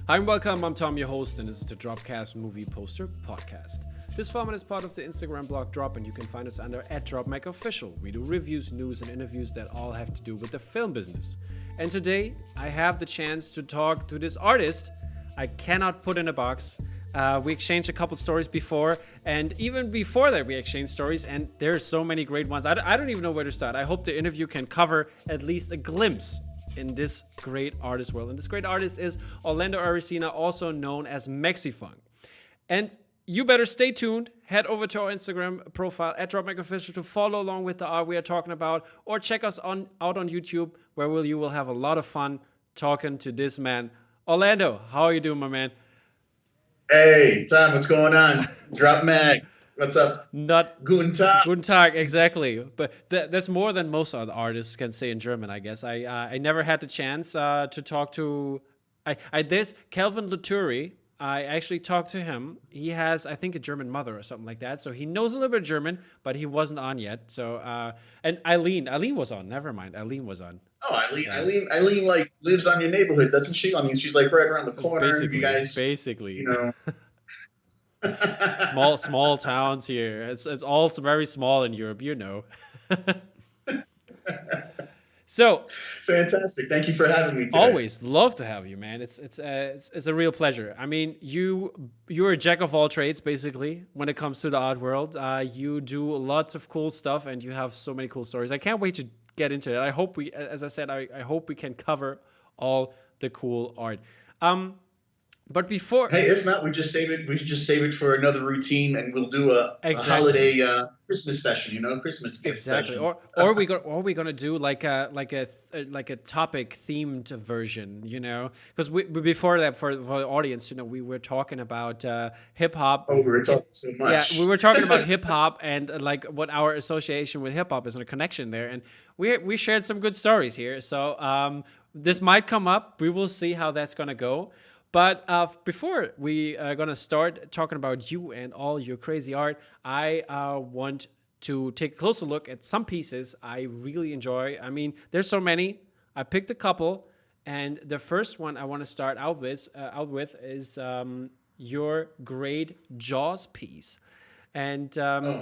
Hi and welcome, I'm Tom, your host, and this is the DROPCAST Movie Poster Podcast. This format is part of the Instagram blog Drop, and you can find us under @DropMacOfficial. We do reviews, news, and interviews that all have to do with the film business. And today, I have the chance to talk to this artist I cannot put in a box. We exchanged a couple stories before, and even before that we exchanged stories, and there are so many great ones. I don't even know where to start. I hope the interview can cover at least a glimpse in this great artist world. And this great artist is Orlando Arocena, also known as Mexi. And you better stay tuned. Head over to our Instagram profile @DropMacOfficial to follow along with the art we are talking about, or check us out on YouTube, where you will have a lot of fun talking to this man. Orlando, how are you doing, my man? Hey, Tom, what's going on? Drop Mag. What's up? Not Guten Tag. Guten Tag, exactly. But that's more than most other artists can say in German, I guess. I never had the chance to talk to. There's Calvin Laturi. I actually talked to him. He has, I think, a German mother or something like that. So he knows a little bit of German, but he wasn't on yet. So and Eileen was on. Never mind, Eileen was on. Oh, Eileen, like lives on your neighborhood, doesn't she? I mean, she's like right around the corner. Basically, you guys, basically. you know. small towns here. It's all very small in Europe, you know. So fantastic. Thank you for having me today. Always love to have you, man. It's a real pleasure. I mean, you're a jack of all trades, basically, when it comes to the art world. You do lots of cool stuff, and you have so many cool stories. I can't wait to get into it. I hope as I said, I hope we can cover all the cool art. But before, hey, if not, we just save it. We should just save it for another routine, and we'll do a holiday Christmas session. Christmas gift exactly. session. Or we're gonna do like a topic themed version. Because before that for the audience, we were talking about hip hop. Oh, we were talking so much. Yeah, we were talking about hip hop and like what our association with hip hop is and a connection there, and we shared some good stories here. So this might come up. We will see how that's gonna go. But before we are going to start talking about you and all your crazy art, I want to take a closer look at some pieces I really enjoy. I mean, there's so many. I picked a couple. And the first one I want to start out with is your great Jaws piece. And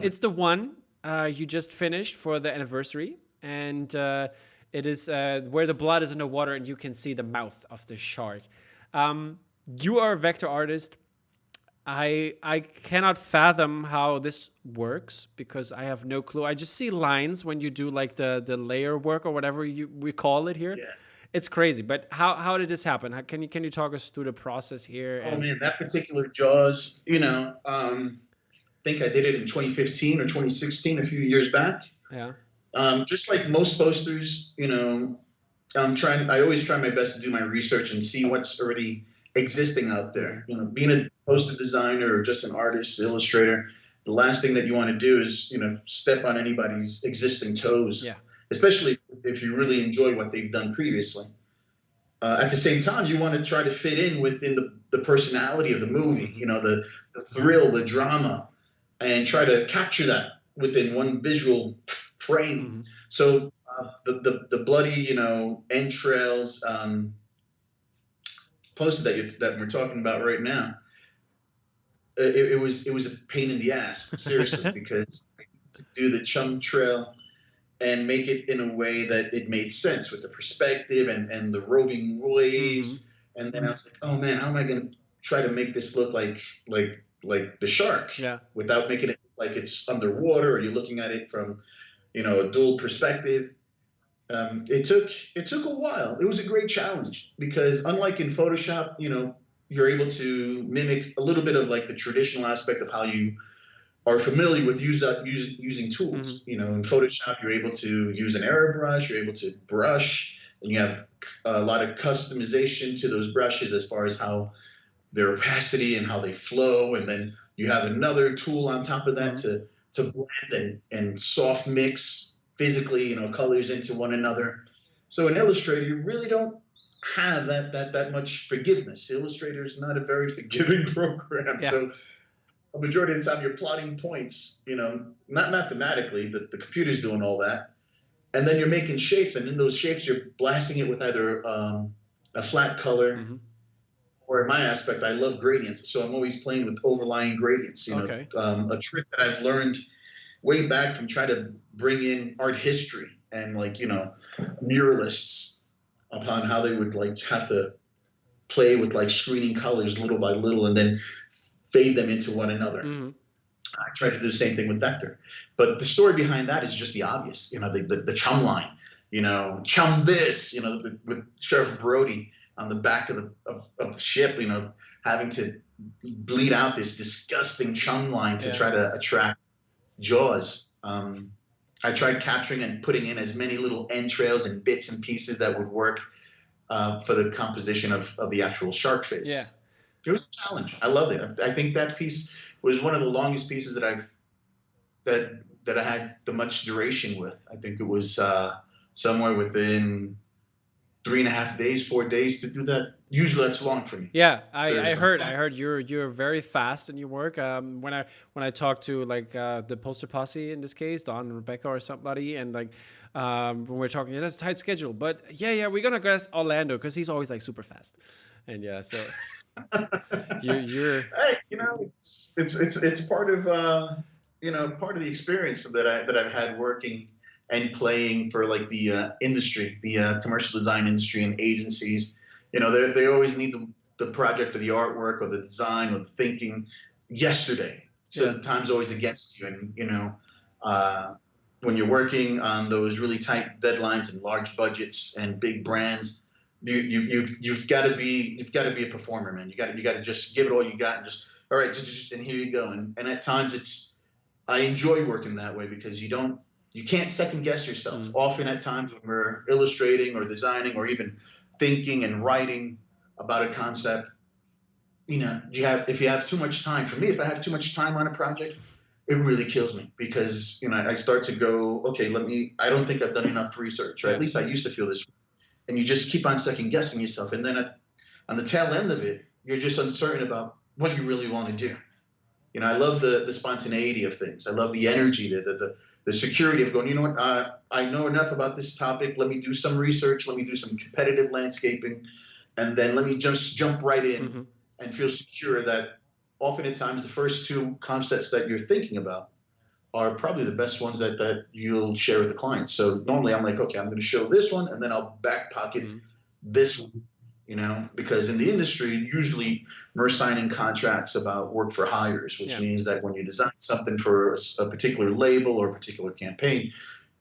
it's the one you just finished for the anniversary. And it is where the blood is in the water and you can see the mouth of the shark. You are a vector artist. I cannot fathom how this works because I have no clue. I just see lines when you do like the layer work or whatever we call it here. Yeah. It's crazy. But how did this happen? Can you talk us through the process here? Oh man, that particular Jaws, I think I did it in 2015 or 2016, a few years back. Yeah. Just like most posters, I always try my best to do my research and see what's already existing out there. Being a poster designer or just an artist, illustrator, the last thing that you want to do is, step on anybody's existing toes. Yeah. Especially if you really enjoy what they've done previously. At the same time, you want to try to fit in within the personality of the movie, the thrill, the drama, and try to capture that within one visual frame. Mm-hmm. So the bloody, entrails poster that we're talking about right now, it was a pain in the ass, seriously, because to do the chum trail and make it in a way that it made sense with the perspective and the roving waves. Mm-hmm. And then I was like, oh man, how am I going to try to make this look like the shark without making it like it's underwater or you're looking at it from, a dual perspective. It took a while. It was a great challenge because unlike in Photoshop, you're able to mimic a little bit of like the traditional aspect of how you are familiar with using tools. Mm-hmm. In Photoshop, you're able to use an airbrush, you're able to brush, and you have a lot of customization to those brushes as far as how their opacity and how they flow. And then you have another tool on top of that mm-hmm. to blend and soft mix physically, colors into one another. So in Illustrator, you really don't have that much forgiveness. Illustrator is not a very forgiving program. Yeah. So a majority of the time you're plotting points, not mathematically, the computer's doing all that. And then you're making shapes, and in those shapes you're blasting it with either a flat color mm-hmm. or in my aspect, I love gradients, so I'm always playing with overlying gradients. Okay. A trick that I've learned way back from trying to bring in art history and like muralists upon how they would like have to play with like screening colors little by little and then fade them into one another. Mm-hmm. I try to do the same thing with vector, but the story behind that is just the obvious. The chum line. Chum this. With Sheriff Brody on the back of the ship. Having to bleed out this disgusting chum line to try to attract Jaws. I tried capturing and putting in as many little entrails and bits and pieces that would work for the composition of the actual shark face. Yeah. It was a challenge. I loved it. I think that piece was one of the longest pieces that I had the much duration with. I think it was somewhere within 3.5 days, 4 days to do that. Usually that's long for me. Yeah, I heard you're very fast in your work. When I talk to like the poster posse in this case, Don and Rebecca or somebody, and like when we're talking, yeah, that's a tight schedule. But yeah, we're gonna guess Orlando because he's always like super fast. And yeah, so you're Hey, it's part of part of the experience that I've had working and playing for like the industry, the commercial design industry and agencies. They always need the project or the artwork or the design or the thinking yesterday. So the time's always against you. And when you're working on those really tight deadlines and large budgets and big brands, you've got to be a performer, man. You got to just give it all you got and just all right, just and here you go. And at times I enjoy working that way because you can't second guess yourself. Often at times when we're illustrating or designing or even thinking and writing about a concept, if you have too much time, for me, if I have too much time on a project, it really kills me because, I start to go, okay, I don't think I've done enough research, or at least I used to feel this. And you just keep on second guessing yourself. And then on the tail end of it, you're just uncertain about what you really want to do. I love the spontaneity of things. I love the energy, the security of going, you know what, I know enough about this topic. Let me do some research. Let me do some competitive landscaping. And then let me just jump right in and feel secure that often at times the first two concepts that you're thinking about are probably the best ones that you'll share with the client. So normally I'm like, okay, I'm going to show this one and then I'll back pocket this one. Because in the industry, usually we're signing contracts about work for hires, which means that when you design something for a particular label or a particular campaign,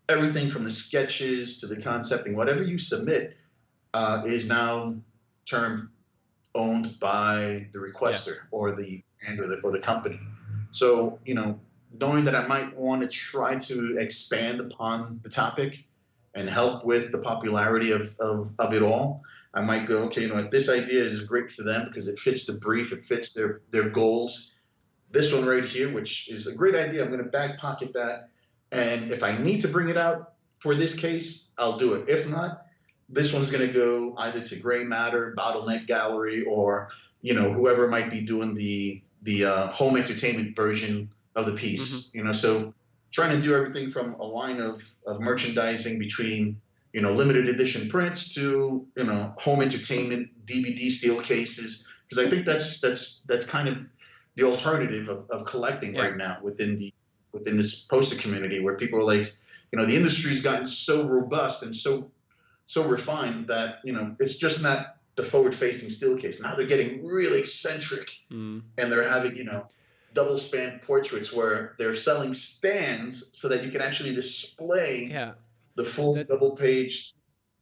everything from the sketches to the concepting, whatever you submit, is now termed owned by the requester or the company. So, knowing that I might want to try to expand upon the topic and help with the popularity of it all, I might go, okay, this idea is great for them because it fits the brief, it fits their goals. This one right here, which is a great idea, I'm going to back pocket that. And if I need to bring it out for this case, I'll do it. If not, this one's going to go either to Gray Matter, Bottleneck Gallery, or whoever might be doing the home entertainment version of the piece. So trying to do everything from a line of merchandising between limited edition prints to home entertainment DVD steel cases, because I think that's kind of the alternative of collecting right now within this poster community, where people are like, the industry's gotten so robust and so refined that it's just not the forward-facing steel case. Now they're getting really eccentric, and they're having double span portraits where they're selling stands so that you can actually display the full double page.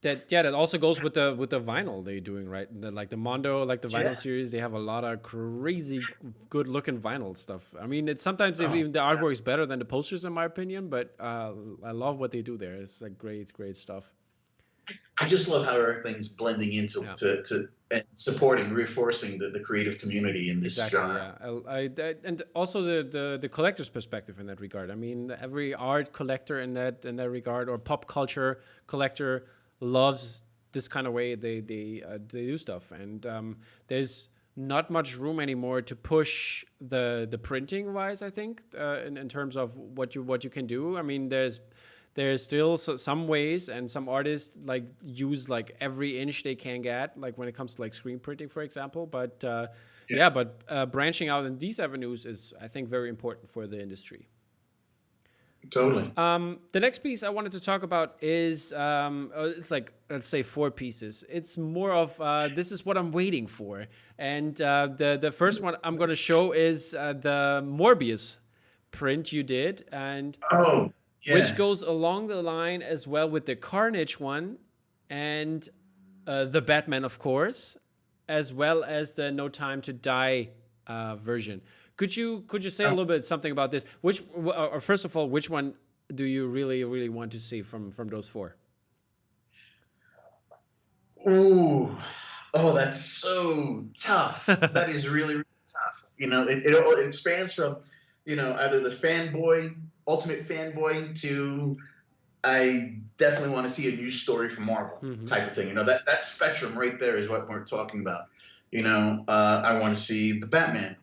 That also goes with the vinyl they're doing, right? Like the Mondo, like the vinyl series, they have a lot of crazy good looking vinyl stuff. I mean, it's sometimes even the artwork is better than the posters in my opinion, but I love what they do there. It's like great stuff. I just love how everything's blending into to and supporting, reinforcing the creative community in this genre. Yeah, and also the collector's perspective in that regard. I mean, every art collector in that regard, or pop culture collector, loves this kind of way they do stuff. And there's not much room anymore to push the printing wise, I think, in terms of what you can do. I mean, There's still some ways, and some artists like use like every inch they can get, like when it comes to like screen printing, for example. But branching out in these avenues is, I think, very important for the industry. Totally. The next piece I wanted to talk about is it's like, let's say, 4 pieces. It's more of this is what I'm waiting for, and the first one I'm going to show is the Morbius print you did, and Oh, yeah. which goes along the line as well with the Carnage one, and the Batman, of course, as well as the No Time to Die version. Could you say a little bit something about this? Or first of all, which one do you really want to see from those 4? Ooh, oh, that's so tough. That is really, really tough. It spans from, either the fanboy, ultimate fanboy, to I definitely want to see a new story from Marvel type of thing. That spectrum right there is what we're talking about. I want to see the Batman.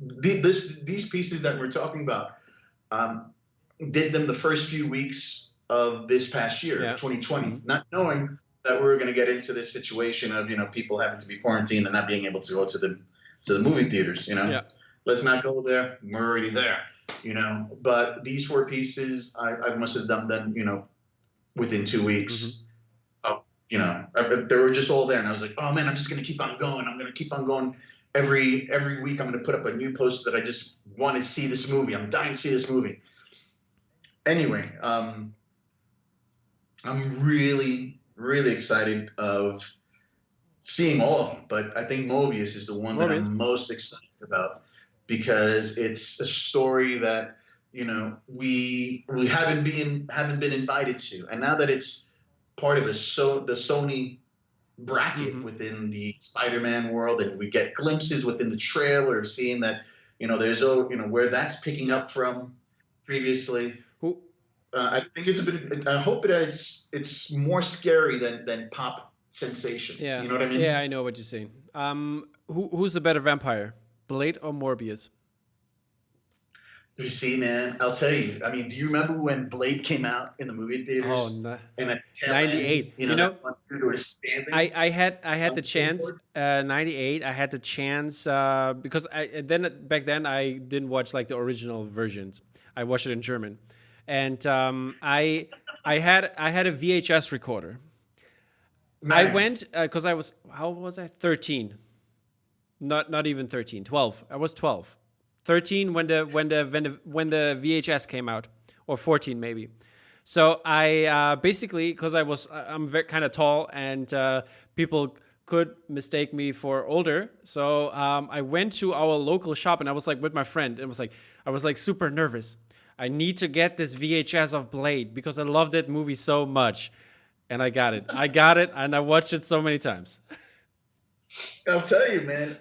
These pieces that we're talking about, did them the first few weeks of this past year, of 2020, not knowing that we were going to get into this situation of people having to be quarantined and not being able to go to the movie theaters. Let's not go there. We're already there. But these 4 pieces, I must have done them, within 2 weeks. They were just all there, and I was like, oh man, I'm just going to keep on going. I'm going to keep on going. Every week, I'm going to put up a new post that I just want to see this movie. I'm dying to see this movie. Anyway, I'm really, really excited of seeing all of them, but I think Morbius is the one that I'm most excited about, because it's a story that we haven't been invited to, and now that it's part of the Sony bracket within the Spider-Man world, and we get glimpses within the trailer of seeing that there's where that's picking up from previously. I think it's a bit. I hope that it's more scary than pop sensation. Yeah, you know what I mean. Yeah, I know what you're saying. Who's the better vampire, Blade or Morbius? You see, man, I'll tell you. I mean, do you remember when Blade came out in the movie theaters? Oh, no. And at 98. That one dude was standing. I had the chance. 98. I had the chance because back then I didn't watch like the original versions. I watched it in German, and I had a VHS recorder. Nice. I went because I was, how was I? 13. Not even 13. 12. I was 12. 13 when the VHS came out, or 14 maybe. So I basically, because I'm very kind of tall, and people could mistake me for older. So I went to our local shop, and I was like with my friend, and I was like super nervous. I need to get this VHS of Blade because I love that movie so much, and I got it, and I watched it so many times. I'll tell you, man.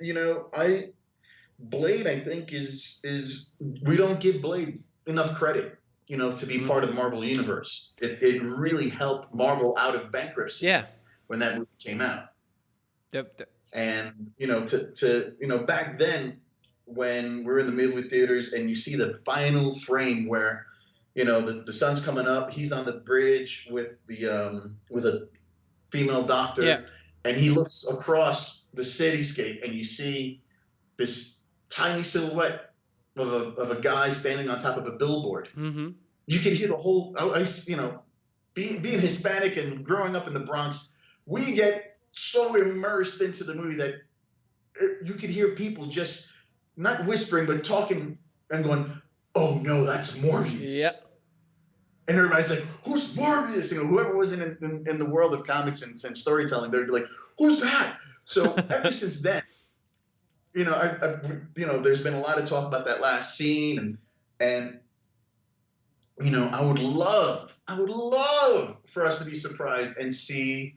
Blade, I think, is we don't give Blade enough credit, to be part of the Marvel universe. It really helped Marvel out of bankruptcy. Yeah. When that movie came out. And back then, when we're in the movie theaters and you see the final frame where, the sun's coming up, he's on the bridge with a female doctor, and he looks across the cityscape, and you see this tiny silhouette of a guy standing on top of a billboard. Mm-hmm. You can hear the whole. Being Hispanic and growing up in the Bronx, we get so immersed into the movie that you could hear people just not whispering but talking and going, "Oh no, that's Morbius." Yeah. And everybody's like, "Who's Morbius?" Whoever was in the world of comics and storytelling, they're like, "Who's that?" So ever since then. There's been a lot of talk about that last scene, and I would love for us to be surprised and see,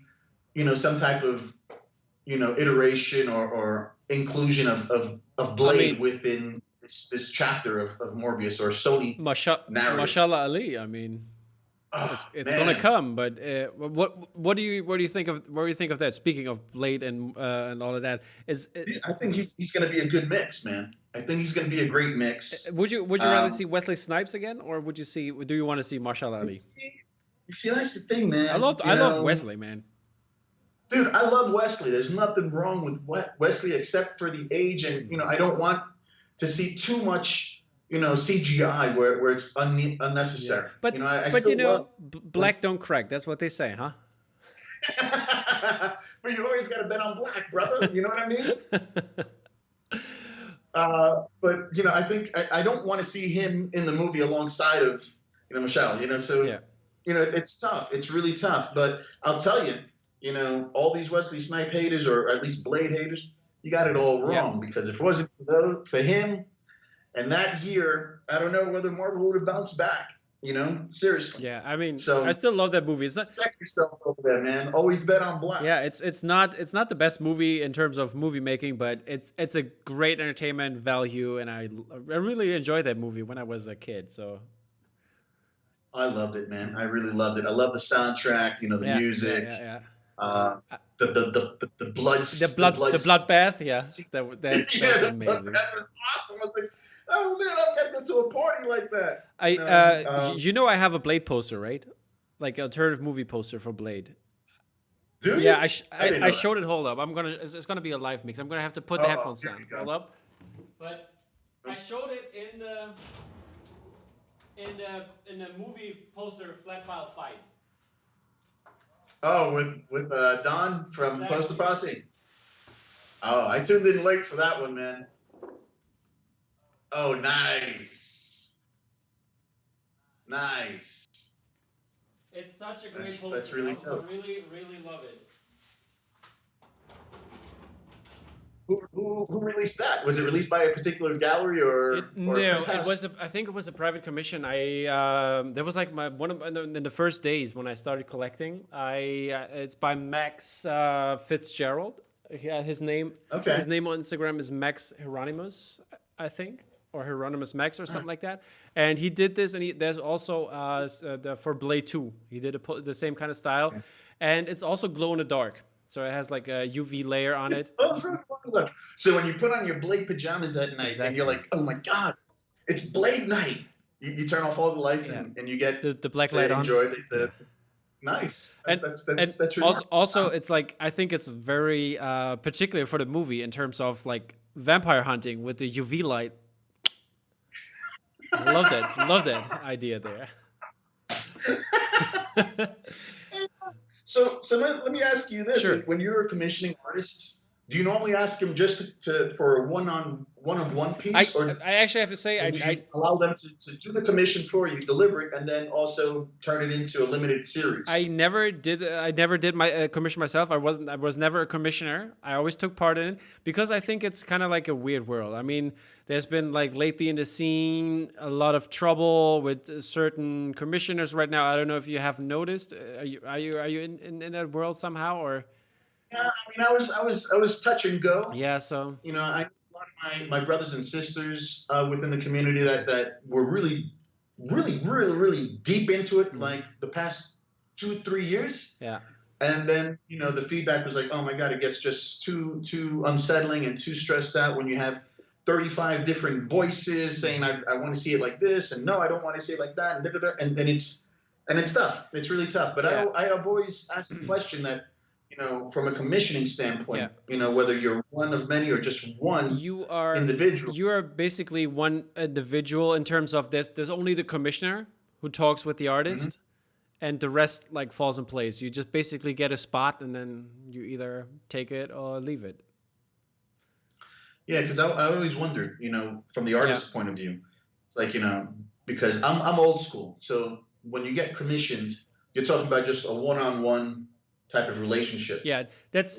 some type of, iteration or inclusion of Blade within this chapter of Morbius or Sony narrative. Mashallah Ali, I mean. Oh It's gonna man, come, but what do you think of that? Speaking of Blade and all of that, is I think he's going to be a good mix, man. I think he's going to be a great mix. would you rather Um, see Wesley Snipes again, or do you want to see Marshall you Ali? see, that's the thing, man. I loved Wesley, man. Dude, I love Wesley. There's nothing wrong with Wesley except for the age, and Hmm. I don't want to see too much, CGI where it's Yeah, unnecessary. I but still love when, black don't crack. That's what they say, huh? but you always got to bet on black, brother. You know what I mean? But I think I don't want to see him in the movie alongside of Michelle. So Yeah, it's tough. It's really tough. But I'll tell you, all these Wesley Snipe haters, or at least Blade haters, you got it all yeah. wrong. Because if it wasn't for him and that year, I don't know whether Marvel would have bounced back. Seriously. Yeah, I mean, I So still love that movie. It's not, check yourself over there, man. Always bet on black. yeah, it's not the best movie in terms of movie making, but it's a great entertainment value, and I really enjoyed that movie when I was a kid. So I loved it, man. I really loved it. I love the soundtrack. The yeah, music. yeah. Uh, the blood The bloodbath, yeah, yeah, that's the blood amazing. that was awesome. I was like, oh man, I'm gonna go to a party like that. I have a Blade poster, right? Like alternative movie poster for Blade. Do Yeah, you? I didn't I know that. showed it. Hold up, it's gonna be a live mix. I'm gonna have to put the Oh, headphones here down. we go. Hold up, but I showed it in the movie poster flat file fight. Oh, with Don from Post the Exactly. Posse. Oh, I tuned in late for that one, man. Oh, nice, nice. It's such a That's great poster. really I dope. really love it. Who released that? Was it released by a particular gallery or a print house? I think it was a private commission. That was like my one of in the first days when I started collecting. It's by Max Fitzgerald. Yeah, Okay. his name on Instagram is Max Hieronymus, I think, or Hieronymus Max or something like that. And he did this, and there's also for Blade 2. He did the same kind of style, and it's also glow in the dark. So it has like a UV layer on it. It's so fun. So when you put on your Blade pajamas at night and you're Exactly. like, oh my God, it's Blade night. You turn off all the lights Yeah. and you get The black light to on. enjoy Yeah. the nice. And That's also remarkable. it's like I think it's very particular for the movie in terms of like vampire hunting with the UV light. I love that idea there. So let me ask you this: Sure. when you're a commissioning artist, do you normally ask them just for a one piece, or I actually have to say do you allow them to do the commission for you, deliver it, and then also turn it into a limited series? I never did my commission myself. I was never a commissioner. I always took part in it because I think it's kind of like a weird world. I mean, there's been like lately in the scene a lot of trouble with certain commissioners right now. I don't know if you have noticed. Are you in that world somehow or Yeah, I mean, I was touch and go. yeah, so I a lot of my brothers and sisters within the community okay. that were really deep into it, Mm, like the past 2 3 years. yeah. And then the feedback was like, oh my God, it gets just too unsettling and too stressed out when you have 35 different voices saying I want to see it like this, and no, I don't want to see it like that, and and it's tough. It's really tough. But Yeah. I have always asked the question that from a commissioning Yeah. standpoint, whether you're one of many or just one You are individual. basically one individual in terms of there's only the commissioner who talks with the Mhm. artist and the rest like falls in place. You just basically get a spot and then you either take it or leave it. Yeah, because I always wondered, from the Yeah. artist's point of view, it's like because I'm old school, so when you get commissioned, you're talking about just a one-on-one type of relationship. Yeah. That's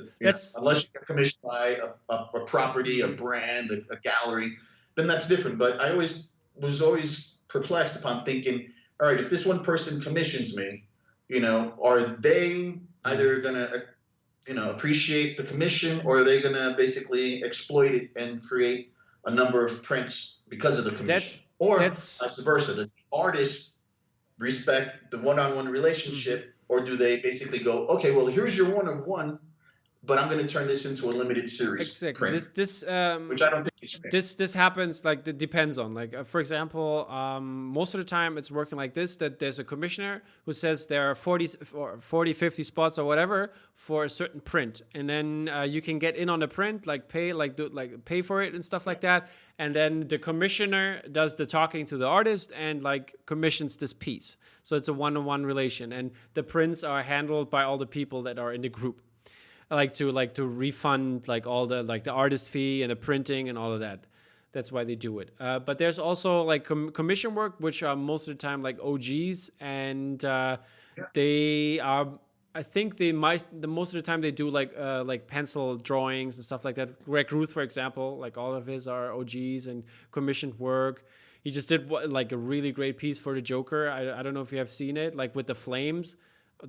Unless you get commissioned by a property, a mhm. brand, a gallery, then that's different. But I was always perplexed upon thinking, all right, if this one person commissions me, are they Yeah. either gonna appreciate the commission, or are they gonna basically exploit it and create a number of prints because of the commission, That's or that's vice versa? Does the artist respect the one-on-one Mm-hmm. relationship, or do they basically go, okay, well, here's your one of one, but I'm going to turn this into a limited series Exactly. print, This which I don't think is fair. this happens like it depends on like for example, most of the time it's working like this, that there's a commissioner who says there are 40 or 40 50 spots or whatever for a certain print, and then you can get in on the print, like pay like do like pay for it and stuff like that, and then the commissioner does the talking to the artist and like commissions this piece. So it's a one-on-one relation, and the prints are handled by all the people that are in the group, like to refund like all the like the artist fee and the printing and all of that. That's why they do it. But there's also like commission work, which are most of the time like OGs, and they are. I think they might the most of the time they do like pencil drawings and stuff like that. Greg Ruth, for example, like all of his are OGs and commissioned work. He just did like a really great piece for the Joker. I don't know if you have seen it, like with the flames,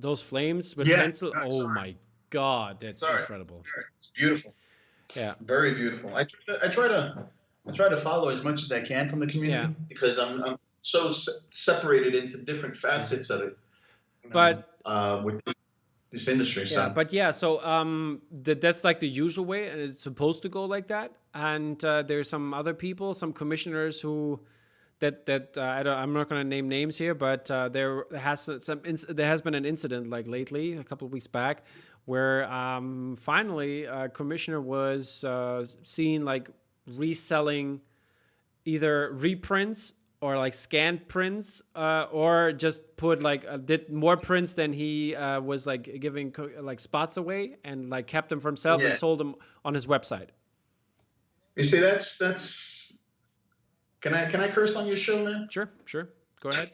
those flames with Yeah, pencil. no, Oh my God, that's sorry, incredible. it's beautiful, Yeah, very beautiful. I try to follow as much as I can from the yeah. community because I'm so separated into different Hmm. facets of it, But with this industry. yeah, So but yeah. So that's like the usual way, and it's supposed to go like that. And there's some other people, some commissioners who I'm not going to name names here, but there has been an incident like lately, a couple of weeks back, where finally a commissioner was seen like reselling either reprints or like scanned prints, or just put like did more prints than he was like giving like spots away, and like kept them for himself and yeah, sold them on his website. you see, that's can I curse on your show, man? Sure, sure, go ahead.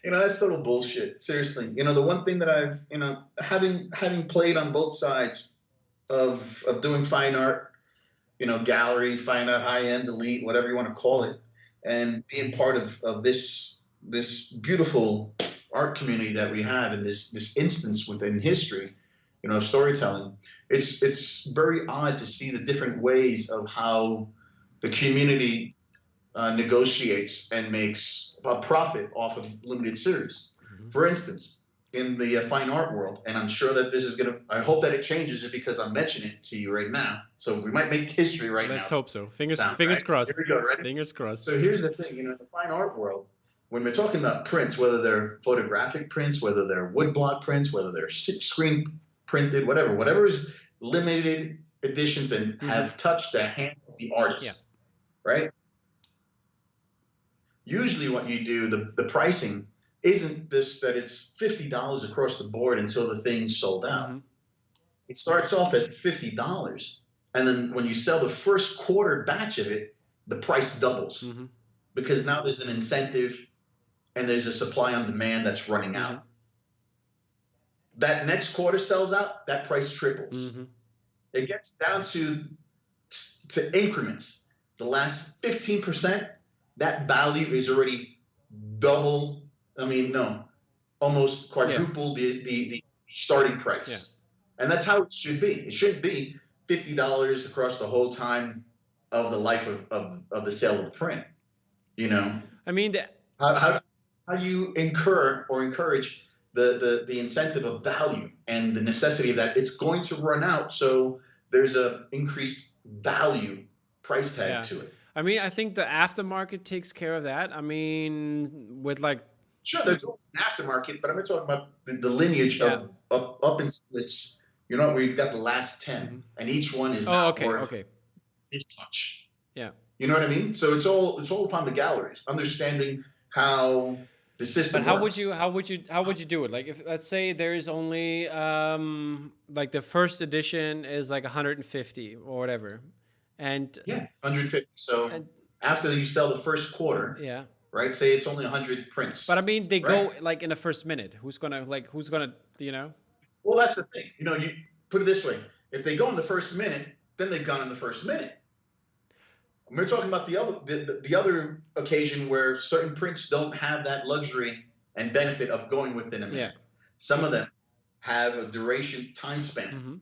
That's total bullshit. Seriously, the one thing that I've having played on both sides of doing fine art, gallery, fine art, high end, elite, whatever you want to call Hmm. it, and being part of this beautiful art community that we have in this instance within history, of storytelling. It's very odd to see the different ways of how the community negotiates and makes a profit off of limited series. Hmm. For instance, in the fine art world, and I'm sure that this is going to, I hope that it changes just because I'm mentioning it to you right now. So we might make history right Let's now. hope so. Sound Fingers right? Here crossed. we go, ready? Fingers crossed. So here's the thing, in the fine art world, when we're talking about prints, whether they're photographic prints, whether they're woodblock prints, whether they're screen printed, whatever is limited editions and Hmm. have touched the hand of the Yeah. artist, right? Usually what you do, the pricing isn't this that it's $50 across the board until the thing's sold out. Hmm. It starts off as $50, and then when you sell the first quarter batch of it, the price doubles Hmm. because now there's an incentive and there's a supply on demand that's running Hmm. out. That next quarter sells out, that price triples. Hmm. It gets down to increments. The last 15%, that value is already double. I mean, no, almost Yeah. quadruple the starting Yeah. price. And that's how it should be. It shouldn't be $50 across the whole time of the life of the sale of the print. You know, I mean, how how you incur or encourage the incentive of value and the necessity of that it's going to run out. So there's a increased value price tag yeah. to it. I mean, I think the aftermarket takes care of that. I mean, with like, Sure, there's always an aftermarket, but I'm talking about the lineage yeah. of up until it's we've got the last 10, Hmm. and each one is Oh, now okay, worth okay. this much. Yeah. You know what I mean? So it's all upon the galleries understanding how the But system how would works. you do it? Like if let's say there is only like the first edition is like 150 or whatever. And Yeah, 150. So and after you sell the first quarter, yeah. right? Say it's only 100 But I prints, mean they right? go like in the first minute. Who's gonna, you know? Well, that's the thing. You put it this way: if they go in the first minute, then they've gone in the first minute. We're talking about the other occasion where certain prints don't have that luxury and benefit of going within a Yeah. minute. Some of them have a duration time span, Mhm.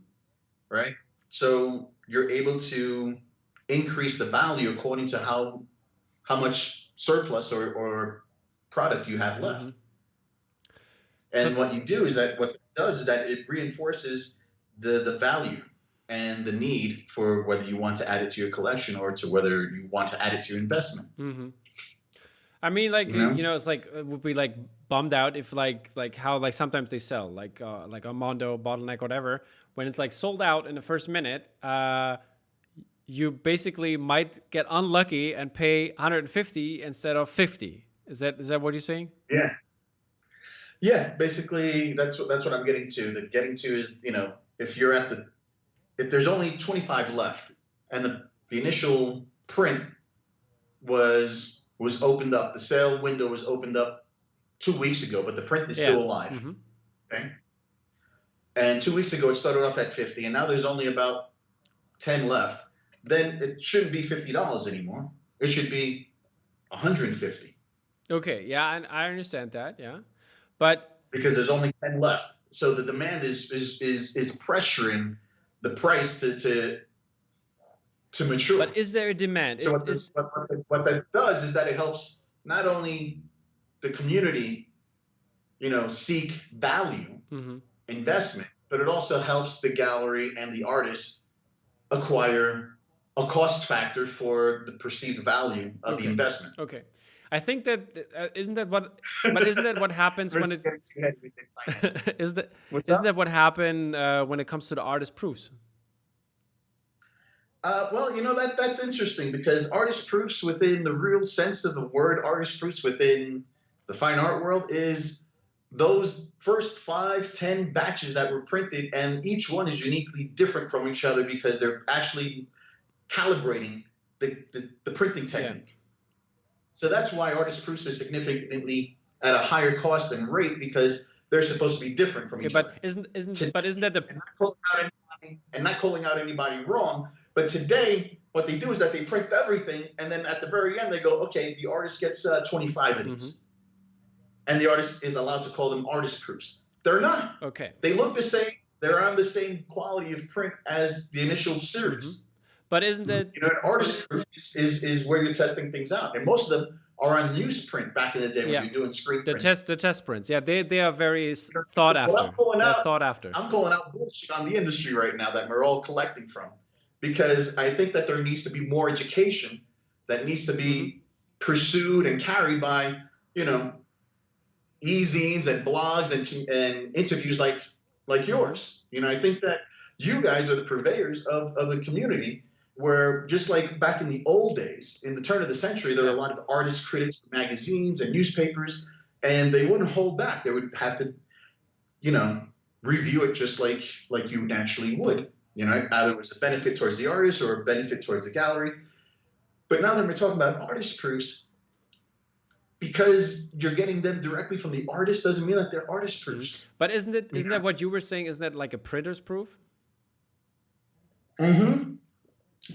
right? So you're able to increase the value according to how much surplus or product you have left. Mm-hmm. And what you do is that what it does is that it reinforces the value and the need for whether you want to add it to your collection or to whether you want to add it to your investment. Mm-hmm. I mean, like You know? it's like would be like bummed out if like how like sometimes they sell like a Mondo bottleneck whatever when it's like sold out in the first minute. You basically might get unlucky and pay 150 instead of 50. Is that what you're saying? Yeah. Yeah. Basically, that's what I'm getting to. The getting to is, if you're at the if there's only 25 left, and the initial print was opened up, the sale window was opened up 2 weeks ago, but the print is still alive. Mm-hmm. Okay. And 2 weeks ago it started off at 50, and now there's only about 10 left. Then it shouldn't be $50 anymore. It should be 150 Okay, yeah, I understand that. Yeah, but because there's only 10 left. So the demand is pressuring the price to mature. but is there a demand? So what that does is that it helps not only the community, seek value, Mm-hmm. investment, but it also helps the gallery and the artist acquire a cost factor for the perceived value of the investment. Okay, I think that isn't that what, but isn't that what happens when it Getting too heavy with the finances. isn't that what happened when it comes to the artist proofs? Well, that's interesting because artist proofs, within the real sense of the word, artist proofs within the fine art world is those first 5-10 batches that were printed, and each one is uniquely different from each other because they're actually calibrating the printing technique. Yeah. So that's why artist proofs are significantly at a higher cost and rate because they're supposed to be different from each other. But isn't that the and not calling out anybody wrong? But today, what they do is that they print everything, and then at the very end, they go, okay, the artist gets 25 of these. And the artist is allowed to call them artist proofs. They're not. Okay. They look the same. They're on the same quality of print as the initial series. But isn't that... an artist proof is where you're testing things out. And most of them are on newsprint back in the day when you're doing screen print. The test prints. Yeah, they are very thought after. They're thought after. I'm calling out bullshit on the industry right now that we're all collecting from. Because I think that there needs to be more education that needs to be pursued and carried by, e-zines and blogs and interviews like yours. I think that you guys are the purveyors of the community, where just like back in the old days, in the turn of the century, there were a lot of artist critics for magazines and newspapers, and they wouldn't hold back. They would have to, review it just like you naturally would. Either it was a benefit towards the artist or a benefit towards the gallery. But now that we're talking about artist proofs, because you're getting them directly from the artist doesn't mean that they're artist proofs. But isn't that what you were saying? Isn't that like a printer's proof? And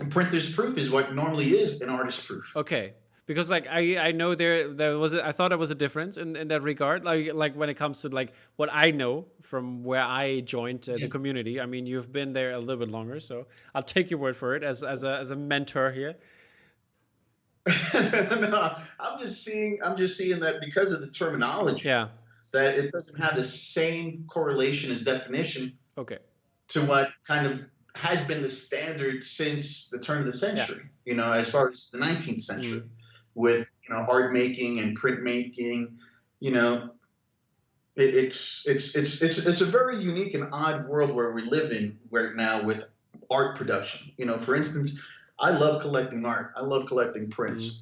printer's proof is what normally is an artist proof. Okay. Because I know there was I thought there was a difference in that regard, like when it comes to like what I know from where I joined the community. I mean, you've been there a little bit longer, so I'll take your word for it as a mentor here. No, I'm just seeing that because of the terminology, that it doesn't have the same correlation as definition. Okay. To what kind of has been the standard since the turn of the century. As far as the 19th century. With art making and print making, it's a very unique and odd world where we live in right now with art production. For instance, I love collecting art. I love collecting prints.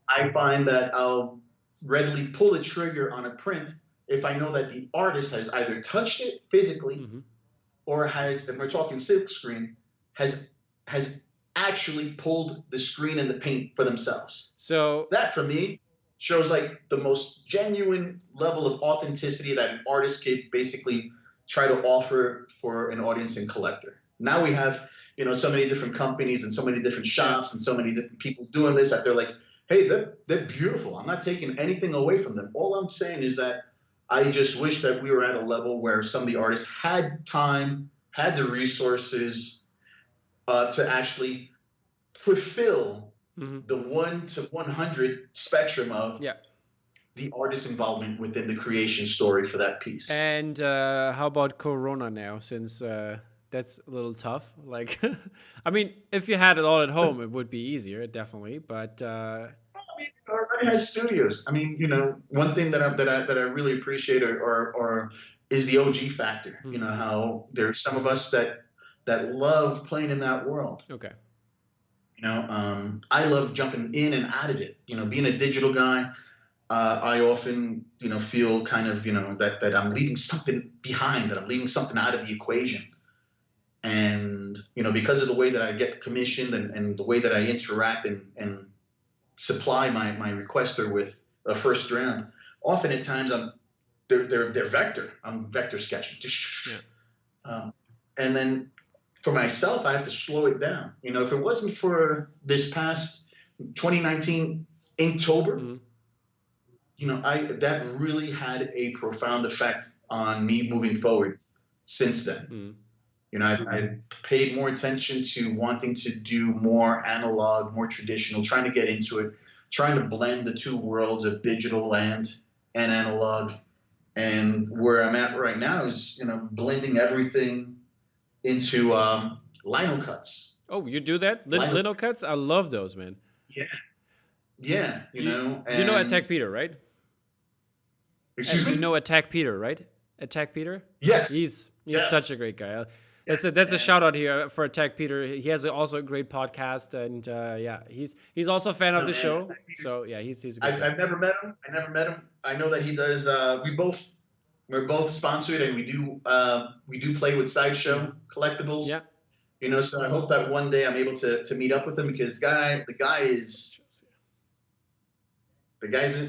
I find that I'll readily pull the trigger on a print if I know that the artist has either touched it physically, or has, if we're talking silk screen, has actually pulled the screen and the paint for themselves. So that for me shows like the most genuine level of authenticity that an artist could basically try to offer for an audience and collector. Now we have, so many different companies and so many different shops and so many different people doing this that they're like, hey, they're beautiful. I'm not taking anything away from them. All I'm saying is that I just wish that we were at a level where some of the artists had time, had the resources, to actually fulfill the 1 to 100 spectrum of the artist's involvement within the creation story for that piece. And how about Corona now? Since that's a little tough. Like, I mean, if you had it all at home, it would be easier, definitely. But Everybody has studios. I mean, one thing that I really appreciate or is the OG factor. You know how there's some of us that love playing in that world. okay, I love jumping in and out of it. Being a digital guy, I often feel kind of that I'm leaving something behind, that I'm leaving something out of the equation. And because of the way that I get commissioned and the way that I interact and supply my requester with a first round, often at times they're vector. I'm vector sketching. yeah. And then for myself, I have to slow it down. If it wasn't for this past 2019 Inktober, that really had a profound effect on me moving forward since then. I paid more attention to wanting to do more analog, more traditional, trying to get into it, trying to blend the two worlds of digital and analog. And where I'm at right now is, blending everything into lino cuts. Oh, you do that? Lino cuts? I love those, man. Yeah. You know Attack Peter, right? Excuse me? You know Attack Peter, right? Attack Peter? Yes. He's such a great guy. That's a shout out here for Attack Peter. He has also a great podcast, and he's also a fan of the show. So yeah, he's a good guy. I've never met him. I know that he does. We're both sponsored, and we do play with Sideshow Collectibles. Yeah. So I hope that one day I'm able to meet up with him, because the guy's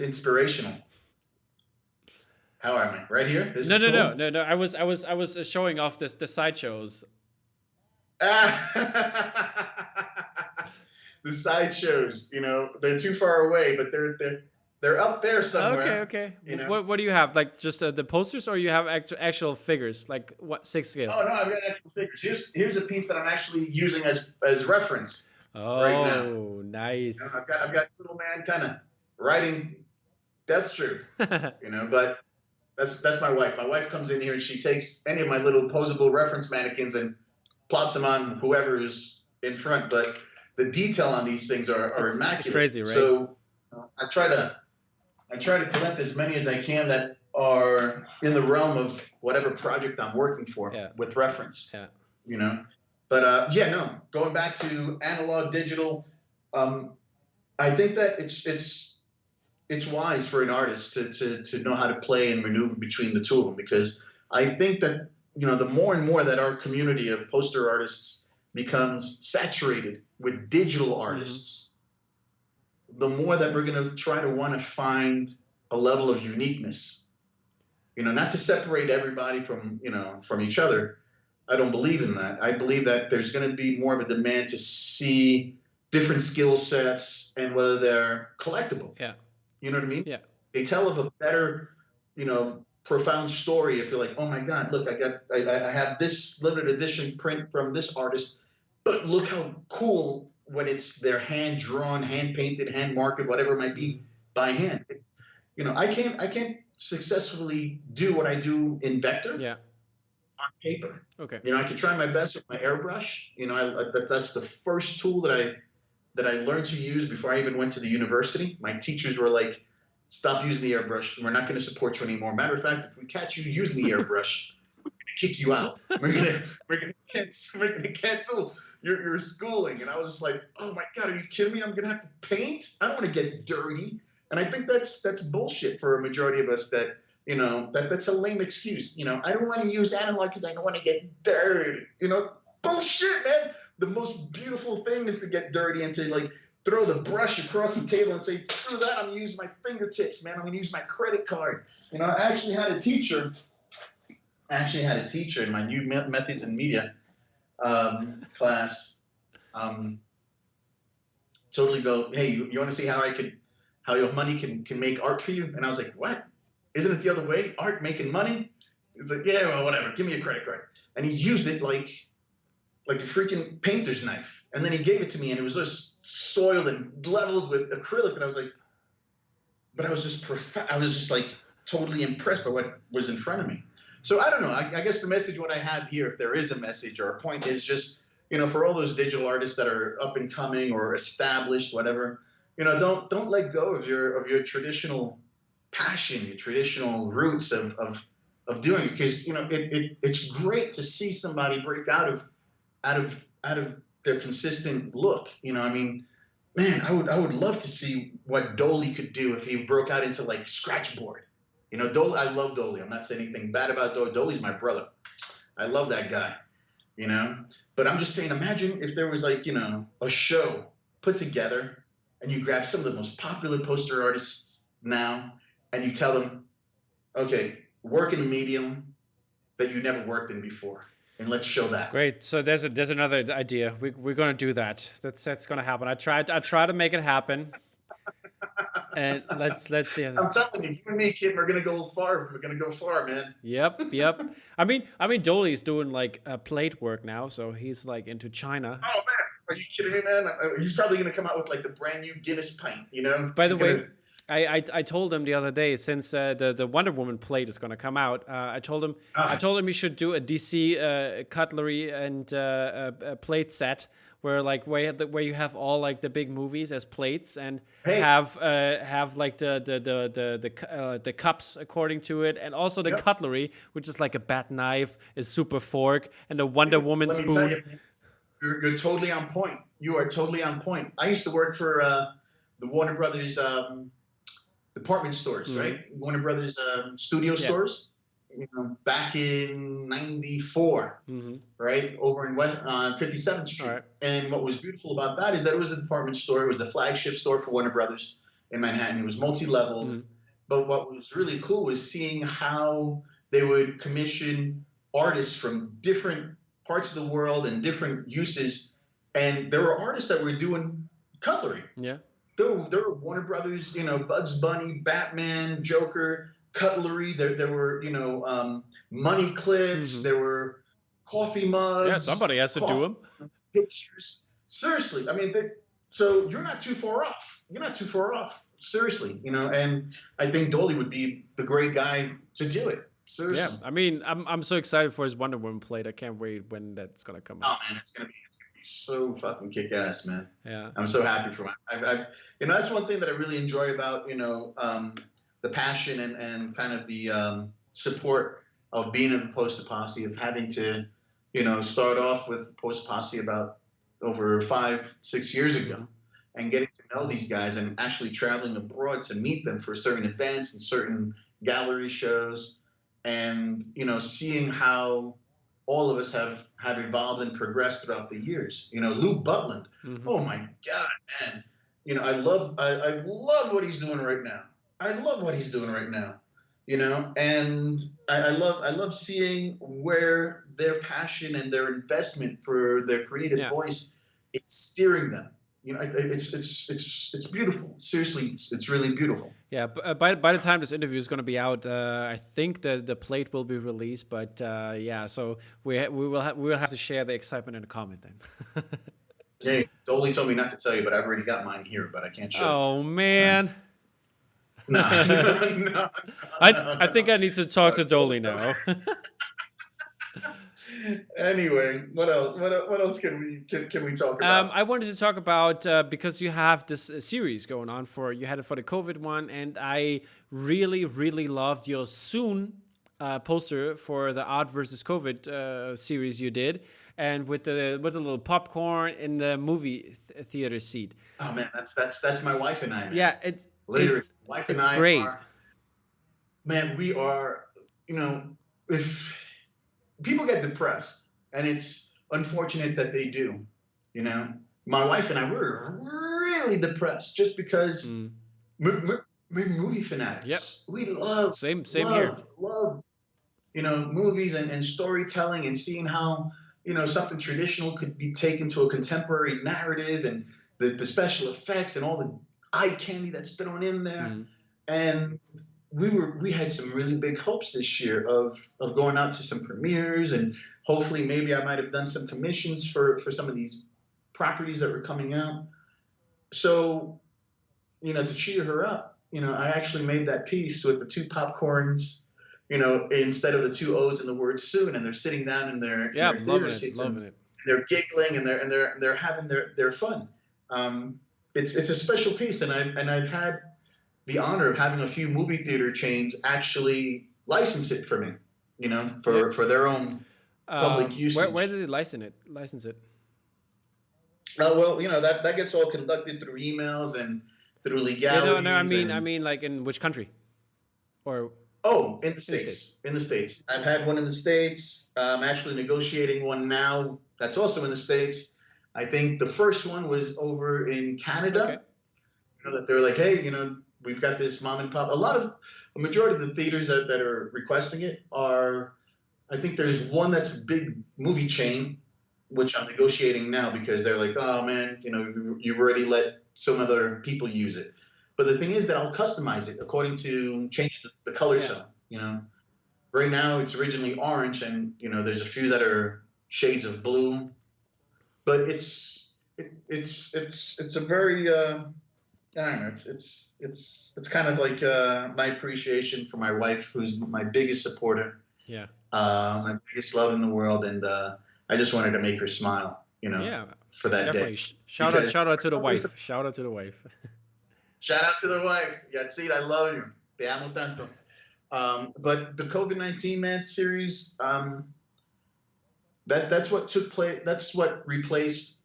inspirational. How am I? Right here? This is cool? No. I was showing off the sideshows. The sideshows, they're too far away, but they're up there somewhere. Okay. What do you have? Like just the posters, or you have actual figures? Like what, 6 scale? Oh no, I've got actual figures. Here's a piece that I'm actually using as reference. Oh, right now. Nice. I've got little man kind of writing Death Troop, but that's my wife. My wife comes in here and she takes any of my little posable reference mannequins and plops them on whoever's in front. But the detail on these things are immaculate. Crazy, right? So I try to collect as many as I can that are in the realm of whatever project I'm working for with reference. Yeah. But going back to analog digital, I think that it's wise for an artist to know how to play and maneuver between the two of them, because I think that the more and more that our community of poster artists becomes saturated with digital artists, the more that we're going to try to want to find a level of uniqueness. Not to separate everybody from each other. I don't believe in that. I believe that there's going to be more of a demand to see different skill sets and whether they're collectible. Yeah. You know what I mean? Yeah. They tell of a better, profound story if you're like, oh my God, look, I have this limited edition print from this artist, but look how cool when it's their hand drawn, hand painted, hand marked, whatever it might be, by hand. I can't successfully do what I do in vector on paper. Okay. I can try my best with my airbrush. That's the first tool that I learned to use before I even went to the university. My teachers were like, stop using the airbrush. We're not going to support you anymore. Matter of fact, if we catch you using the airbrush, we're going to kick you out. We're going to cancel your schooling. And I was just like, oh my God, are you kidding me? I'm going to have to paint? I don't want to get dirty. And I think that's bullshit for a majority of us that, that's a lame excuse. I don't want to use analog because I don't want to get dirty. Bullshit, man. The most beautiful thing is to get dirty and to throw the brush across the table and say, screw that, I'm going to use my fingertips, man. I'm going to use my credit card. I actually had a teacher in my new methods in media class totally go, hey, you want to see how your money can make art for you? And I was like, what? Isn't it the other way? Art making money? He's like, yeah, well, whatever. Give me a credit card. And he used it like a freaking painter's knife. And then he gave it to me, and it was just soiled and leveled with acrylic. And I was like, but I was just like totally impressed by what was in front of me. So I don't know. I guess the message what I have here, if there is a message or a point, is just, for all those digital artists that are up and coming or established, whatever, don't let go of your traditional passion, your traditional roots of doing it, because it's great to see somebody break out of their consistent look. I mean, man, I would love to see what Dolly could do if he broke out into like scratchboard. Dolly, I love Dolly. I'm not saying anything bad about Dolly. Dolly's my brother. I love that guy. But I'm just saying, imagine if there was like, a show put together and you grab some of the most popular poster artists now and you tell them, okay, work in a medium that you never worked in before. And let's show that. Great. So there's another idea. We're gonna do that. That's gonna happen. I try to make it happen. And let's see. I'm telling you, you and me, kid, we're gonna go far. We're gonna go far, man. Yep. I mean, Dolly's doing like plate work now, so he's like into China. Oh man, are you kidding me, man? He's probably gonna come out with like the brand new Guinness pint. By the way, I told him the other day, since the Wonder Woman plate is going to come out, I told him he should do a DC cutlery and plate set where you have all like the big movies as plates, and have like the cups according to it, and also the cutlery, which is like a bat knife, a super fork, and a Wonder Woman spoon. You're totally on point. You are totally on point. I used to work for the Warner Brothers department stores, right? Warner Brothers studio stores. Back in '94, right, over in 57th Street. Right. And what was beautiful about that is that it was a department store. It was a flagship store for Warner Brothers in Manhattan. It was multi-leveled. But what was really cool was seeing how they would commission artists from different parts of the world and different uses. And there were artists that were doing cutlery. Yeah. There were Warner Brothers, Bugs Bunny, Batman, Joker, cutlery. There were, money clips. There were coffee mugs. Yeah, somebody has to do them. Pictures. Seriously, I mean, so you're not too far off. You're not too far off. Seriously, and I think Dolly would be the great guy to do it. Seriously. Yeah, I mean, I'm so excited for his Wonder Woman plate. I can't wait when that's gonna come out. Oh man, it's gonna be so fucking kick ass, man. Yeah, I'm so happy for it. That's one thing that I really enjoy about the passion and kind of the support of being in the Poster Posse, of having to start off with Poster Posse about over 5-6 years ago, and getting to know these guys and actually traveling abroad to meet them for certain events and certain gallery shows, and seeing how all of us have evolved and progressed throughout the years. Lou Butland. Oh my God, man. I love what he's doing right now. And I love seeing where their passion and their investment for their creative voice is steering them. It's beautiful. Seriously, it's really beautiful. Yeah, by the time this interview is going to be out, I think the plate will be released. But so we will have to share the excitement in a comment then. Hey, Dolly told me not to tell you, but I've already got mine here, but I can't show. Oh man. No. I think I need to talk to Dolly now. Anyway, what else can we talk about? I wanted to talk about because you have this series going on you had it for the COVID one, and I really loved your soon poster for the Art versus COVID series you did, and with the little popcorn in the movie theater seat. Oh man, that's my wife and I. Man. Yeah, it's great. Man, we are. If people get depressed, and it's unfortunate that they do. My wife and I were really depressed just because we're movie fanatics. Yep. We love same here. Love movies and storytelling, and seeing how something traditional could be taken to a contemporary narrative, and the special effects and all the eye candy that's thrown in there. And we had some really big hopes this year of going out to some premieres, and hopefully maybe I might have done some commissions for some of these properties that were coming out. So, to cheer her up, I actually made that piece with the two popcorns, instead of the two O's in the word soon, and they're sitting down in Yeah, their I'm theater loving it, seats loving and it. they're giggling and they're having their fun. Um, it's a special piece, and I've had the honor of having a few movie theater chains actually license it for me, Yeah. for their own public Where usage. did they license it? License it. Well, that gets all conducted through emails and through Yeah, no, no. I legalities mean, and like in which country or oh, in the in the states? states, in the states. I've had one in the states. I'm actually negotiating one now that's also in the states. I think the first one was over in Okay. Canada. That they're like, hey, we've got this mom and pop. A majority of the theaters that are requesting it are. I think there's one that's a big movie Mm-hmm. chain, which I'm negotiating now because they're like, oh man, you've already let some other people use it. But the thing is that I'll customize it according to changing the color Yeah. tone. Right now it's originally orange, and there's a few that are shades of blue. But it's a very I don't know. It's kind of like my appreciation for my wife, who's my biggest supporter, Yeah. my biggest love in the world, and I just wanted to make her smile, Yeah. for that day. Definitely. Shout out. Because Shout out to the wife. Shout out to the wife. shout out to the wife, Yatsid, I love you, te amo tanto. But the COVID-19 man series, that's what took place. That's what replaced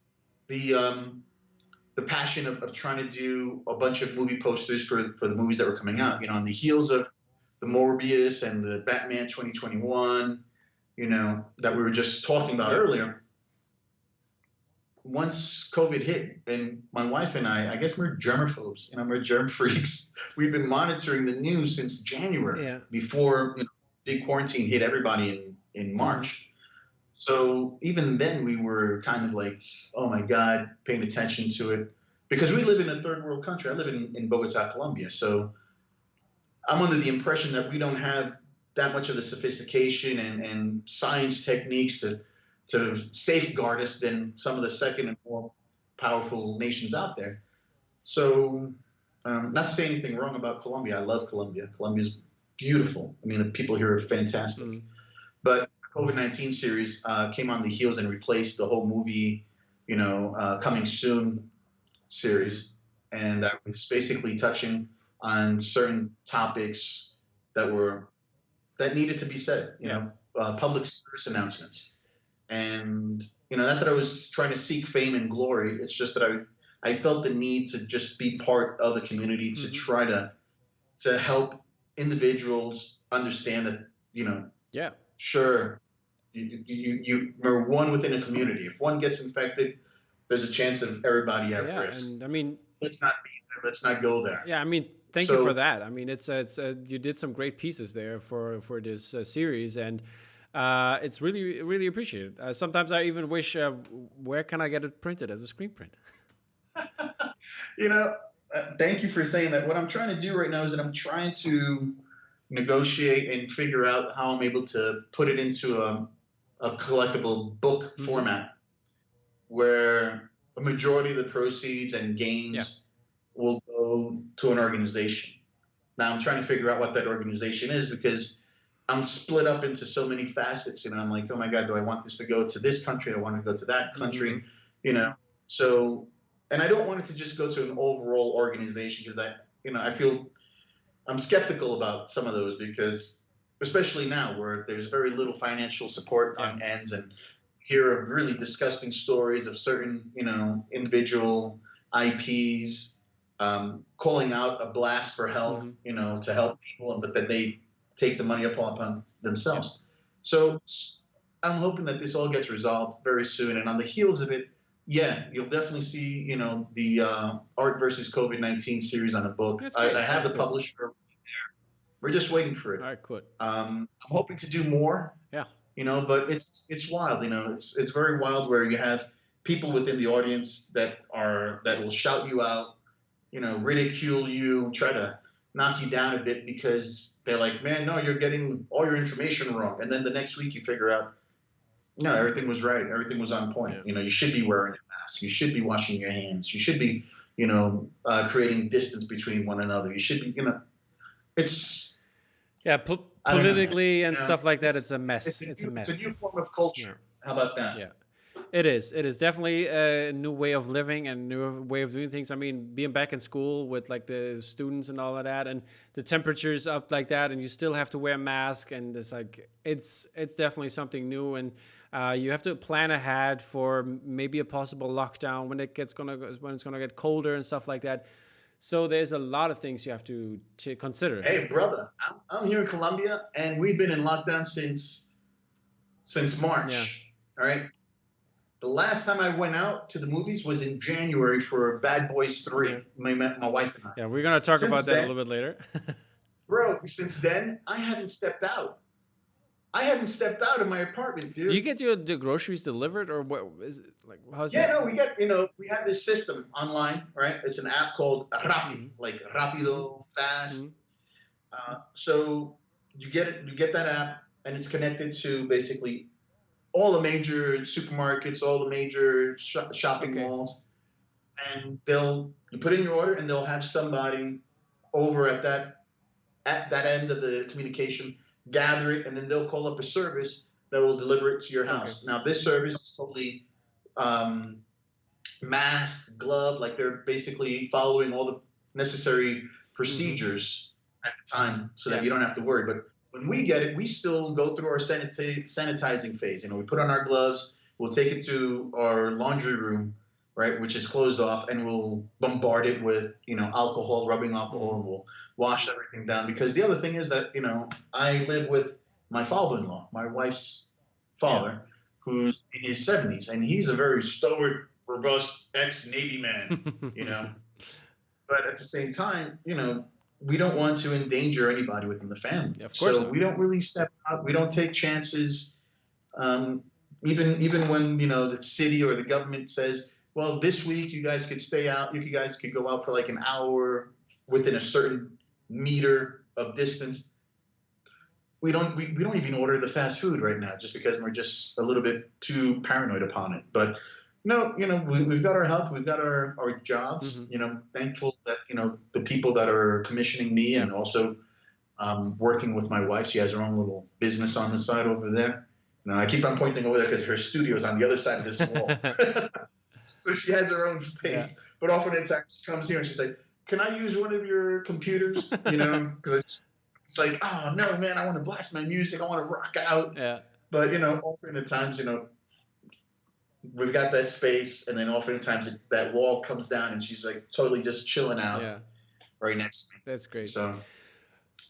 the passion of trying to do a bunch of movie posters for the movies that were coming out. On the heels of the Morbius and the Batman 2021, that we were just talking about Yeah. earlier. Once COVID hit, and my wife and I guess we're germaphobes, we're germ freaks. We've been monitoring the news since January, Yeah. before big quarantine hit everybody in Mm-hmm. March. So even then, we were kind of like, oh my God, paying attention to it. Because we live in a third world country. I live in Bogota, Colombia. So I'm under the impression that we don't have that much of the sophistication and science techniques to safeguard us than some of the second and more powerful nations out there. So, not to say anything wrong about Colombia. I love Colombia. Colombia's beautiful. I mean, the people here are fantastic. Mm. But COVID-19 series came on the heels and replaced the whole movie, coming soon series, and that was basically touching on certain topics that needed to be said. Yeah. Public service announcements, and not that I was trying to seek fame and glory. It's just that I felt the need to just be part of the community to Mm-hmm. try to help individuals understand that Yeah. sure, you're one within a community. If one gets infected, there's a chance of everybody at Yeah. risk. And I mean, Let's not be there. Let's not go there. yeah. I mean, thank you for So that. I mean, it's you did some great pieces there for this series, and it's really really appreciated. Sometimes I even wish, where can I get it printed as a screen print? you know, thank you for saying that. What I'm trying to do right now is that I'm trying to negotiate and figure out how I'm able to put it into a collectible book Mm-hmm. format, where a majority of the proceeds and Yeah. gains will go to an organization. Now I'm trying to figure out what that organization is, because I'm split up into so many facets. I'm like, oh my God, do I want this to go to this country? I want to go to that Mm-hmm. country. So, and I don't want it to just go to an overall organization, because I feel I'm skeptical about some of those, because especially now where there's very little financial support Yeah. on ends, and hear of really disgusting stories of certain, individual IPs calling out a blast for help, Mm-hmm. to help people, but then they take the money upon Yeah. themselves. So I'm hoping that this all gets resolved very soon. And on the heels of it, yeah, you'll definitely see, the Art versus COVID-19 series on a book. That's I great. have Sounds the good. publisher. We're just waiting for All it. right. Good. I'm hoping to do more, Yeah. but it's wild. It's very wild, where you have people within the audience that will shout you out, ridicule you, try to knock you down a bit, because they're like, man, no, you're getting all your information wrong. And then the next week you figure out, no, everything was right. Everything was on point. Yeah. You should be wearing a mask. You should be washing your hands. You should be creating distance between one another. You should be, it's, Yeah, I don't know, man. politically and stuff like that, it's a It's mess. a It's a new, it's a mess. new form of Yeah. culture. How about that? Yeah. It is. It is definitely a new way of living and new way of doing things. I mean, being back in school with like the students and all of that, and the temperatures up like that, and you still have to wear a mask, and it's like it's definitely something new, and you have to plan ahead for maybe a possible lockdown when it's gonna get colder and stuff like that. So there's a lot of things you have to consider. Hey, brother, I'm here in Colombia, and we've been in lockdown since Yeah. March. All right. The last time I went out to the movies was in January for Bad Boys Yeah. 3. My wife and I. Yeah. We're gonna talk about Since that a then, little bit later. since then, I haven't stepped out. I haven't stepped out of my apartment, Do you dude. get your the groceries delivered or what is it like? How's Yeah, that? no, we have this system online, right? It's an app called Rappi, Mm-hmm. like Mm-hmm. Rapido, Mm-hmm. fast. So you get that app, and it's connected to basically all the major supermarkets, all the major shopping Okay. malls, and you put in your order, and they'll have somebody over at that end of the communication gather it, and then they'll call up a service that will deliver it to your Okay. house. Now, this service is totally um, masked, gloved, like they're basically following all the necessary Mm-hmm. procedures at the time so that Yeah. you don't have to worry. But when we get it, we still go through our sanitizing phase. We put on our gloves, we'll take it to our laundry room, right, which is closed off, and we'll bombard it with, alcohol, rubbing alcohol, Mm-hmm. and we'll wash everything down. Because the other thing is that, I live with my father-in-law, my wife's Yeah. father, who's in his 70s, and he's a very stoic, robust ex-Navy man, you know. But at the same time, we don't want to endanger anybody within the family. Of course So not. we don't really step out. We don't take chances. Um, even when the city or the government says, "Well, this week you guys could stay out. You guys could go out for like an hour within a certain meter of distance." We don't even order the fast food right now just because we're just a little bit too paranoid upon it. But no, we've got our health, we've got our jobs. Mm-hmm. Thankful that the people that are commissioning me, Yeah. and also working with my wife. She has her own little business on the side over there. I keep on pointing over there because her studio is on the other side of this wall. So she has her own Yeah. space. But often at times she comes here and she's like, "Can I use one of your computers?" Because it's like, "Oh no, man, I want to blast my music. I want to rock out." Yeah. But often at times, we've got that space, and then often at times that wall comes down, and she's like totally just chilling out Yeah. right next to me. That's great. So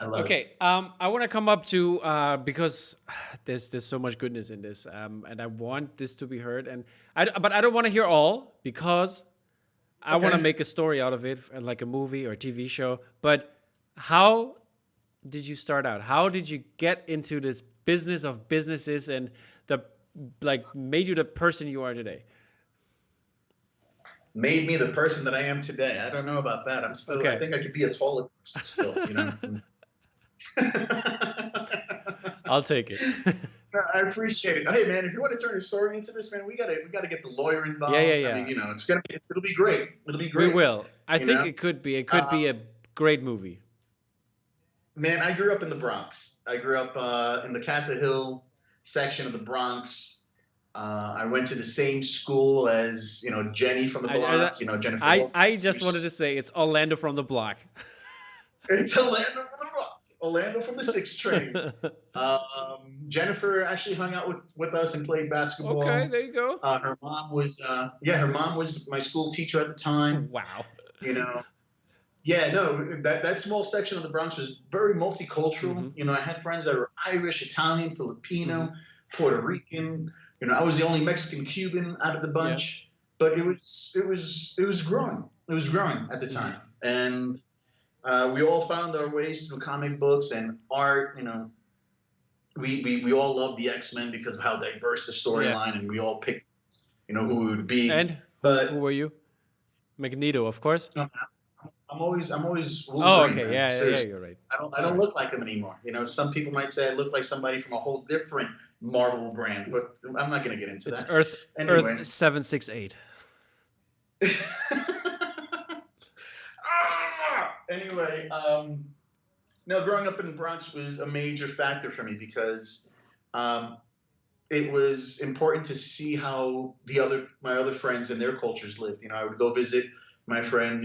I love it. Okay, I want to come up to because there's so much goodness in this, and I want this to be heard, but I don't want to hear all because I want to Okay. make a story out of it, like a movie or a TV show. But how did you start out? How did you get into this business of businesses and the made you the person you are today? Made me the person that I am today. I don't know about that. I Okay, think I could be a taller person still. I'll take it. I appreciate it. Hey, man, if you want to turn a story into this, man, we gotta get the lawyer Yeah, yeah, involved. I mean, yeah. it'll be great. It'll be We great. will. I You think know, it could uh, be a great movie. man, I grew up in the Bronx. I grew up in the Casa Hill section of the Bronx. I went to the same school as Jenny from the I block. Jennifer I just wanted Lopez. to say it's Orlando from the block. It's Orlando from the block. Orlando from the 6th train. Jennifer actually hung out with us and played Okay, basketball. there you go. Her mom was my school teacher at the time. Wow. You know, yeah, no, that small section of the Bronx was very multicultural. Mm-hmm. I had friends that were Irish, Italian, Mm-hmm. Filipino, Puerto Rican. I was the only Mexican Cuban out of the Yeah. bunch, but it was growing. It was growing at the Mm-hmm. time, and we all found our ways through comic books and art. We all loved the X-Men because of how diverse the Yeah. storyline, and we all picked who we would be. And who But were you? Magneto, of course. um, I'm always Oh, Wolverine, okay. man. Yeah, yeah, Seriously, you're right. I All don't right. look like him anymore. Some people might say I look like somebody from a whole different Marvel brand, but I'm not going to get into It's that. Earth Anyway, 768. Anyway, no, growing up in the Bronx was a major factor for me because um, it was important to see how my other friends and their cultures lived. I would go visit my friend,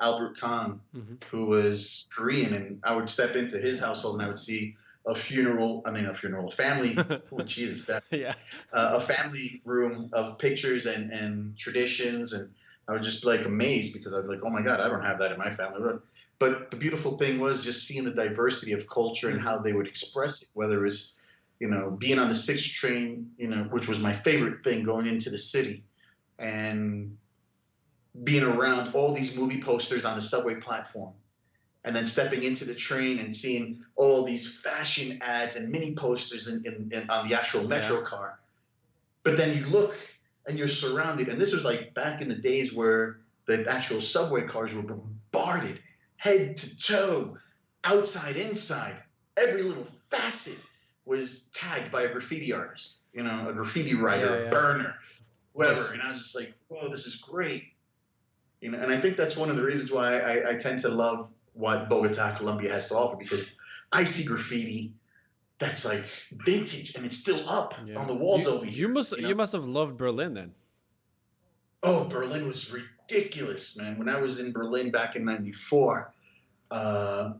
Albert Khan, Hmm. who was Korean, and I would step into his household and I would see a family, oh Jesus, Yeah. a family room of pictures and traditions, and I would just be like amazed because I'd be like, oh my God, I don't have that in my family. But the beautiful thing was just seeing the diversity of culture and Hmm. how they would express it, whether it was, being on the 6 train, which was my favorite thing going into the city, and being around all these movie posters on the subway platform, and then stepping into the train and seeing all these fashion ads and mini posters on the actual Yeah. metro car. But then you look and you're surrounded, and this was like back in the days where the actual subway cars were bombarded, head to toe, outside, inside. Every little facet was tagged by a graffiti artist, a graffiti Yeah. writer, a Yeah. burner, Of whoever. course. And I was just like, whoa, this is great. And I think that's one of the reasons why I tend to love what Bogota, Colombia has to offer, because I see graffiti that's like vintage and it's still up Yeah. on the You walls over you here. must you must have loved Berlin then. Oh, Berlin was ridiculous, man. When I was in Berlin back in '94, uh,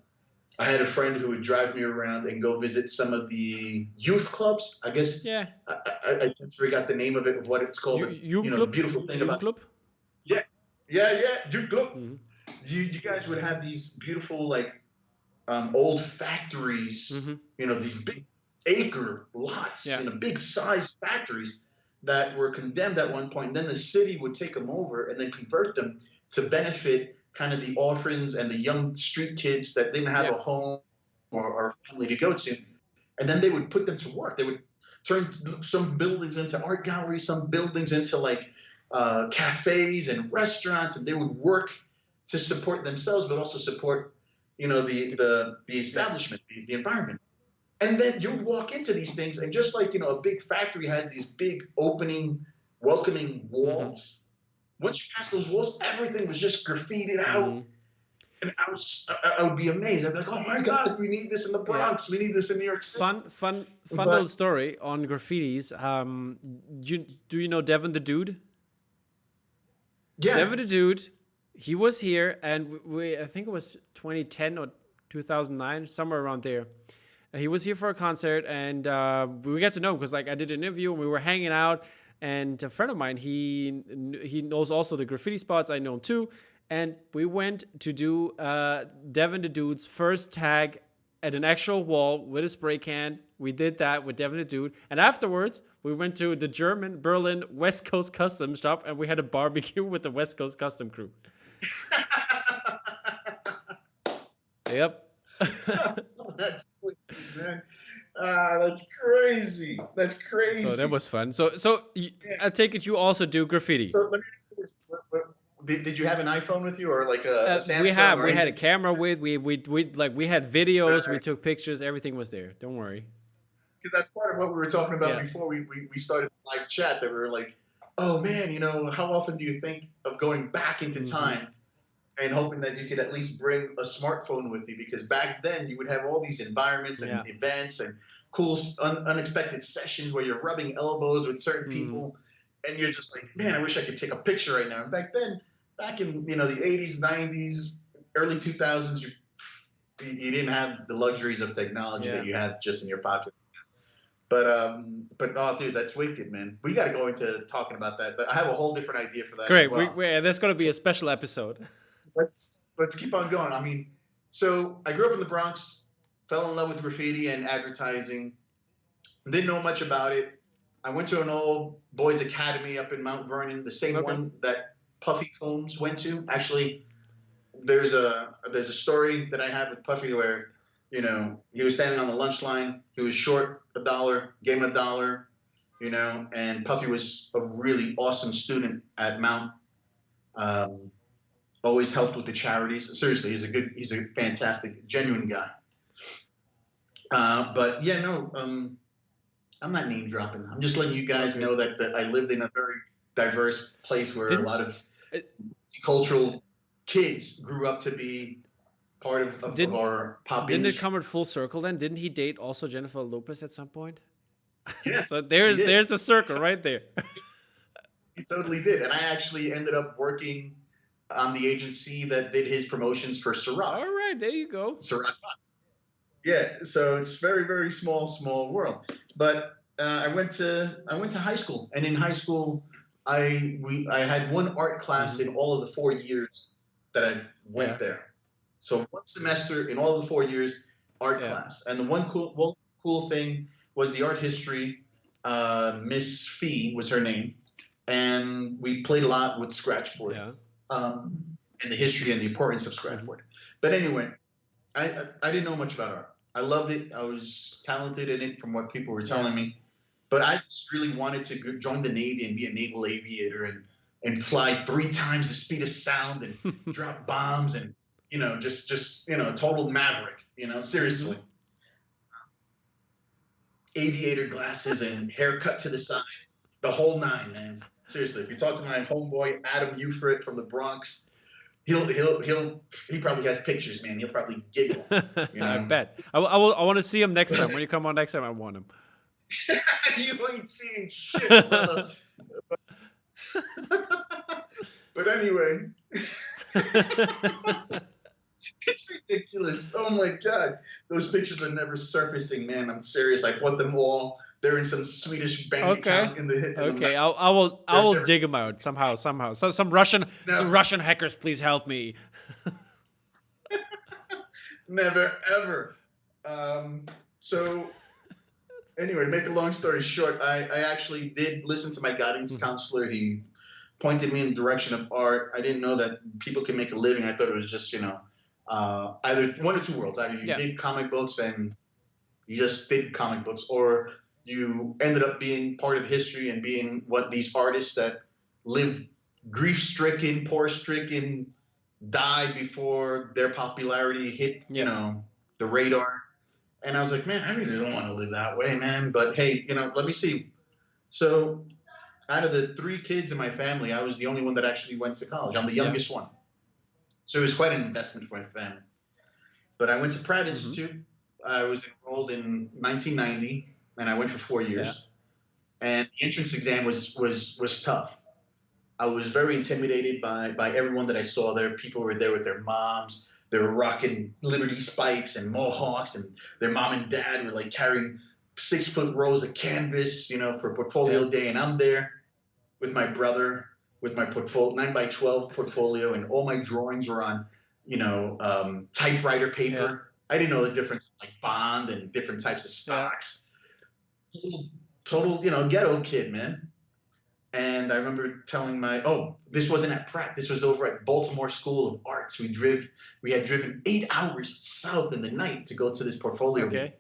I had a friend who would drive me around and go visit some of the youth clubs. I guess Yeah. I just forgot the name of what it's called, but the Jugendclub. beautiful thing about Jugendclub. yeah, yeah, Duke Club. Hmm. You guys would have these beautiful like old factories, Hmm. these big acre lots, Yeah. big size factories that were condemned at one point. And then the city would take them over and then convert them to benefit kind of the orphans and the young street kids that didn't have Yeah. a home or family to go to. And then they would put them to work. They would turn some buildings into art galleries, some buildings into like cafes and restaurants, and they would work to support themselves, but also support, The- the yeah. establishment, the environment. And then you would walk into these things, and just like a big factory has these big opening, welcoming Hmm. walls. Once you pass those walls, everything was just graffitied out, Hmm. and I would be amazed. I'd be like, oh my God, we need this in the Yeah. Bronx, we need this in New York City. Fun little But story on graffitis. Do you know Devon the Dude? yeah, Devon the Dude, he was here, and I think it was 2010 or 2009, somewhere around there. He was here for a concert, and we got to know him because like I did an interview and we were hanging out. And a friend of mine, he knows also the graffiti spots. I know him too, and we went to do Devon the Dude's first tag at an actual wall with a spray can. We did that with Devon the Dude, and afterwards we went to the German Berlin West Coast Customs shop and we had a barbecue with the West Coast Custom crew. Yep. that's man. That's crazy. That's So that crazy. was fun. I take it you also do graffiti. So let me ask you this: did you have an iPhone with you, or like a Samsung, or We had a anything? camera with we had videos, we took pictures, everything was there. Don't worry. Because that's part of what we were talking about Yeah. before we started the live chat. That we were like, oh man, how often do you think of going back into Hmm. time and hoping that you could at least bring a smartphone with you? Because back then you would have all these environments Yeah. and events and cool unexpected sessions where you're rubbing elbows with certain Hmm. people, and you're just like, man, I wish I could take a picture right now. And back in the '80s, '90s, early 2000s, you didn't have the luxuries of technology that Yeah. you have just in your pocket. But oh, dude, that's wicked, man. We got to go into talking about that. I have a whole different idea for that as Great. well. There's gonna be a special episode. Let's keep on going. I mean, so I grew up in the Bronx, fell in love with graffiti and advertising. Didn't know much about it. I went to an old boys' academy up in Mount Vernon, the same Okay. one that Puffy Combs went to. Actually, there's a story that I have with Puffy where, he was standing on the lunch line. He was short $1, gave him $1, and Puffy was a really awesome student at Mount. Um, Always helped with the charities. Seriously, he's a fantastic, genuine guy. But yeah, no, I'm not name dropping. I'm just letting you guys Okay. know that I lived in a very diverse place where a Didn't lot of uh, cultural kids grew up to be part of Didn't our pop didn't it industry. come at full circle then? Didn't he date also Jennifer Lopez at some point? Yeah, So he did. there's a circle right there. He totally did. And I actually ended up working on the agency that did his promotions for Ciroc. All right, there you go. Ciroc. Yeah, so it's very, very small world. But I went to high school, and in high school, I had one art class in all of the 4 years that I Yeah, went there. So one semester in all of the 4 years, art yeah, class. And the one cool thing was the art history. Miss Fee was her name, and we played a lot with scratchboard, yeah. um, and the history and the importance of Hmm. scratchboard. But anyway, I didn't know much about art. I loved it. I was talented in it from what people were Yeah. telling me. But I just really wanted to join the Navy and be a naval aviator and fly 3 times the speed of sound and drop bombs and just total maverick. Hmm. Seriously, aviator glasses and haircut to the side, the whole nine, man. Seriously, if you talk to my homeboy Adam Ufrit from the Bronx, he probably has pictures, man. He'll probably giggle. You I know, bet. I want to see him next time. When you come on next time, I want him. you ain't seeing shit, brother. But anyway, it's ridiculous. Oh my god, those pictures are never surfacing, man. I'm serious. I bought them all. They're in some Swedish bank Okay. account in the. Okay. I They're will never dig him out somehow. So some never Russian hackers, please help me. never ever. So anyway, to make a long story short, I actually did listen to my guidance Mhm. counselor. He pointed me in the direction of art. I didn't know that people can make a living. I thought it was just either one or two worlds. Either you Yeah. did comic books and you just did comic books, or you ended up being part of history and being what these artists that lived grief-stricken, poor-stricken, died before their popularity hit, Yeah. the radar. And I was like, man, I really don't want to live that way, man. But hey, let me see. So out of the 3 kids in my family, I was the only one that actually went to college. I'm the Yeah. youngest one. So it was quite an investment for my family. But I went to Pratt Hmm. Institute. I was enrolled in 1990, and I went for four Yeah. years. And the entrance exam was tough. I was very intimidated by everyone that I saw there. People were there with their moms. They were rocking Liberty spikes and mohawks, and their mom and dad were like carrying 6 foot rolls of canvas, for Yeah. portfolio day. And I'm there with my brother with my portfolio 9x12 portfolio, and all my drawings were on, typewriter Yeah. paper. I didn't know the difference like bond and different types of Yeah. stocks. Total, ghetto kid, man. And I remember telling this wasn't at Pratt. This was over at Baltimore School of Arts. We had driven 8 hours south in the night to go to this portfolio day. Okay.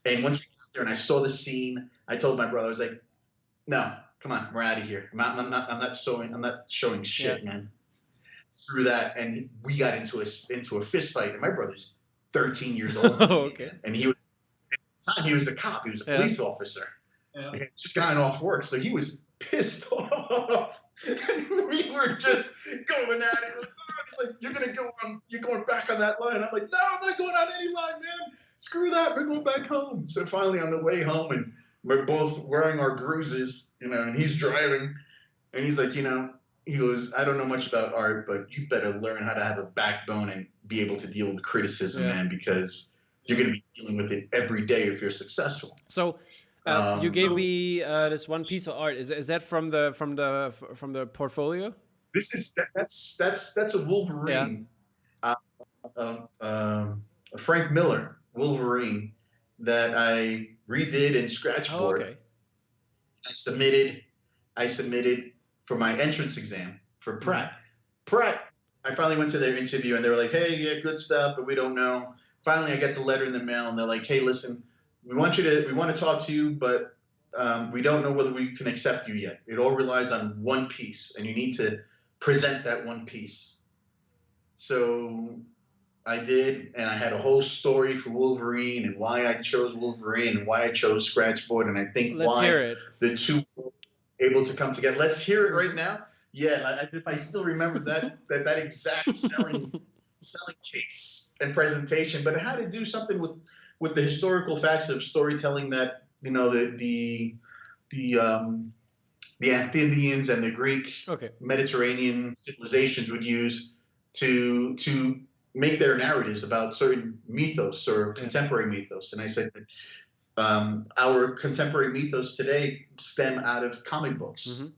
And once we got there and I saw the scene, I told my brother, I was like, no, come on, we're out of here. I'm not showing Yeah. shit, man. Through that, and we got into a fist fight. And my brother's 13 years older than me, Okay. and he was at the time he was a cop. He was a Yeah. police officer. Yeah. He had just gotten off work, so he was pissed off. And we were just going at it. He's like, you're going back on that line. I'm like, no, I'm not going on any line, man. Screw that. We're going back home. So finally, on the way home, and we're both wearing our bruises, and he's driving, and he's like, he goes, I don't know much about art, but you better learn how to have a backbone and be able to deal with criticism, Yeah. man, because you're going to be dealing with it every day if you're successful. So you gave me this one piece of art. Is that from the portfolio? That's a Yeah. Wolverine, a Frank Miller Wolverine that I redid in Oh, scratchboard. okay. I submitted for my entrance exam for Pratt. Pratt, I finally went to their interview and they were like, hey, yeah, good stuff, but we don't know. Finally, I get the letter in the mail and they're like, hey, listen, we want to talk to you, but we don't know whether we can accept you yet. It all relies on one piece, and you need to present that one piece. So I did, and I had a whole story for Wolverine and why I chose Wolverine and why I chose Scratchboard, and I think Let's hear why it. the two were able to come together. Let's hear it right now. Yeah, I still remember that exact selling case and presentation, but it had to do something with the historical facts of storytelling that the the amphibians and the Greek Okay. Mediterranean civilizations would use to make their narratives about certain mythos or contemporary mythos. And I said our contemporary mythos today stem out of comic books. Mm-hmm.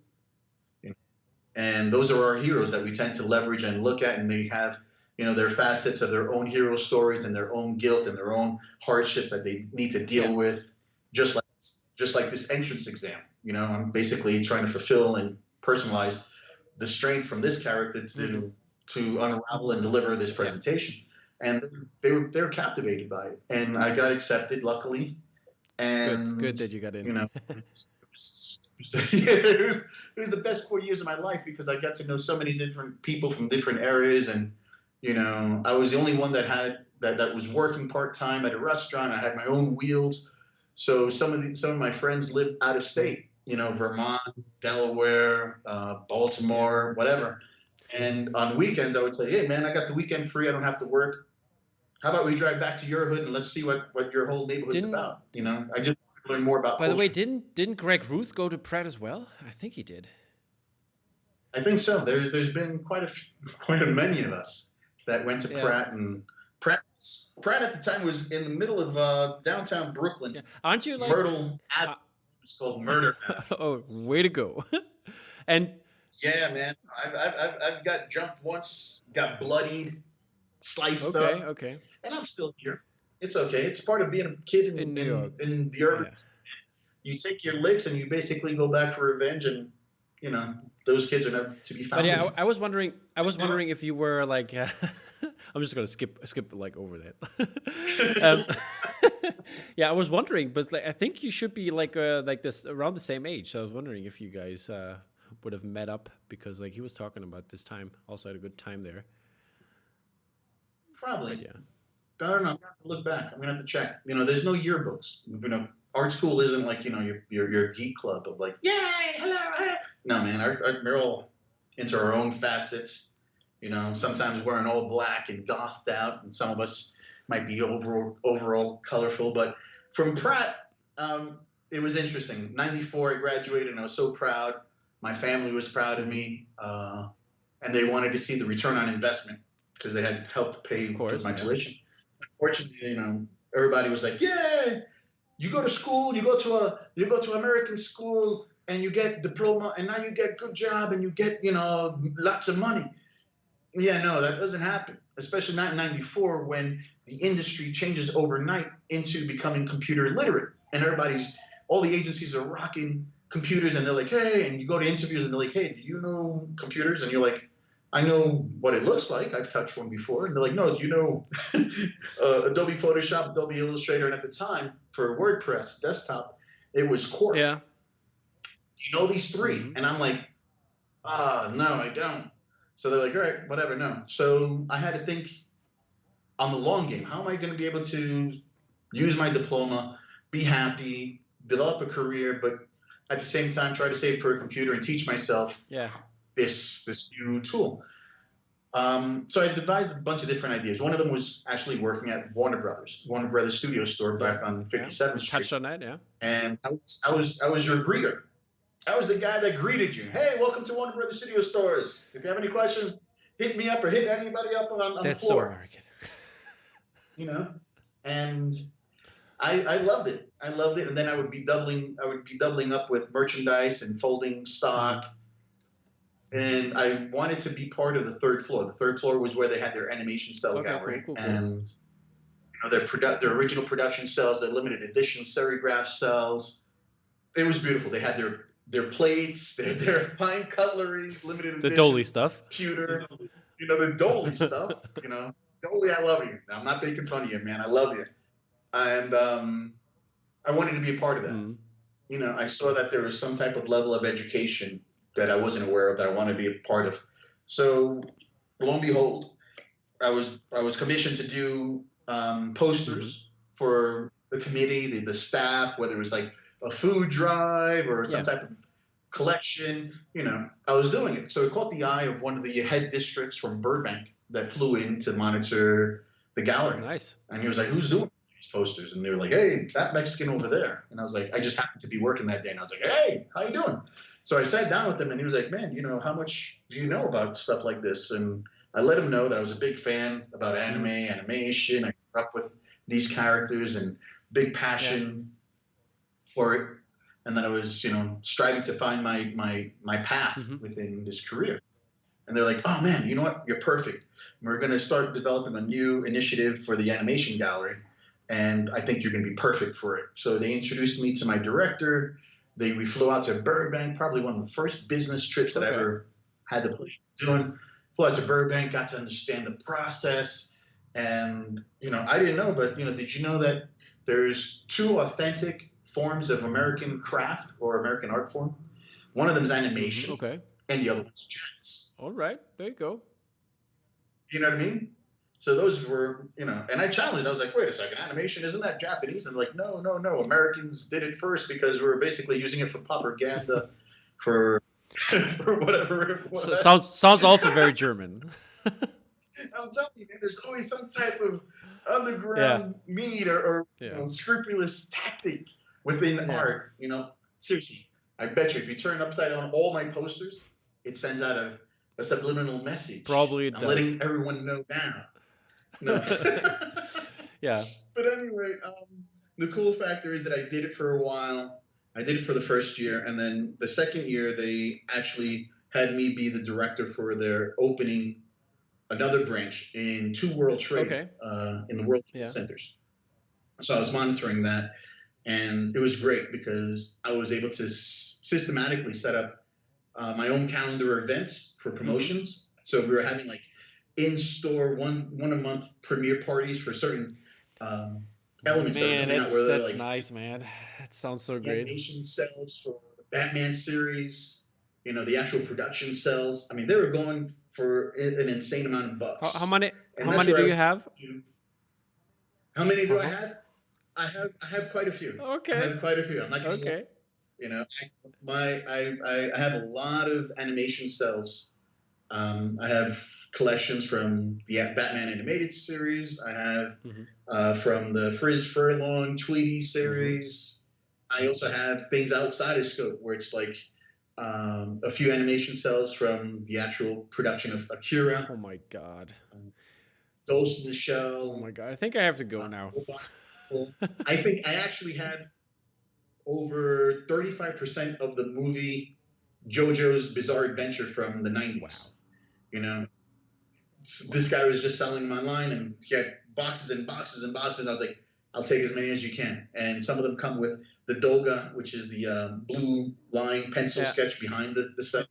And those are our heroes that we tend to leverage and look at, and they have their facets of their own hero stories and their own guilt and their own hardships that they need to deal with, just like this entrance exam. I'm basically trying to fulfill and personalize the strength from this character to unravel and deliver this presentation. And they were captivated by it, and I got accepted, luckily. And good that you got in. it was the best 4 years of my life, because I got to know so many different people from different areas, and I was the only one that was working part-time at a restaurant. I had my own wheels, so some of my friends lived out of state, Vermont, Delaware, Baltimore, whatever. And on weekends I would say, hey man, I got the weekend free, I don't have to work, how about we drive back to your hood and let's see what your whole neighborhood's about. I just learn more about By culture. the way, didn't Greg Ruth go to Pratt as well? I think he did. I think so. There's been quite a many of us that went to Pratt, and Pratt at the time was in the middle of downtown Brooklyn. Yeah. Aren't you like Myrtle Avenue? It's called Murder Avenue. Oh, way to go! And yeah, man, I've got jumped once, got bloodied, sliced up. Okay. And I'm still here. It's okay. It's part of being a kid in New York, in the urban. Yeah. You take your licks and you basically go back for revenge, and those kids are never to be found. But yeah, I was wondering if you were like, I'm just gonna skip like over that. Yeah, I was wondering, but like, I think you should be like this around the same age. So I was wondering if you guys would have met up, because like he was talking about this time, also had a good time there. Probably. But, yeah. I don't know. I'm gonna have to look back. I'm gonna have to check. There's no yearbooks. Art school isn't like your geek club of like, yay, hello, hello. No, man. We're all into our own facets. Sometimes wearing all black and gothed out, and some of us might be overall colorful. But from Pratt, it was interesting. '94, I graduated, and I was so proud. My family was proud of me, and they wanted to see the return on investment, because they had helped pay for my tuition. Unfortunately, everybody was like, "Yeah, you go to school, you go to American school, and you get diploma, and now you get good job, and you get lots of money." Yeah, no, that doesn't happen, especially not in '94, when the industry changes overnight into becoming computer literate, and all the agencies are rocking computers, and they're like, "Hey," and you go to interviews, and they're like, "Hey, do you know computers?" And you're like, I know what it looks like. I've touched one before. And they're like, no, do you know Adobe Photoshop, Adobe Illustrator? And at the time, for WordPress desktop, it was Quark. Yeah. You know these three? Mm-hmm. And I'm like, no, I don't. So they're like, all right, whatever, no. So I had to think on the long game. How am I going to be able to use my diploma, be happy, develop a career, but at the same time try to save for a computer and teach myself this new tool. So I devised a bunch of different ideas. One of them was actually working at Warner Brothers Studio Store back on 57th Street. Touched on that, yeah. And I was your greeter. I was the guy that greeted you. Hey, welcome to Warner Brothers Studio Stores. If you have any questions, hit me up or hit anybody up on the floor. That's so American. And I loved it. And then I would be doubling up with merchandise and folding stock. And I wanted to be part of the third floor. The third floor was where they had their animation cell gallery. Cool. And their original production cells, their limited edition serigraph cells. It was beautiful. They had their plates, their fine cutlery, limited edition. The Dolly stuff. Computer. The Dolly stuff. Dolly, I love you. I'm not making fun of you, man. I love you. And I wanted to be a part of that. Mm-hmm. I saw that there was some type of level of education that I wasn't aware of that I wanted to be a part of. So, lo and behold, I was commissioned to do posters for the committee, the staff, whether it was like a food drive or some type of collection. I was doing it. So it caught the eye of one of the head districts from Burbank, that flew in to monitor the gallery. Nice. And he was like, "Who's doing these posters?" And they were like, "Hey, that Mexican over there." And I was like, I just happened to be working that day, and I was like, "Hey, how you doing?" So I sat down with him, and he was like, "Man, how much do you know about stuff like this?" And I let him know that I was a big fan about anime, animation. I grew up with these characters and big passion for it, and that I was, striving to find my path within this career. And they're like, "Oh man, you know what? You're perfect. We're going to start developing a new initiative for the animation gallery, and I think you're going to be perfect for it." So they introduced me to my director. We flew out to Burbank, probably one of the first business trips that I ever had the pleasure of doing. Flew out to Burbank, got to understand the process, and I didn't know, but did you know that there's two authentic forms of American craft or American art form? One of them is animation, Okay. and the other one's jazz. All right. There you go. You know what I mean? So those were, and I challenged. I was like, "Wait a second, animation, isn't that Japanese?" And they're like, "No, no, no. Americans did it first because we were basically using it for propaganda, for for whatever it was." Sounds also very German. I'm telling you, man, there's always some type of underground need or scrupulous tactic within art. Seriously, I bet you if you turn upside down all my posters, it sends out a subliminal message. Probably it I'm does. letting everyone know now. No. Yeah. But anyway, the cool factor is that I did it for a while. I did it for the first year, and then the second year they actually had me be the director for their opening another branch in Two World Trade in the World Trade Centers. So I was monitoring that, and it was great because I was able to systematically set up my own calendar events for promotions. So we were having like in-store one a month premiere parties for certain elements that were coming out. Where that's like, nice, man. That sounds so great. Animation cells for the Batman series. The actual production cells. I mean, they were going for an insane amount of bucks. How many do you have? How many do I have? I have quite a few. Okay. I have quite a few. I'm not gonna I have a lot of animation cells. I have collections from the Batman animated series. I have from the Frizz Furlong Tweety series. I also have things outside of scope where it's like a few animation cells from the actual production of Akira. Oh my god. Ghost in the Shell. Oh my god. I think I have to go now. I think I actually have over 35% of the movie JoJo's Bizarre Adventure from the 90s. Wow. This guy was just selling them online, and he had boxes and boxes and boxes. I was like, "I'll take as many as you can." And some of them come with the Doga, which is the blue line pencil sketch behind the set.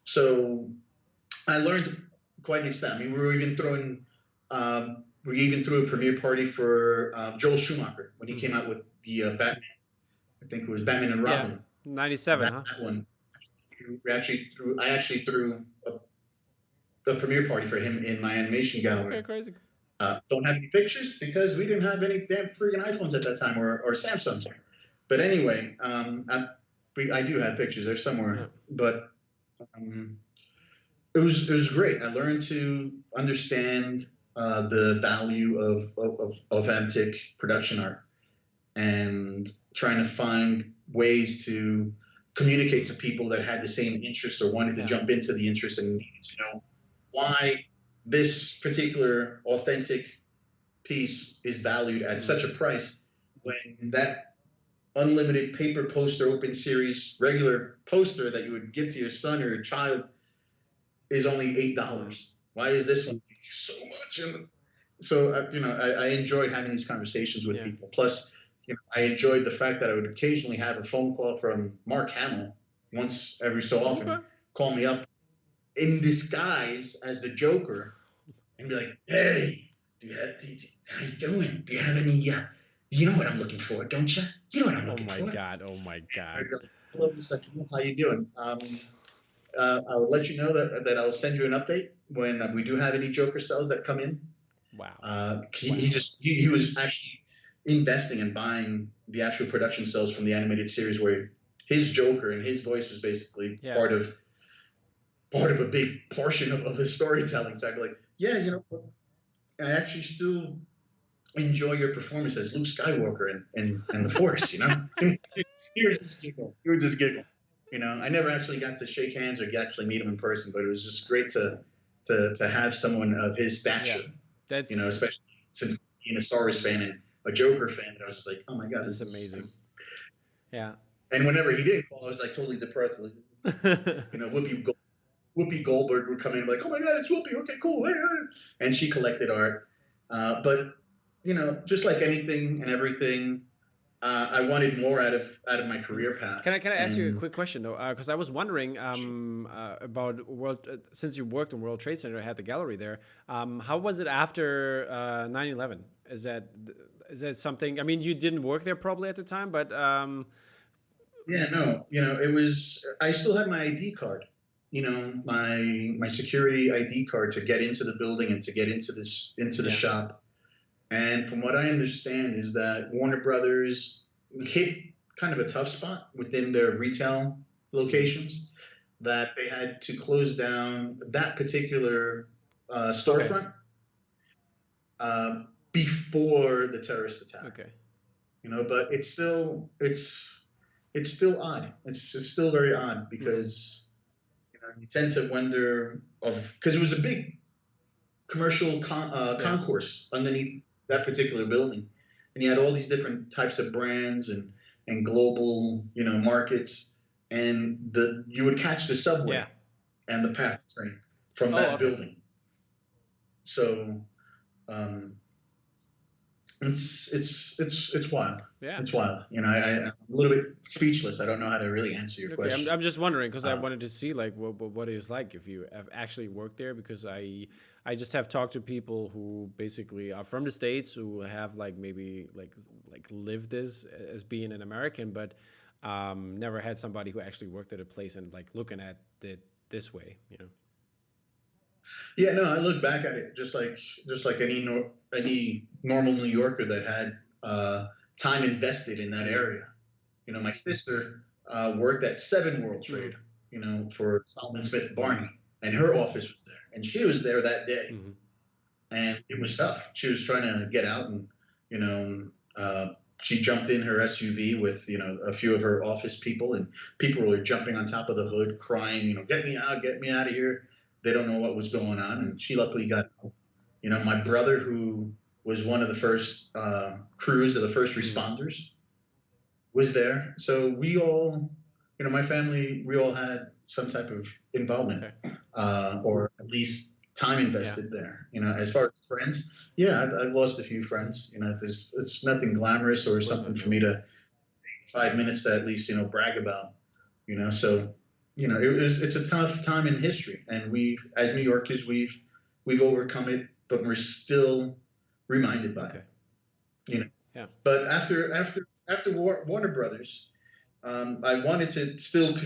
So I learned quite an extent. I mean, we even threw a premiere party for Joel Schumacher when he came out with the Batman. I think it was Batman and Robin. Yeah, 97, that one. I actually threw a premiere party for him in my animation gallery. Okay, crazy. Don't have any pictures because we didn't have any damn freaking iPhones at that time or Samsungs. But anyway, I do have pictures. They're somewhere. But it was great. I learned to understand the value of authentic production art and trying to find ways to communicate to people that had the same interests or wanted to jump into the interest and needed to know why this particular authentic piece is valued at such a price when that unlimited paper poster open series regular poster that you would give to your son or your child is only $8. Why is this one so much? And so I enjoyed having these conversations with people. Plus, I enjoyed the fact that I would occasionally have a phone call from Mark Hamill once every so often, call me up in disguise as the Joker and be like, "Hey, how you doing? Do you have any? You know what I'm looking for, don't you? You know what I'm looking for." Oh my god! Hello, Mr. Hamill, how you doing? I will let you know that I'll send you an update when we do have any Joker cells that come in. Wow. He was actually investing and buying the actual production cells from the animated series where his Joker and his voice was basically part of part of a big portion of the storytelling. So I'd be like, yeah, I actually still enjoy your performance as Luke Skywalker and the Force. You were just giggle. You were just giggle. I never actually got to shake hands or actually meet him in person, but it was just great to have someone of his Yeah, stature. that's Especially since being a Star Wars fan and a Joker fan, I was just like, oh my god, that's this amazing. is. Yeah. And whenever he didn't call, I was like totally depressed. Like, Whoopi Goldberg would come in like, oh my god, it's Whoopi. Okay, cool. And she collected art. But just like anything and everything, I wanted more out of my career path. Can I ask you a And quick question though? Because I was wondering about since you worked in World Trade Center, had the gallery there. How was it after 9/11? Is that something? I mean, you didn't work there probably at the time, but yeah, no, it was. I still had my ID card. My security ID card to get into the building and to get into the yeah. shop. And from what I understand is that Warner Brothers hit kind of a tough spot within their retail locations, that they had to close down that particular Okay. storefront before the terrorist attack. Okay. But it's still odd. It's just still very odd because you tend to wonder because it was a big commercial concourse underneath that particular building, and you had all these different types of brands and global markets, and you would catch the subway Yeah. and the PATH train from Oh, that okay. building. So it's wild. Yeah. It's wild. I'm a little bit speechless. I don't know how to really answer your Okay, question. I'm just wondering because I Uh, wanted to see like what it was like if you have actually worked there, because I just have talked to people who basically are from the States who have like maybe like lived as being an American, but never had somebody who actually worked at a place and like looking at it this way. Yeah, no, I look back at it just like any normal New Yorker that had time invested in that area. My sister worked at Seven World Trade, for Solomon Smith Barney, and her office was there, and she was there that day, Hmm. and it was tough. She was trying to get out, and you know, she jumped in her SUV with a few of her office people, and people were jumping on top of the hood, crying, get me out of here. They don't know what was going on, and she luckily got out. My brother, who was one of the first crews of the first responders, was there. So we all, my family, we all had some type of involvement, Okay. or at least time invested there. As far as friends, yeah, I've lost a few friends. It's nothing glamorous or Of course something not. for No. me to 5 minutes to at least brag about. So it's a tough time in history, and as New Yorkers, we've overcome it, but we're still reminded by Okay. it. You know, Yeah. but after Warner Brothers, I wanted to still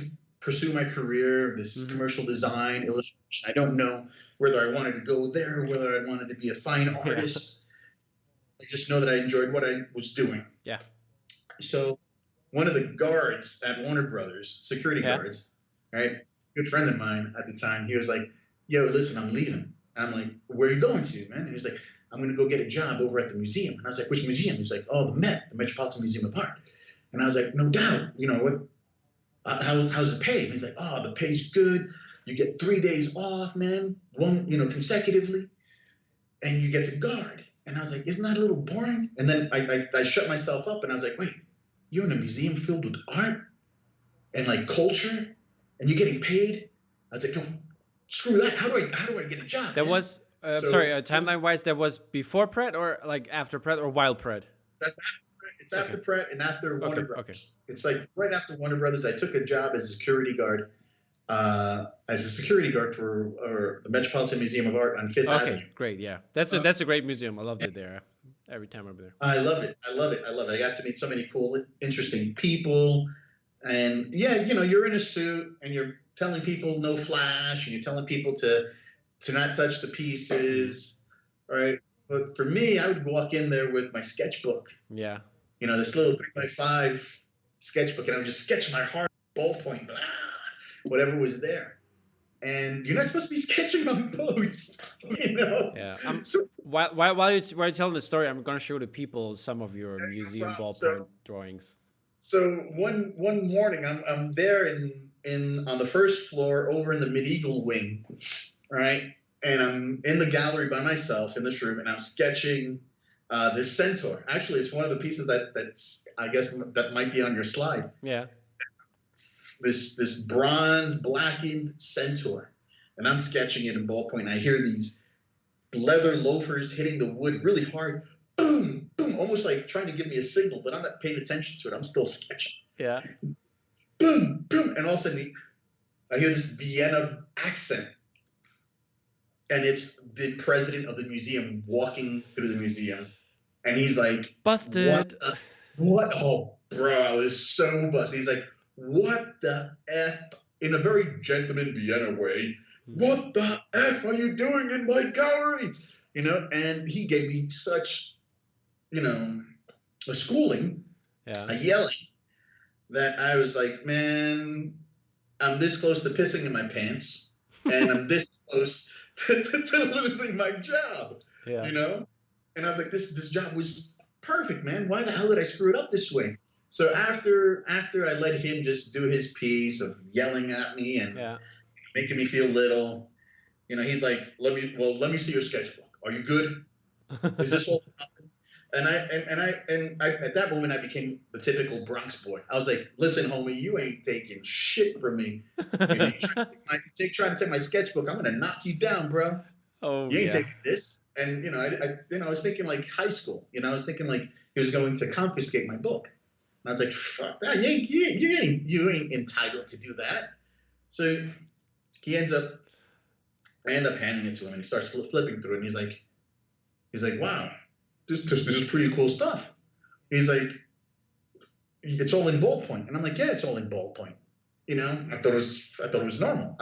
pursue my career, this Hmm. commercial design, illustration. I don't know whether I wanted to go there, or whether I wanted to be a fine Yeah. artist. I just know that I enjoyed what I was doing. Yeah. So one of the guards at Warner Brothers, security Yeah. guards, right, good friend of mine at the time, he was like, "Yo, listen, I'm leaving." And I'm like, "Where are you going to, man?" And he was like, "I'm going to go get a job over at the museum." And I was like, "Which museum?" He was like, "Oh, the Met, the Metropolitan Museum of Art." And I was like, "No doubt. What? How's the pay?" And he's like, "Oh, the pay's good. You get 3 days off, man, consecutively, and you get to guard." And I was like, "Isn't that a little boring?" And then I shut myself up, and I was like, "Wait, you're in a museum filled with art and like culture, and you're getting paid?" I was like, "Yo, screw that. How do I get a job, That man?" was So sorry, timeline wise, that was before Pret or like after Pret or while Pret? that's after Pratt. It's Okay. after Pratt and after Warner Okay. Okay. Brothers. It's like right after Warner Brothers. I took a job as a security guard, for the Metropolitan Museum of Art on Fifth Okay. Avenue. Great. Yeah. That's a great museum. I loved it there. Every time over there. I love it. I love it. I love it. I got to meet so many cool, interesting people. And yeah, you're in a suit and you're telling people no flash, and you're telling people to not touch the pieces, right? But for me, I would walk in there with my sketchbook, Yeah. this little 3x5 sketchbook, and I would just sketch my heart, ballpoint, whatever was there. and you're not supposed to be sketching on post, you know. Yeah. So, While you're telling the story, I'm gonna show the people some of your museum so ballpoint drawings. one morning, I'm there in on the first floor over in the medieval wing, right? And I'm in the gallery by myself in this room, and I'm sketching this centaur. Actually, it's one of the pieces that's I guess that might be on your slide. Yeah. This bronze blackened centaur, and I'm sketching it in ballpoint. I hear these leather loafers hitting the wood really hard, boom, boom, almost like trying to give me a signal, but I'm not paying attention to it. I'm still sketching. Yeah. Boom, boom, and all of a sudden I hear this Vienna accent, and it's the president of the museum walking through the museum, and he's like, Busted. What? Oh, bro, I was so busted. He's like, what the F? In a very gentleman Vienna way, what the F are you doing in my gallery? You know, and he gave me such, you know, a schooling, a yelling, that I was like, man, I'm this close to pissing in my pants, and I'm this close to losing my job, you know? And I was like, this job was perfect, man. Why the hell did I screw it up this way? So after I let him just do his piece of yelling at me and making me feel little, you know, he's like, let me see your sketchbook. Are you good? Is this all? And I at that moment I became the typical Bronx boy. I was like, listen, homie, you ain't taking shit from me. You know, you trying to take my sketchbook, I'm gonna knock you down, bro. Oh, you ain't taking this. And you know, I was thinking like high school. You know, I was thinking like he was going to confiscate my book. And I was like, fuck that. You ain't entitled to do that. So I end up handing it to him, and he starts flipping through it, and he's like, wow, this is pretty cool stuff. He's like, it's all in ballpoint, and I'm like, yeah, it's all in ballpoint. You know, I thought it was normal.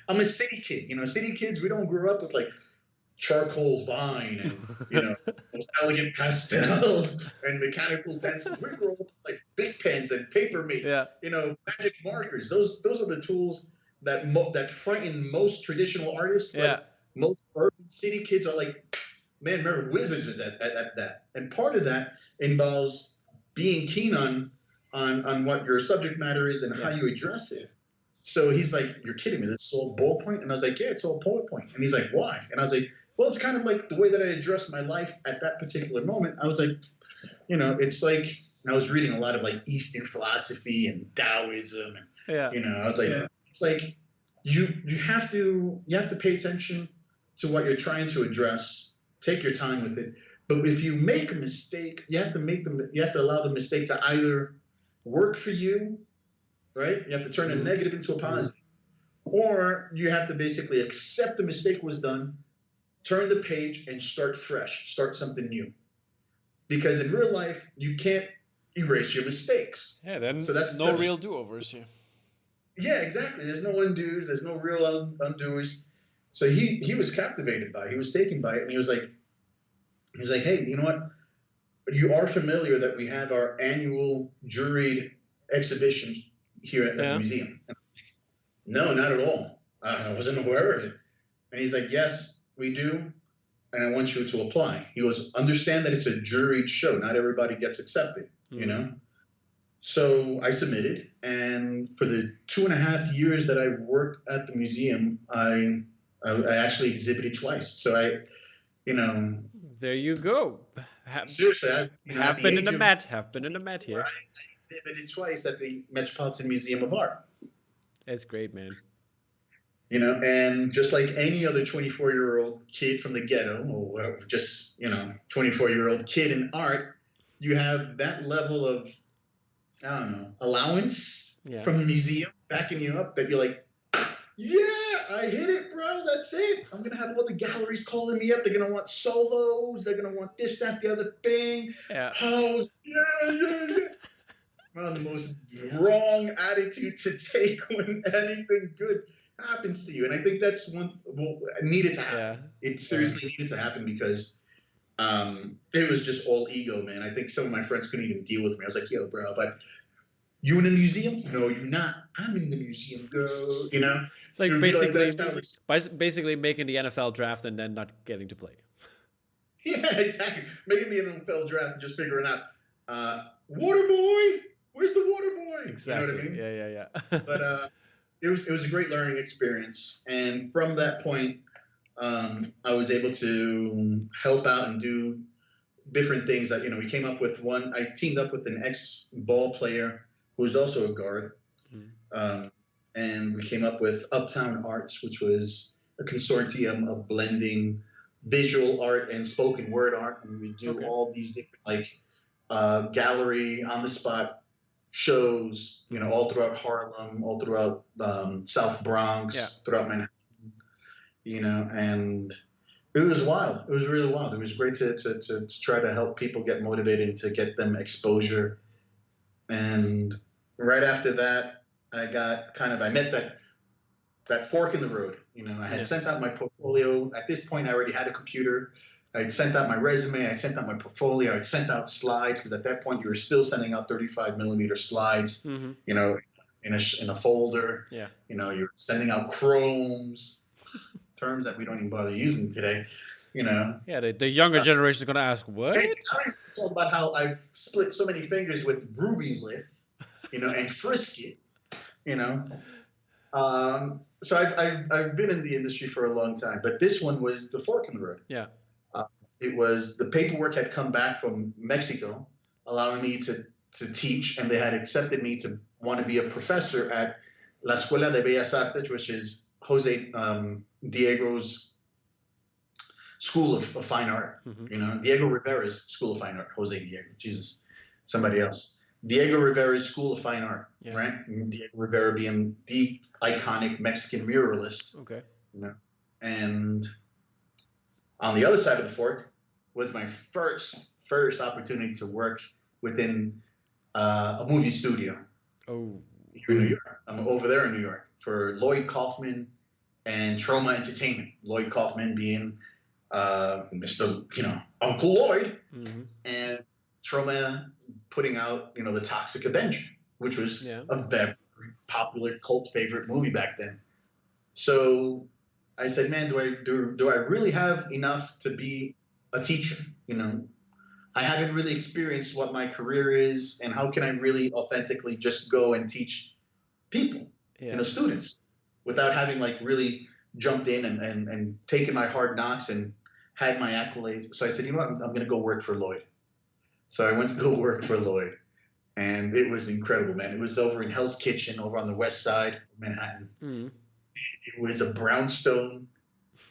I'm a city kid. You know, city kids, we don't grow up with like charcoal vine and you know those elegant pastels and mechanical pencils. We grow up with like big pens and paper mate. You know, magic markers. Those are the tools that frighten most traditional artists. Like most urban city kids are like, man, remember wizards at that. And part of that involves being keen on what your subject matter is and how you address it. So he's like, you're kidding me, this is all ballpoint? And I was like, yeah, it's all ballpoint. And he's like, why? And I was like, well, it's kind of like the way that I addressed my life at that particular moment. I was like, you know, it's like I was reading a lot of like Eastern philosophy and Taoism, and you know, I was like, it's like you have to pay attention to what you're trying to address. Take your time with it. But if you make a mistake, you have to allow the mistake to either work for you, right? You have to turn a negative into a positive, or you have to basically accept the mistake was done, turn the page, and start fresh, start something new. Because in real life, you can't erase your mistakes. Yeah, then so that's real do-overs here. Yeah, exactly. There's no undos. There's no real undoers. So he was captivated by it. He was taken by it, and he was like, hey, you know what? You are familiar that we have our annual juried exhibition here at the museum. No, not at all. I wasn't aware of it. And he's like, yes, we do. And I want you to apply. He goes, understand that it's a juried show. Not everybody gets accepted, you know? So I submitted. And for the 2.5 years that I worked at the museum, I actually exhibited twice. So there you go. Seriously, have been in the Met here. I exhibited twice at the Metropolitan Museum of Art. That's great, man. You know, and just like any other 24-year-old kid from the ghetto, or just 24-year-old kid in art, you have that level of allowance from the museum backing you up that you're like, yeah, I hit it, bro. That's it. I'm gonna have all the galleries calling me up. They're gonna want solos. They're gonna want this, that, the other thing. Yeah. Oh, yeah. Well, the most wrong attitude to take when anything good happens to you, and I think that's needed to happen. Yeah. It seriously needed to happen because it was just all ego, man. I think some of my friends couldn't even deal with me. I was like, yo, bro, but You in a museum? No, you're not. I'm in the museum, girl. You know, It's it like would be like that basically, challenge. basically making the NFL draft and then not getting to play. Yeah, exactly. Making the NFL draft and just figuring out, water boy, where's the water boy? You know what I Exactly. mean? Yeah. But it was a great learning experience, and from that point, I was able to help out and do different things that we came up with. One, I teamed up with an ex ball player who was also a guard, Mm. um, and we came up with Uptown Arts, which was a consortium of blending visual art and spoken word art, and we do Okay. all these different gallery on the spot shows, all throughout Harlem, all throughout South Yeah. Bronx, throughout Manhattan, and it was wild. It was really wild. It was great to try to help people get motivated, to get them exposure. And right after that, I met that fork in the road. I had Yeah. sent out my portfolio. At this point, I already had a computer. I'd sent out my resume. I sent out my portfolio. I'd sent out slides because at that point you were still sending out 35 millimeter slides. Mm-hmm. In a folder. Yeah. You're sending out chromes, terms that we don't even bother using today. Yeah. The younger generation is gonna ask what? I don't even talk about how I've split so many fingers with Ruby Lift, and Frisket, you know. So I've been in the industry for a long time, but this one was the fork in the road. Yeah. It was the paperwork had come back from Mexico, allowing me to teach, and they had accepted me to want to be a professor at La Escuela de Bellas Artes, which is Jose Diego's School of Fine Art. Mm-hmm. Diego Rivera's School of Fine Art. Jose Diego, Jesus, somebody else. Diego Rivera's School of Fine Art, Yeah. right? And Diego Rivera being the iconic Mexican muralist. Okay. And on the other side of the fork was my first opportunity to work within a movie studio. Oh. Here in New York. I'm over there in New York for Lloyd Kaufman and Trauma Entertainment. Lloyd Kaufman being Mr. Uncle Lloyd, Mm-hmm. and Trauma putting out the Toxic Avenger, which was a very popular cult favorite movie back then. So I said, man, do I really have enough to be a teacher? I haven't really experienced what my career is, and how can I really authentically just go and teach people, students, without having really jumped in and taken my hard knocks and had my accolades. So I said, you know what, I'm going to go work for Lloyd. So I went to go work for Lloyd, and it was incredible, man. It was over in Hell's Kitchen, over on the west side of Manhattan. Mm-hmm. It was a brownstone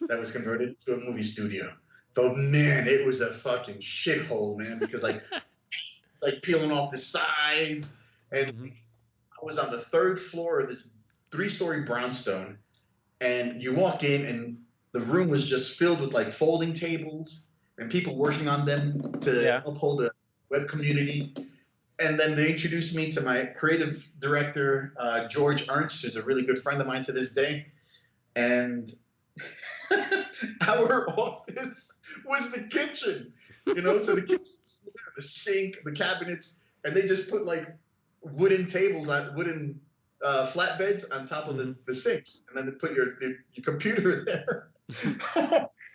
that was converted into a movie studio. But man, it was a fucking shithole, man, because it's peeling off the sides. And I was on the third floor of this 3-story brownstone, and you walk in and the room was just filled with folding tables and people working on them to uphold the web community. And then they introduced me to my creative director, George Ernst, who's a really good friend of mine to this day. And our office was the kitchen, so the kitchen was there, the sink, the cabinets, and they just put wooden tables on wooden flatbeds on top of the sinks, and then they put your computer there.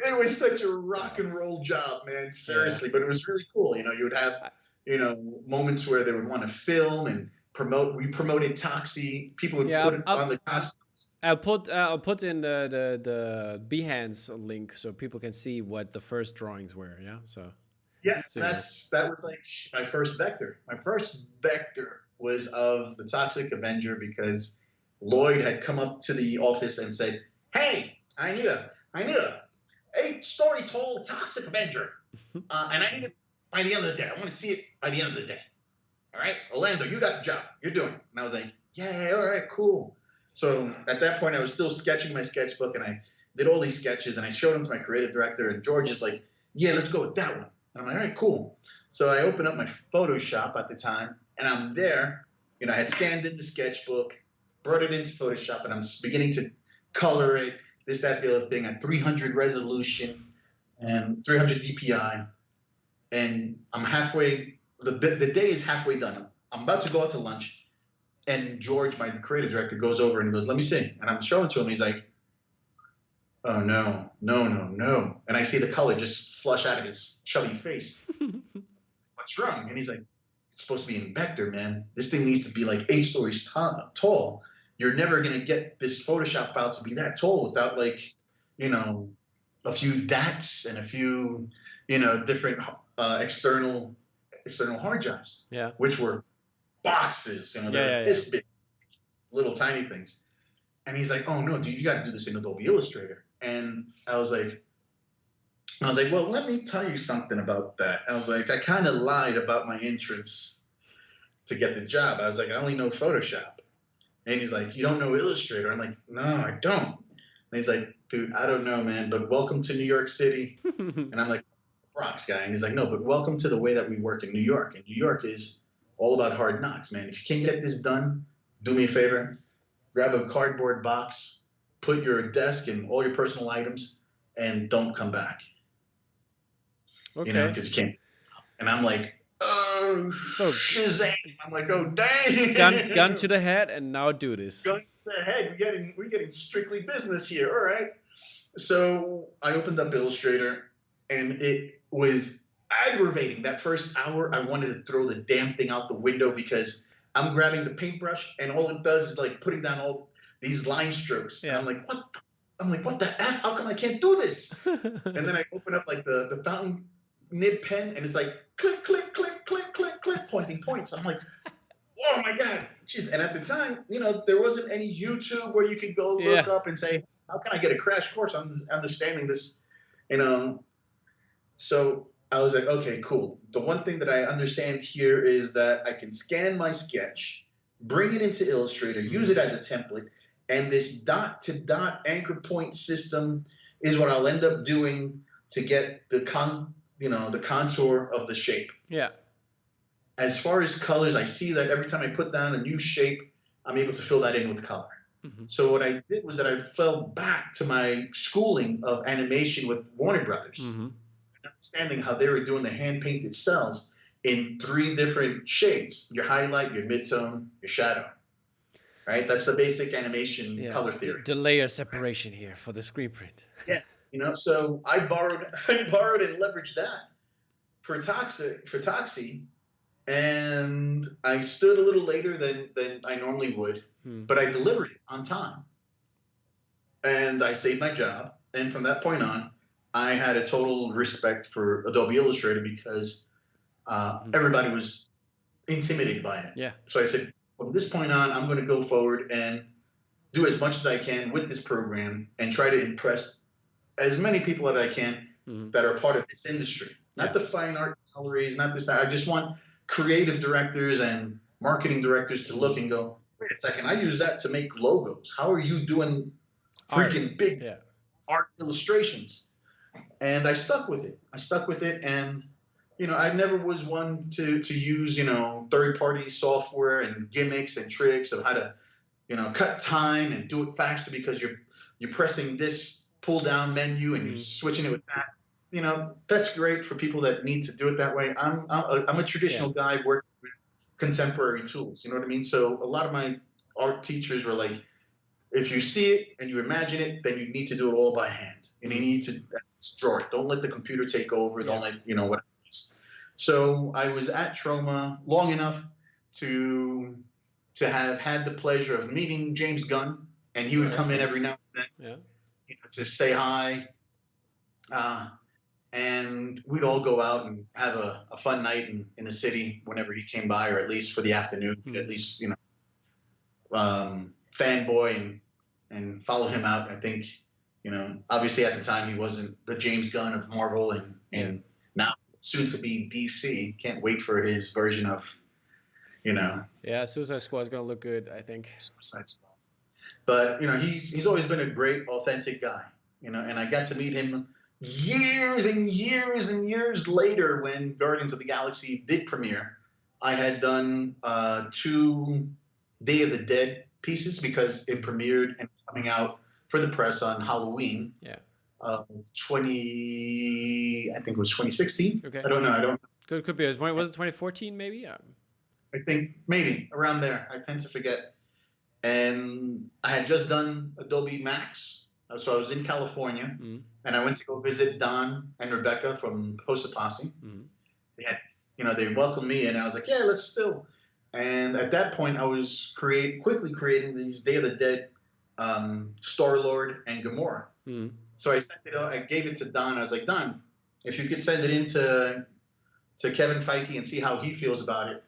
It was such a rock and roll job, man, seriously. But it was really cool. You would have moments where they would want to film and promote. We promoted Toxie. People would put it on the costumes. I'll put in the Behance link so people can see what the first drawings were. Yeah. So. Yeah, that was my first vector. My first vector was of the Toxic Avenger, because Lloyd had come up to the office and said, "Hey, I need a 8-story tall Toxic Avenger, and I need it by the end of the day. I want to see it by the end of the day. All right, Orlando, you got the job. You're doing it." And I was like, "Yeah, all right, cool." So at that point, I was still sketching my sketchbook, and I did all these sketches, and I showed them to my creative director, and George is like, "Yeah, let's go with that one." And I'm like, all right, cool. So I opened up my Photoshop at the time, and I'm there. I had scanned in the sketchbook, brought it into Photoshop, and I'm beginning to color it, this, that, the other thing, at 300 resolution and 300 DPI. And I'm halfway, the day is halfway done. I'm about to go out to lunch, And George, my creative director, goes over and he goes, "Let me see." And I'm showing to him. He's like, "Oh no, no, no, no!" And I see the color just flush out of his chubby face. What's wrong? And he's like, "It's supposed to be in vector, man. This thing needs to be like 8 stories tall. You're never gonna get this Photoshop file to be that tall without like, you know, a few DATs and a few, different external hard drives, Yeah. which were boxes. They're this big, little tiny things." And he's like, "Oh no, dude, you got to do this in Adobe Illustrator." And I was like, "Well, let me tell you something about that." I was like, "I kind of lied about my entrance to get the job." I was like, "I only know Photoshop." And he's like, "You don't know Illustrator?" I'm like, "No, I don't." And he's like, "Dude, I don't know, man, but welcome to New York City." And I'm like, "Bronx guy." And he's like, "No, but welcome to the way that we work in New York. And New York is all about hard knocks, man. If you can't get this done, do me a favor, grab a cardboard box, put your desk and all your personal items, and don't come back, Okay. because you can't." And I'm like, "Oh, So Shazam." I'm like, "Oh, dang." gun to the head, and now do this. Gun to the head. We're getting strictly business here. All right. So I opened up Illustrator, and it was aggravating. That first hour, I wanted to throw the damn thing out the window because I'm grabbing the paintbrush, and all it does is like putting down all these line strokes. Yeah. And I'm like, what the F? How come I can't do this? And then I open up like the fountain nib pen, and it's like click, click, click, click, click, click, pointing points. I'm like, oh my God. Jeez. And at the time, there wasn't any YouTube where you could go look up and say, how can I get a crash course on understanding this? You know, so I was like, okay, cool. The one thing that I understand here is that I can scan my sketch, bring it into Illustrator, use it as a template, and this dot to dot anchor point system is what I'll end up doing to get the contour of the shape. Yeah. As far as colors, I see that every time I put down a new shape, I'm able to fill that in with color. Mm-hmm. So what I did was that I fell back to my schooling of animation with Warner Brothers, understanding how they were doing the hand-painted cells in 3 different shades: your highlight, your midtone, your shadow. Right? That's the basic animation color theory. The layer separation here for the screen print. Yeah. So I borrowed and leveraged that for Toxie. And I stood a little later than I normally would, but I delivered it on time. And I saved my job. And from that point on, I had a total respect for Adobe Illustrator because everybody was intimidated by it. Yeah. So I said, from this point on, I'm going to go forward and do as much as I can with this program and try to impress as many people as I can that are part of this industry. Not the fine art galleries, not this. I just want creative directors and marketing directors to look and go, wait a second, I use that to make logos. How are you doing freaking big art illustrations? And I stuck with it. And, I never was one to use, third-party software and gimmicks and tricks of how to, cut time and do it faster because you're pressing this pull-down menu and you're switching it with that. That's great for people that need to do it that way. I'm a traditional guy working with contemporary tools. You know what I mean? So a lot of my art teachers were like, if you see it and you imagine it, then you need to do it all by hand. And you need to draw it. Don't let the computer take over. Don't let, whatever it is. So I was at Troma long enough to have had the pleasure of meeting James Gunn. And he would come in every now and then to say hi. And we'd all go out and have a fun night in the city whenever he came by, or at least for the afternoon, at least, fanboy and follow him out. I think, obviously at the time he wasn't the James Gunn of Marvel and now soon to be DC. Can't wait for his version of, Yeah, Suicide Squad is going to look good, I think. Suicide Squad. But, he's always been a great, authentic guy, and I got to meet him years and years and years later when Guardians of the Galaxy did premiere. I had done 2 Day of the Dead pieces because it premiered and coming out for the press on Halloween. Yeah. I think it was 2016. Okay. I don't know. Could be. Was it 2014 maybe? Yeah. I think maybe around there. I tend to forget. And I had just done Adobe Max, so I was in California, and I went to go visit Don and Rebecca from Post Posse. They had, they welcomed me, and I was like, yeah, let's still. And at that point, I was quickly creating these Day of the Dead, Star Lord and Gamora. So I sent it. I gave it to Don. I was like, Don, if you could send it in to Kevin Feige and see how he feels about it,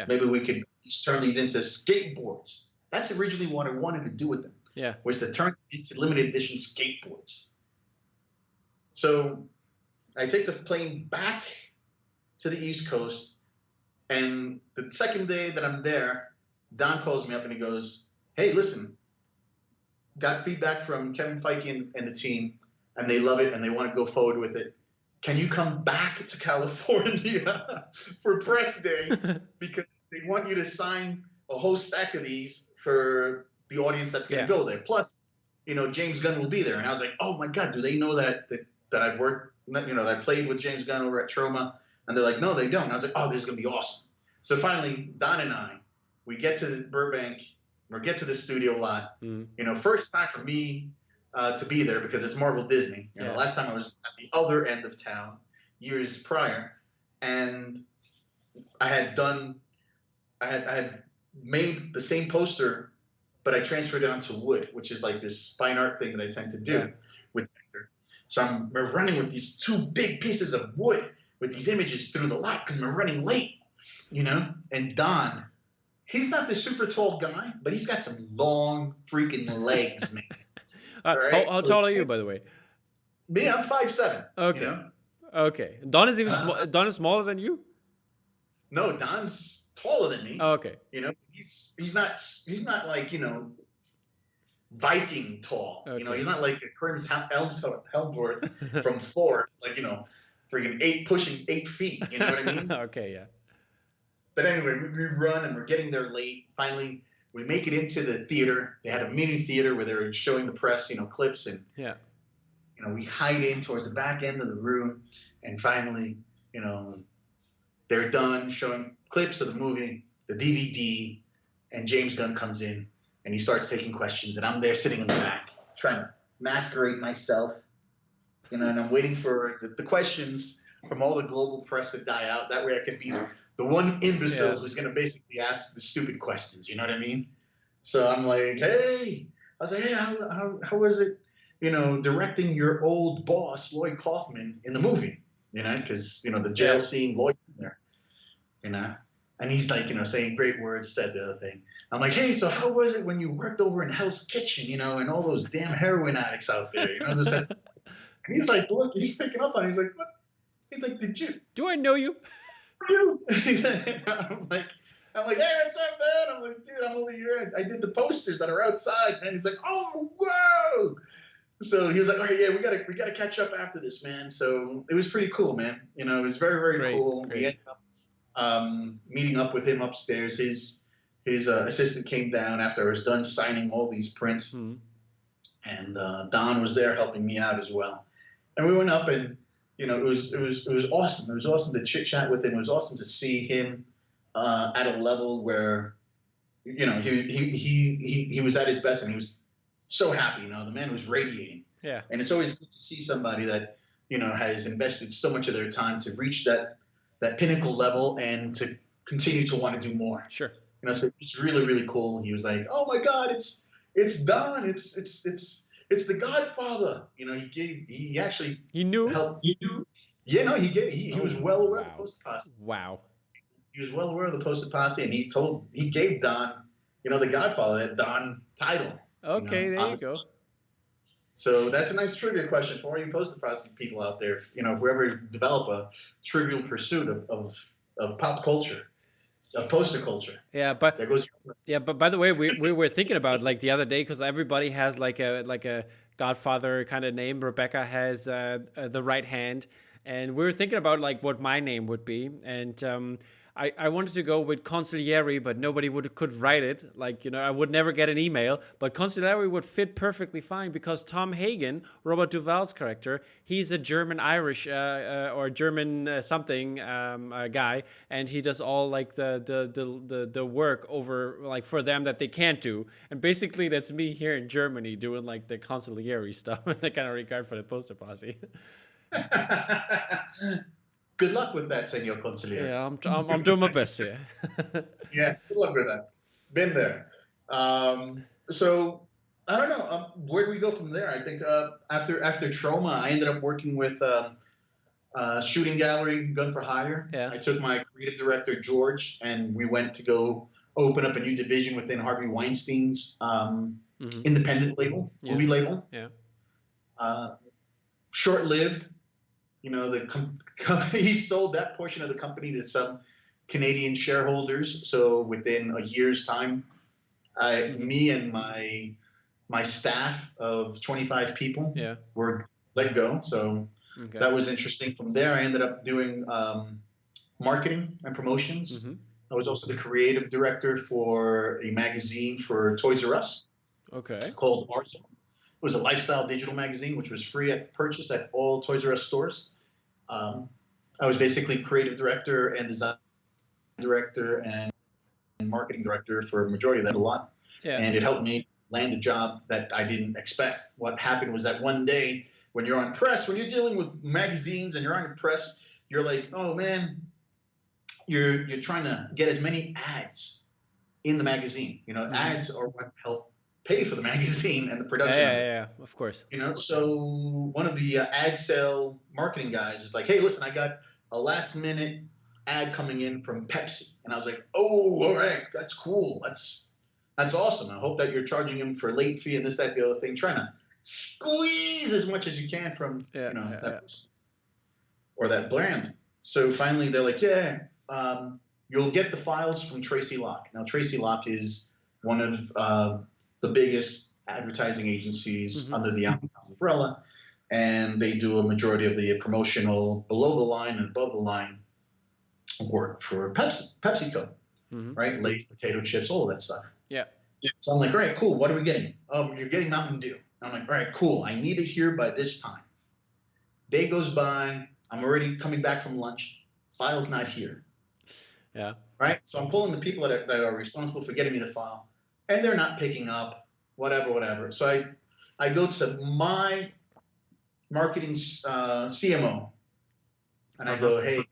maybe we could turn these into skateboards. That's originally what I wanted to do with them. Yeah. Was to turn it into limited edition skateboards. So I take the plane back to the East Coast, and the second day that I'm there, Don calls me up and he goes, hey, listen, got feedback from Kevin Feige and the team, and they love it and they want to go forward with it. Can you come back to California for press day? Because they want you to sign a whole stack of these for the audience that's going to go there. Plus, James Gunn will be there. And I was like, oh my God, do they know that I've worked, that I played with James Gunn over at Troma? And they're like, no, they don't. And I was like, oh, this is going to be awesome. So finally, Don and I, we get to Burbank, we get to the studio lot. First time for me to be there because it's Marvel Disney. Last time I was at the other end of town years prior. And I had made the same poster, but I transferred it onto wood, which is like this fine art thing that I tend to do with Vector. So I'm running with these two big pieces of wood with these images through the lot because I'm running late, And Don, he's not this super tall guy, but he's got some long freaking legs, man. Right? How tall are you, by the way? Me, I'm 5'7". Okay. Okay. Don is even Don is smaller than you? No, Don's taller than me. Okay. He's not like, Viking tall. Okay. He's not like Crims Helmsworth from Thor. It's like, freaking pushing 8 feet. You know what I mean? Okay, yeah. But anyway, we run and we're getting there late. Finally, we make it into the theater. They had a mini theater where they were showing the press, clips, and we hide in towards the back end of the room. And finally, they're done showing clips of the movie, the DVD, and James Gunn comes in and he starts taking questions. And I'm there sitting in the back trying to masquerade myself, and I'm waiting for the questions from all the global press to die out. That way I can be the one imbecile who's going to basically ask the stupid questions. You know what I mean? So I'm like, hey, how was it, directing your old boss, Lloyd Kaufman, in the movie? Because, the jail scene, Lloyd's in there, and he's like, saying great words, said the other thing. I'm like, hey, so how was it when you worked over in Hell's Kitchen, and all those damn heroin addicts out there, and he's like, look, he's picking up on it. He's like, what? He's like, do I know you? I'm like, hey, what's up, man? I'm like, dude, I'm over here. I did the posters that are outside, man. He's like, oh, whoa. So he was like, all right, yeah, we gotta catch up after this, man. So it was pretty cool, man. It was very, very cool. Great. We ended up meeting up with him upstairs. His assistant came down after I was done signing all these prints, and Don was there helping me out as well. And we went up, and it was awesome. It was awesome to chit chat with him. It was awesome to see him at a level where, he was at his best, and he was so happy. The man was radiating. Yeah. And it's always good to see somebody that has invested so much of their time to reach that pinnacle level and to continue to want to do more. Sure. So it's really, really cool. He was like, "Oh my God, it's Don. It's the Godfather." He actually knew. Helped. He knew. Yeah, no, he was well aware of the Post Posse. Wow. He was well aware of the Post Posse, and he gave Don, the Godfather, that Don title. Okay, there you go. So that's a nice trivia question for all you Post Posse people out there. If we ever develop a Trivial Pursuit of pop culture. Of poster culture. Yeah, but by the way, we were thinking about like the other day, because everybody has like a Godfather kind of name. Rebecca has the right hand, and we were thinking about like what my name would be, and I wanted to go with Consigliere, but nobody could write it. Like, I would never get an email, but Consigliere would fit perfectly fine because Tom Hagen, Robert Duvall's character, he's a German-Irish or German something guy, and he does all like the work over like for them that they can't do. And basically that's me here in Germany doing like the Consigliere stuff in that kind of regard for the poster posse. Good luck with that, Senor Consigliere. Yeah, I'm doing my best here. Yeah, good luck with that. Been there. So I don't know. Where do we go from there? I think after Trauma, I ended up working with shooting gallery, Gun for Hire. Yeah. I took my creative director George, and we went to go open up a new division within Harvey Weinstein's independent label, movie label. Yeah. Short-lived. He sold that portion of the company to some Canadian shareholders. So within a year's time, me and my staff of 25 people were let go. So that was interesting. From there, I ended up doing marketing and promotions. I was also the creative director for a magazine for Toys R Us. Okay. Called Arsenal. It was a lifestyle digital magazine, which was free at purchase at all Toys R Us stores. I was basically creative director and design director and marketing director for a majority of that a lot. Yeah. And it helped me land a job that I didn't expect. What happened was that one day when you're on press, when you're dealing with magazines and you're on press, you're like, oh man, you're trying to get as many ads in the magazine. Ads are what help pay for the magazine and the production. Yeah, of course. So one of the ad sale marketing guys is like, hey, listen, I got a last minute ad coming in from Pepsi. And I was like, oh, all right, that's cool. That's awesome. I hope that you're charging him for late fee and this, that, the other thing, trying to squeeze as much as you can from, that person or that brand. So finally they're like, you'll get the files from Tracy Locke. Now, Tracy Locke is one of the biggest advertising agencies under the umbrella, and they do a majority of the promotional below the line and above the line work for PepsiCo, right? Lay's potato chips, all of that stuff. Yeah. So I'm like, all right, cool. What are we getting? Oh, you're getting Mountain Dew. I'm like, all right, cool. I need it here by this time. Day goes by. I'm already coming back from lunch. File's not here. Yeah. Right. So I'm pulling the people that are responsible for getting me the file, and they're not picking up. Whatever. So I go to my marketing CMO, and I go, hey,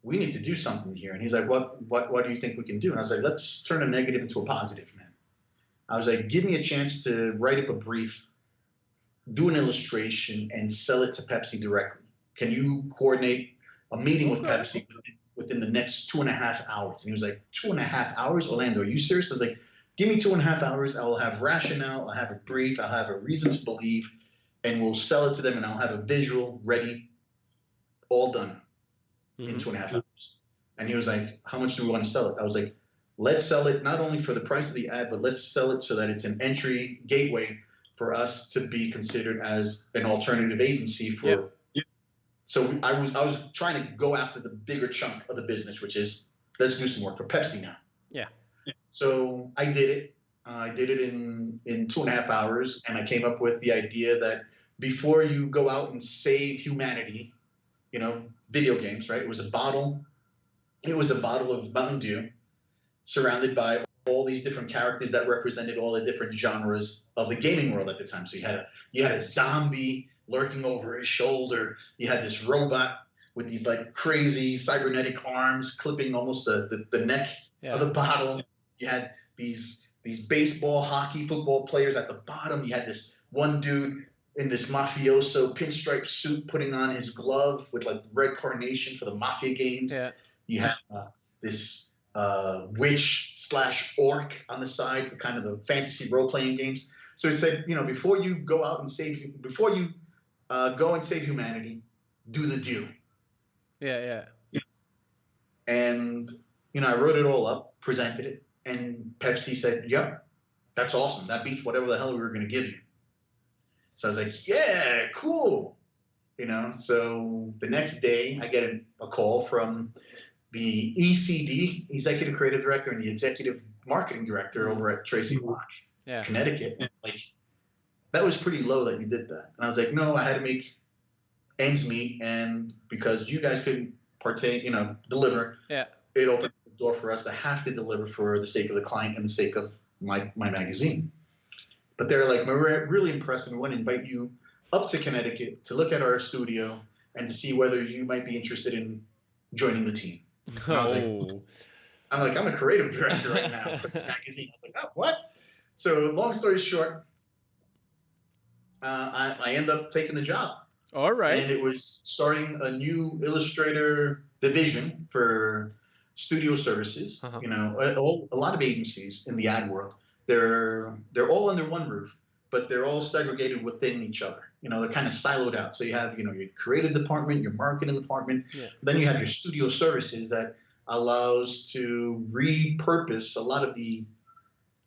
we need to do something here. And he's like, what do you think we can do? And I was like, let's turn a negative into a positive, man. I was like, give me a chance to write up a brief, do an illustration, and sell it to Pepsi directly. Can you coordinate a meeting with Pepsi within the next 2.5 hours? And he was like, 2.5 hours? Orlando, are you serious? I was like, give me 2.5 hours. I will have rationale. I'll have a brief. I'll have a reason to believe, and we'll sell it to them, and I'll have a visual ready, all done in 2.5 hours. And he was like, how much do we want to sell it? I was like, let's sell it not only for the price of the ad, but let's sell it so that it's an entry gateway for us to be considered as an alternative agency for. Yeah. So I was trying to go after the bigger chunk of the business, which is let's do some work for Pepsi now. Yeah. So I did it. I did it in 2.5 hours, and I came up with the idea that before you go out and save humanity, video games, right? It was a bottle of Mountain Dew surrounded by all these different characters that represented all the different genres of the gaming world at the time. So you had a zombie lurking over his shoulder. You had this robot with these like crazy cybernetic arms clipping almost the neck of the bottle. You had these baseball, hockey, football players at the bottom. You had this one dude in this mafioso pinstripe suit putting on his glove with like red carnation for the mafia games. Yeah. You had this witch/orc on the side for kind of the fantasy role-playing games. So it said, before you go out and before you go and save humanity, do the Dew. Yeah. And, I wrote it all up, presented it, and Pepsi said, yep, that's awesome. That beats whatever the hell we were going to give you. So I was like, yeah, cool. So the next day I get a call from the ECD, Executive Creative Director, and the Executive Marketing Director over at Tracy Lodge, Yeah. Connecticut. And like, that was pretty low that you did that. And I was like, no, I had to make ends meet, and because you guys couldn't partake, deliver, it opened the door for us to have to deliver for the sake of the client and the sake of my magazine. But they're like, we're really impressed, and we want to invite you up to Connecticut to look at our studio and to see whether you might be interested in joining the team. And I was like, I'm a creative director right now for this magazine. I was like, oh, what? So long story short, I end up taking the job. All right. And it was starting a new illustrator division for studio services. A lot of agencies in the ad world, they're all under one roof, but they're all segregated within each other. They're kind of siloed out. So you have, your creative department, your marketing department. Yeah. Then you have your studio services that allows to repurpose a lot of the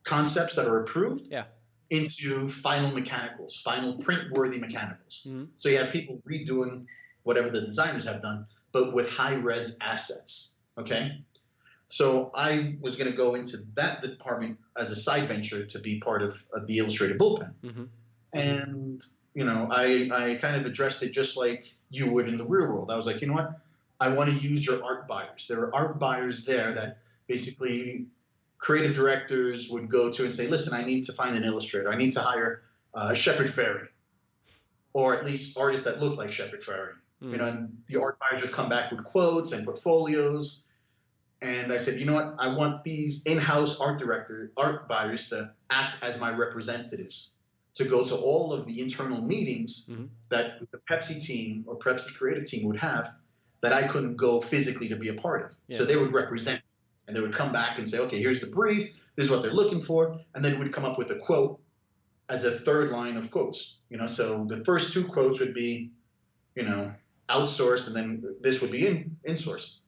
concepts that are approved. Yeah. Into final mechanicals, final print-worthy mechanicals. Mm-hmm. So you have people redoing whatever the designers have done, but with high-res assets, okay? So I was going to go into that department as a side venture to be part of the Illustrator bullpen. Mm-hmm. And, I kind of addressed it just like you would in the real world. I was like, you know what? I want to use your art buyers. There are art buyers there that basically creative directors would go to and say, listen, I need to find an illustrator. I need to hire Shepard Fairey, or at least artists that look like Shepard Fairey. Mm. And the art buyers would come back with quotes and portfolios. And I said, you know what? I want these in-house art buyers to act as my representatives, to go to all of the internal meetings that the Pepsi team or Pepsi creative team would have that I couldn't go physically to be a part of. Yeah. So they would represent. And they would come back and say, okay, here's the brief. This is what they're looking for. And then we'd come up with a quote as a third line of quotes. So the first two quotes would be, outsourced, and then this would be insourced.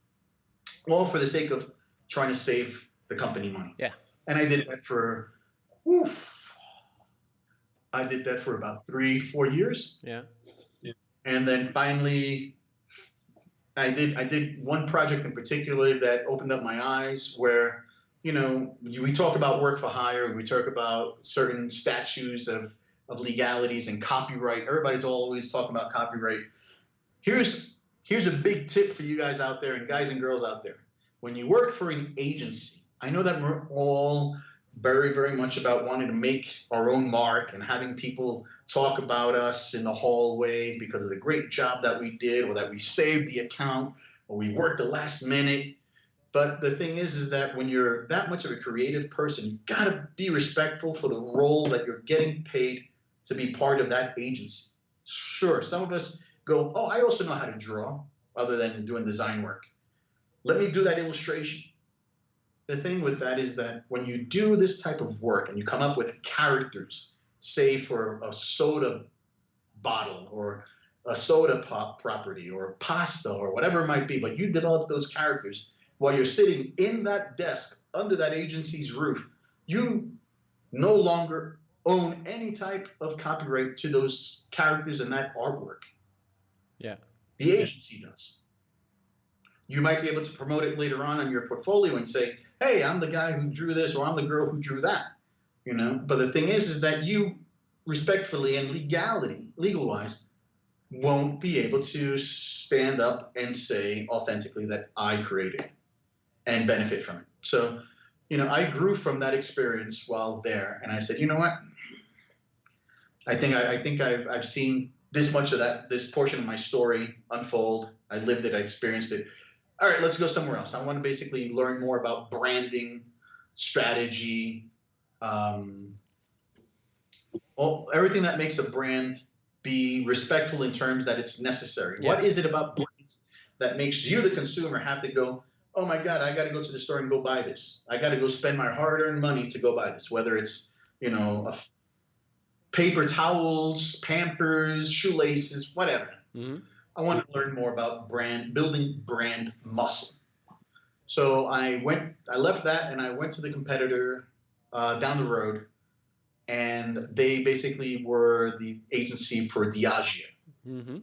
All for the sake of trying to save the company money. Yeah. And I did that for, about 3-4 years. Yeah. And then finally, I did one project in particular that opened up my eyes where, we talk about work for hire, we talk about certain statutes of legalities and copyright. Everybody's always talking about copyright. Here's a big tip for you guys out there and guys and girls out there. When you work for an agency, I know that we're all very, very much about wanting to make our own mark and having people talk about us in the hallways because of the great job that we did, or that we saved the account, or we worked the last minute. But the thing is that when you're that much of a creative person, you gotta be respectful for the role that you're getting paid to be part of that agency. Sure, some of us go, oh, I also know how to draw other than doing design work. Let me do that illustration. The thing with that is that when you do this type of work and you come up with characters, say for a soda bottle or a soda pop property or pasta or whatever it might be, but you develop those characters while you're sitting in that desk under that agency's roof, you no longer own any type of copyright to those characters and that artwork. Yeah. The agency does. You might be able to promote it later on your portfolio and say, hey, I'm the guy who drew this, or I'm the girl who drew that. But the thing is that you respectfully and legal-wise, won't be able to stand up and say authentically that I created it and benefit from it. So, I grew from that experience while there, and I said, you know what? I think I've seen this much of this portion of my story unfold. I lived it, I experienced it. All right, let's go somewhere else. I want to basically learn more about branding, strategy, everything that makes a brand be respectful in terms that it's necessary. Yeah. What is it about brands that makes you, the consumer, have to go, oh my God, I got to go to the store and go buy this. I got to go spend my hard-earned money to go buy this, whether it's, paper towels, Pampers, shoelaces, whatever. Mm-hmm. I want to learn more about building brand muscle. So I left that and I went to the competitor down the road, and they basically were the agency for Diageo. Mm-hmm.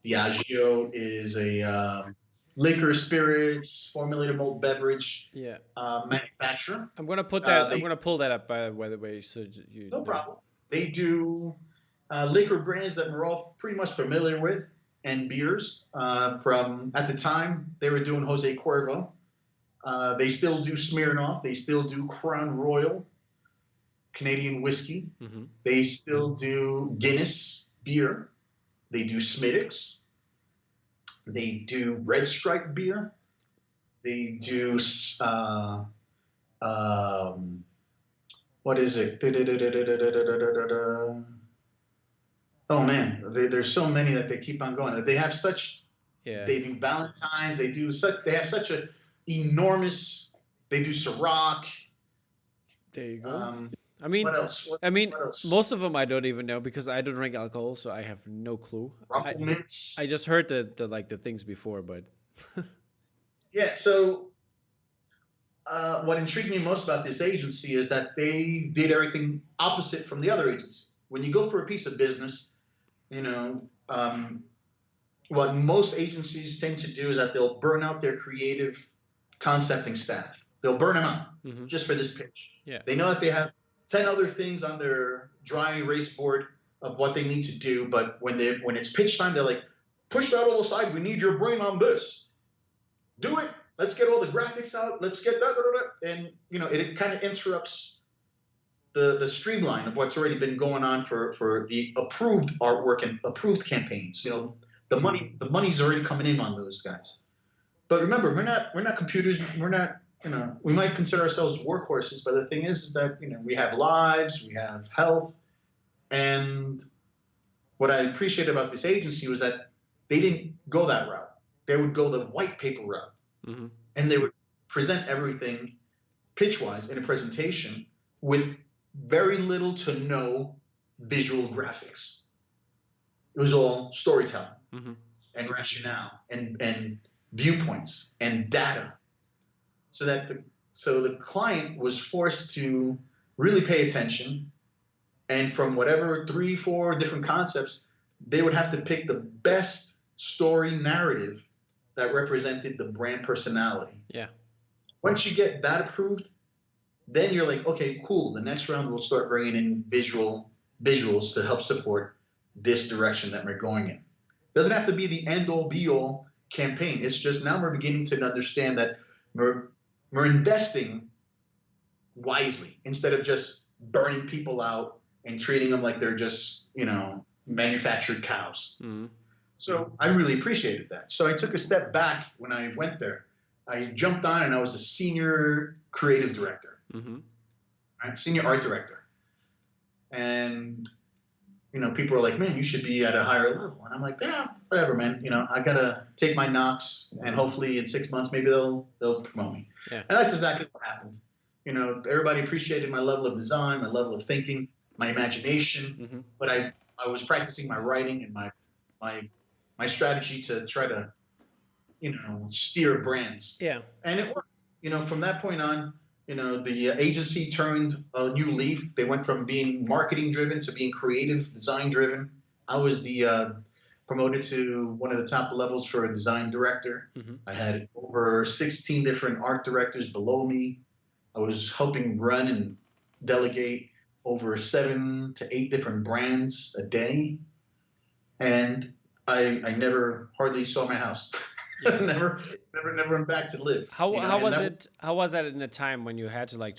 Diageo is a liquor, spirits, formulated malt beverage Yeah. manufacturer. I'm gonna put that. I'm They gonna pull that up by the way, so you No know. problem. They do liquor brands that we're all pretty much familiar with, and beers. From at the time, they were doing Jose Cuervo. They still do Smirnoff. They still do Crown Royal, Canadian whiskey. Mm-hmm. They still do Guinness beer. They do Smittix. They do Red Stripe beer. They do um, what is it? Oh man, there's so many that they keep on going. They have such. Yeah. They do Valentine's. They do such. They have such a enormous. They do Ciroc. There you go. Um, I mean, what else? I mean, what else? most of them I don't even know because I don't drink alcohol, so I have no clue. Rumplemintz. I just heard the like the things before, but Yeah. So what intrigued me most about this agency is that they did everything opposite from the other agency. When you go for a piece of business, you know, what most agencies tend to do is that they'll burn out their creative concepting staff. They'll burn them out mm-hmm. just for this pitch. Yeah. They know that they have 10 other things on their dry erase board of what they need to do, but when it's pitch time, they're like, push that all aside. We need your brain on this. Do it. Let's get all the graphics out. Let's get that. And, you know, it kind of interrupts the streamline of what's already been going on for the approved artwork and approved campaigns. You know, the money's already coming in on those guys. But remember, we're not computers. We're not, you know, we might consider ourselves workhorses, but the thing is that, you know, we have lives, we have health. And what I appreciate about this agency was that they didn't go that route. They would go the white paper route. Mm-hmm. And they would present everything pitch-wise in a presentation with very little to no visual graphics. It was all storytelling Mm-hmm. and rationale and viewpoints and data, so that the client was forced to really pay attention, and from whatever 3-4 different concepts, they would have to pick the best story narrative that represented the brand personality. Yeah. Once you get that approved, then you're like, okay, cool. The next round we'll start bringing in visuals to help support this direction that we're going in. Doesn't have to be the end all be all campaign. It's just now we're beginning to understand that we're investing wisely instead of just burning people out and treating them like they're just, you know, manufactured cows. Mm-hmm. So I really appreciated that. So I took a step back when I went there. I jumped on and I was a senior creative director, Mm-hmm. right? Senior art director. And, you know, people are like, man, you should be at a higher level. And I'm like, yeah, whatever, man. You know, I got to take my knocks and hopefully in 6 months, maybe they'll promote me. Yeah. And that's exactly what happened. You know, everybody appreciated my level of design, my level of thinking, my imagination, Mm-hmm. but I was practicing my writing and my strategy to try to, you know, steer brands. Yeah. And it worked. You know, from that point on, you know, the agency turned a new leaf. They went from being marketing driven to being creative, design driven. I was the promoted to one of the top levels for a design director. Mm-hmm. I had over 16 different art directors below me. I was helping run and delegate over 7 to 8 different brands a day. And I never hardly saw my house. Yeah. never went back to live. How you know? how And was that- it? How was that in a time when you had to like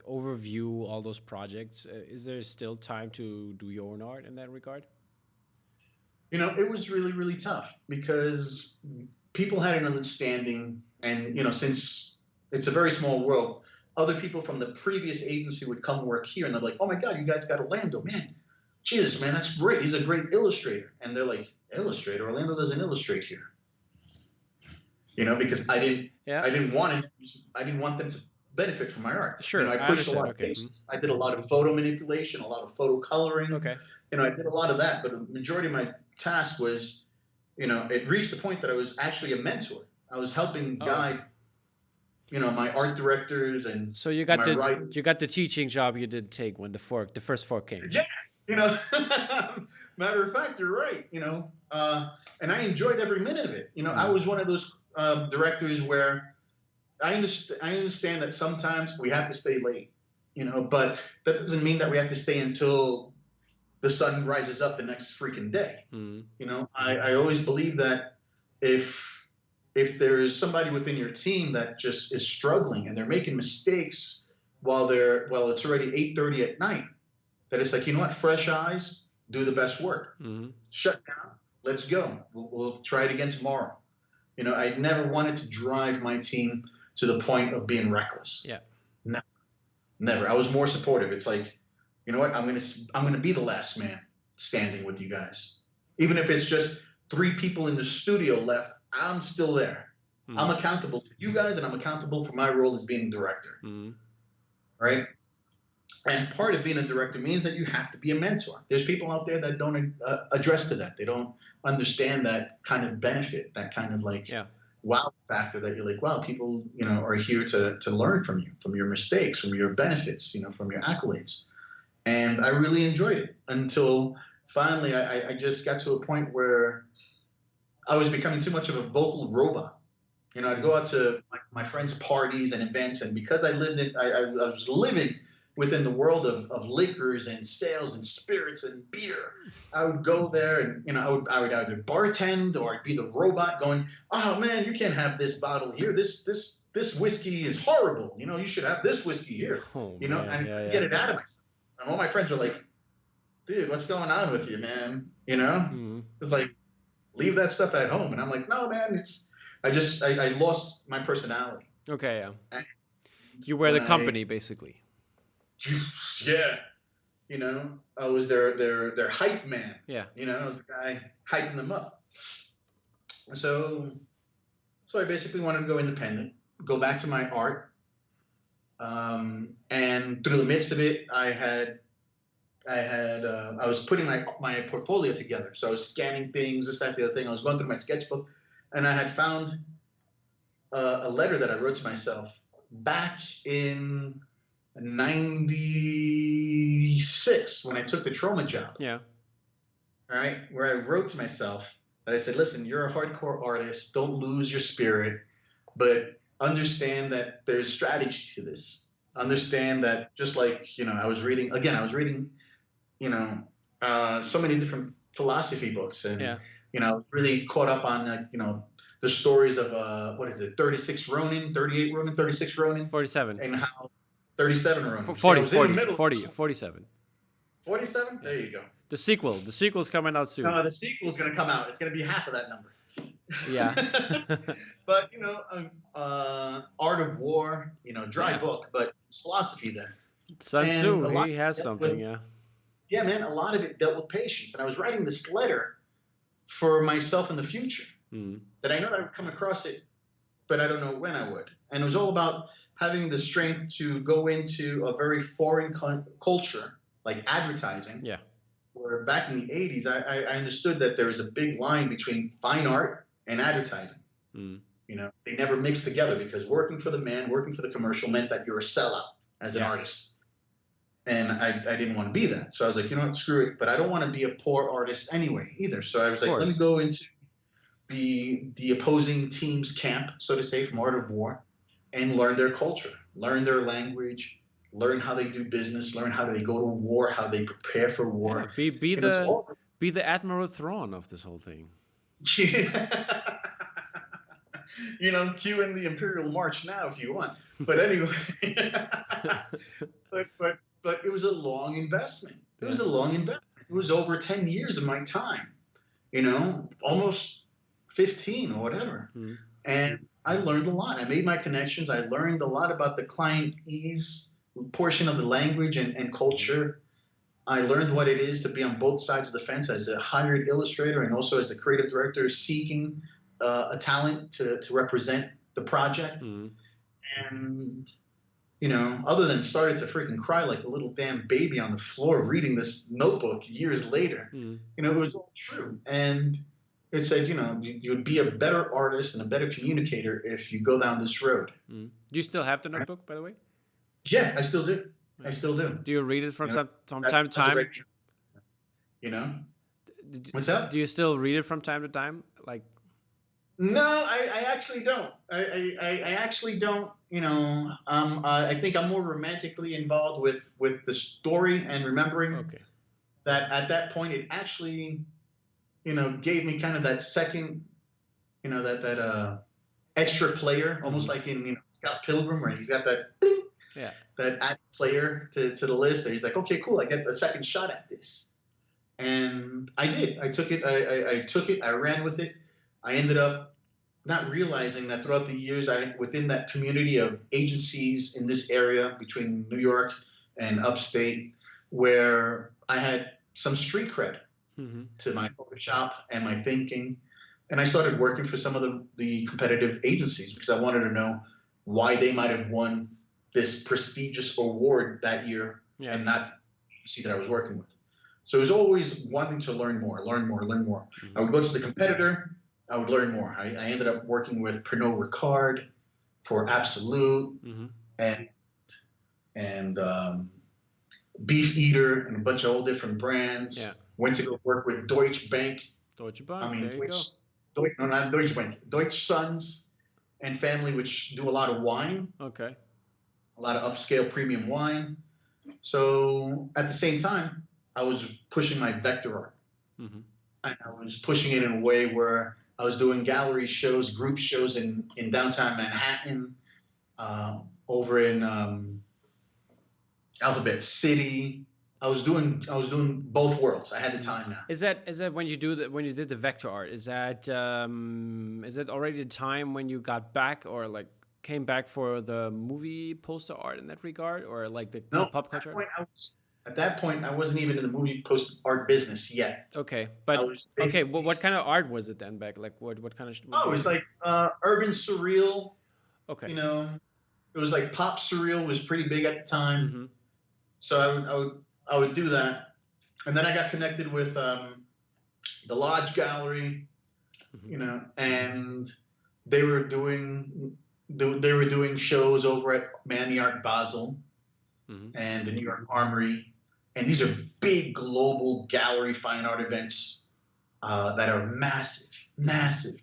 overview all those projects? Is there still time to do your own art in that regard? You know, it was really, really tough because people had an understanding, and you know, since it's a very small world, other people from the previous agency would come work here, and they're like, "Oh my God, you guys got Orlando, man! Jesus, man, that's great. He's a great illustrator." And they're like, "Illustrator? Orlando doesn't illustrate here." You know, because I didn't want them to benefit from my art. Sure, you know, I I pushed a understand. lot of Okay. faces. I did a lot of photo manipulation, a lot of photo coloring. Okay. You know, I did a lot of that, but the majority of my task was, you know, it reached the point that I was actually a mentor. I was helping guide, you know, my art directors and So you got my writers. you got the teaching job you did take when the first fork came. Yeah, you know, matter of fact, you're right. You know, And I enjoyed every minute of it. I was one of those directors where I understand that sometimes we have to stay late, but that doesn't mean that we have to stay until the sun rises up the next freaking day. I always believe that if there's somebody within your team that just is struggling and they're making mistakes while it's already 8:30 at night, that it's like, fresh eyes, do the best work. Shut down, let's go. We'll try it again tomorrow. I never wanted to drive my team to the point of being reckless. Yeah. Never. I was more supportive. It's like, you know what? I'm gonna be the last man standing with you guys, even if it's just 3 people in the studio left. I'm still there. I'm accountable for you guys, and I'm accountable for my role as being a director. Right? And part of being a director means that you have to be a mentor. There's people out there that don't address to that. They don't understand that kind of benefit, that kind of wow factor that you're like, wow, people, are here to learn from you, from your mistakes, from your benefits, from your accolades. And I really enjoyed it until finally I just got to a point where I was becoming too much of a vocal robot. I'd go out to my friends' parties and events, and because I was living within the world of liquors and sales and spirits and beer, I would go there and I would either bartend or I'd be the robot going, oh man, you can't have this bottle here. This whiskey is horrible. You should have this whiskey here. And get it out of myself. And all my friends are like, dude, what's going on with you, man? It's like, leave that stuff at home. And I'm like, no, man, I lost my personality. Okay, yeah. And you were the company, basically. Yeah. I was their hype man. Yeah. I was the guy hyping them up. So I basically wanted to go independent, go back to my art. And through the midst of it, I was putting my portfolio together. So I was scanning things, this, that, the other thing. I was going through my sketchbook, and I had found a letter that I wrote to myself back in 96 when I took the trauma job. Yeah. All right. Where I wrote to myself that I said, listen, you're a hardcore artist. Don't lose your spirit, but understand that there's strategy to this. Understand that just like, I was reading, so many different philosophy books, and, really caught up on, the stories of, 36 Ronin, 38 Ronin, 36 Ronin. 47. And how 37 Ronin. 47. 47? There you go. The sequel's coming out soon. No, the sequel's going to come out. It's going to be half of that number. Yeah. But, Art of War, dry book, but it's philosophy there. Sun Tzu, he has something, yeah. Yeah, man, a lot of it dealt with patience. And I was writing this letter for myself in the future that I know that I would come across it, but I don't know when I would. And it was all about having the strength to go into a very foreign culture, like advertising. Yeah. Where back in the 80s, I understood that there was a big line between fine art and advertising. They never mixed together, because working for the man, working for the commercial meant that you're a sellout as an artist. And I didn't want to be that. So I was like, screw it. But I don't want to be a poor artist anyway either. So I was like, let me go into the opposing team's camp, so to say, from Art of War, and learn their culture, learn their language, learn how they do business, learn how they go to war, how they prepare for war. Yeah, be the Admiral Thrawn of this whole thing. Cue in the Imperial March now if you want. But anyway, but it was a long investment. It was a long investment. It was over 10 years of my time, almost 15 or whatever. And I learned a lot. I made my connections. I learned a lot about the clientese portion of the language and culture. I learned what it is to be on both sides of the fence as a hired illustrator and also as a creative director seeking a talent to represent the project. And, other than started to freaking cry like a little damn baby on the floor reading this notebook years later, it was all true. And it said, you would be a better artist and a better communicator if you go down this road. Do you still have the notebook, by the way? Yeah, I still do. I still do. Do you read it from time to time? What's up? Do you still read it from time to time? Like, No, I actually don't. I actually don't. I think I'm more romantically involved with the story and remembering okay. that at that point it actually, gave me kind of that second, that extra player, almost like in Scott Pilgrim, where he's got that ding, Yeah. that add player to the list. And he's like, okay, cool, I get a second shot at this, and I did. I took it. I took it. I ran with it. I ended up not realizing that throughout the years, within that community of agencies in this area between New York and upstate, where I had some street cred to my Photoshop and my thinking. And I started working for some of the competitive agencies because I wanted to know why they might have won this prestigious award that year and not see that I was working with. So it was always wanting to learn more, learn more, learn more. I would go to the competitor, I would learn more. I ended up working with Pernod Ricard for Absolute and Beef Eater and a bunch of all different brands. Yeah. Went to go work with Deutsche Bank. Deutsche Bank. I mean, there you go. No, not Deutsche Bank. Deutsche Sons and family, which do a lot of wine. Okay. A lot of upscale premium wine. So at the same time, I was pushing my vector art. And I was pushing it in a way where I was doing gallery shows, group shows in downtown Manhattan, over in Alphabet City. I was doing both worlds. I had the time now. Is that when you did the vector art? Is that already the time when you got back or like came back for the movie poster art in that regard, or like the pop culture? At that point, I wasn't even in the movie poster art business yet. Okay, but okay, what kind of art was it then back? Like what kind of? It was like urban surreal. Okay. It was like pop surreal was pretty big at the time. So I would do that, and then I got connected with the Lodge Gallery, and they were doing shows over at Miami Art Basel and the New York Armory, and these are big global gallery fine art events that are massive,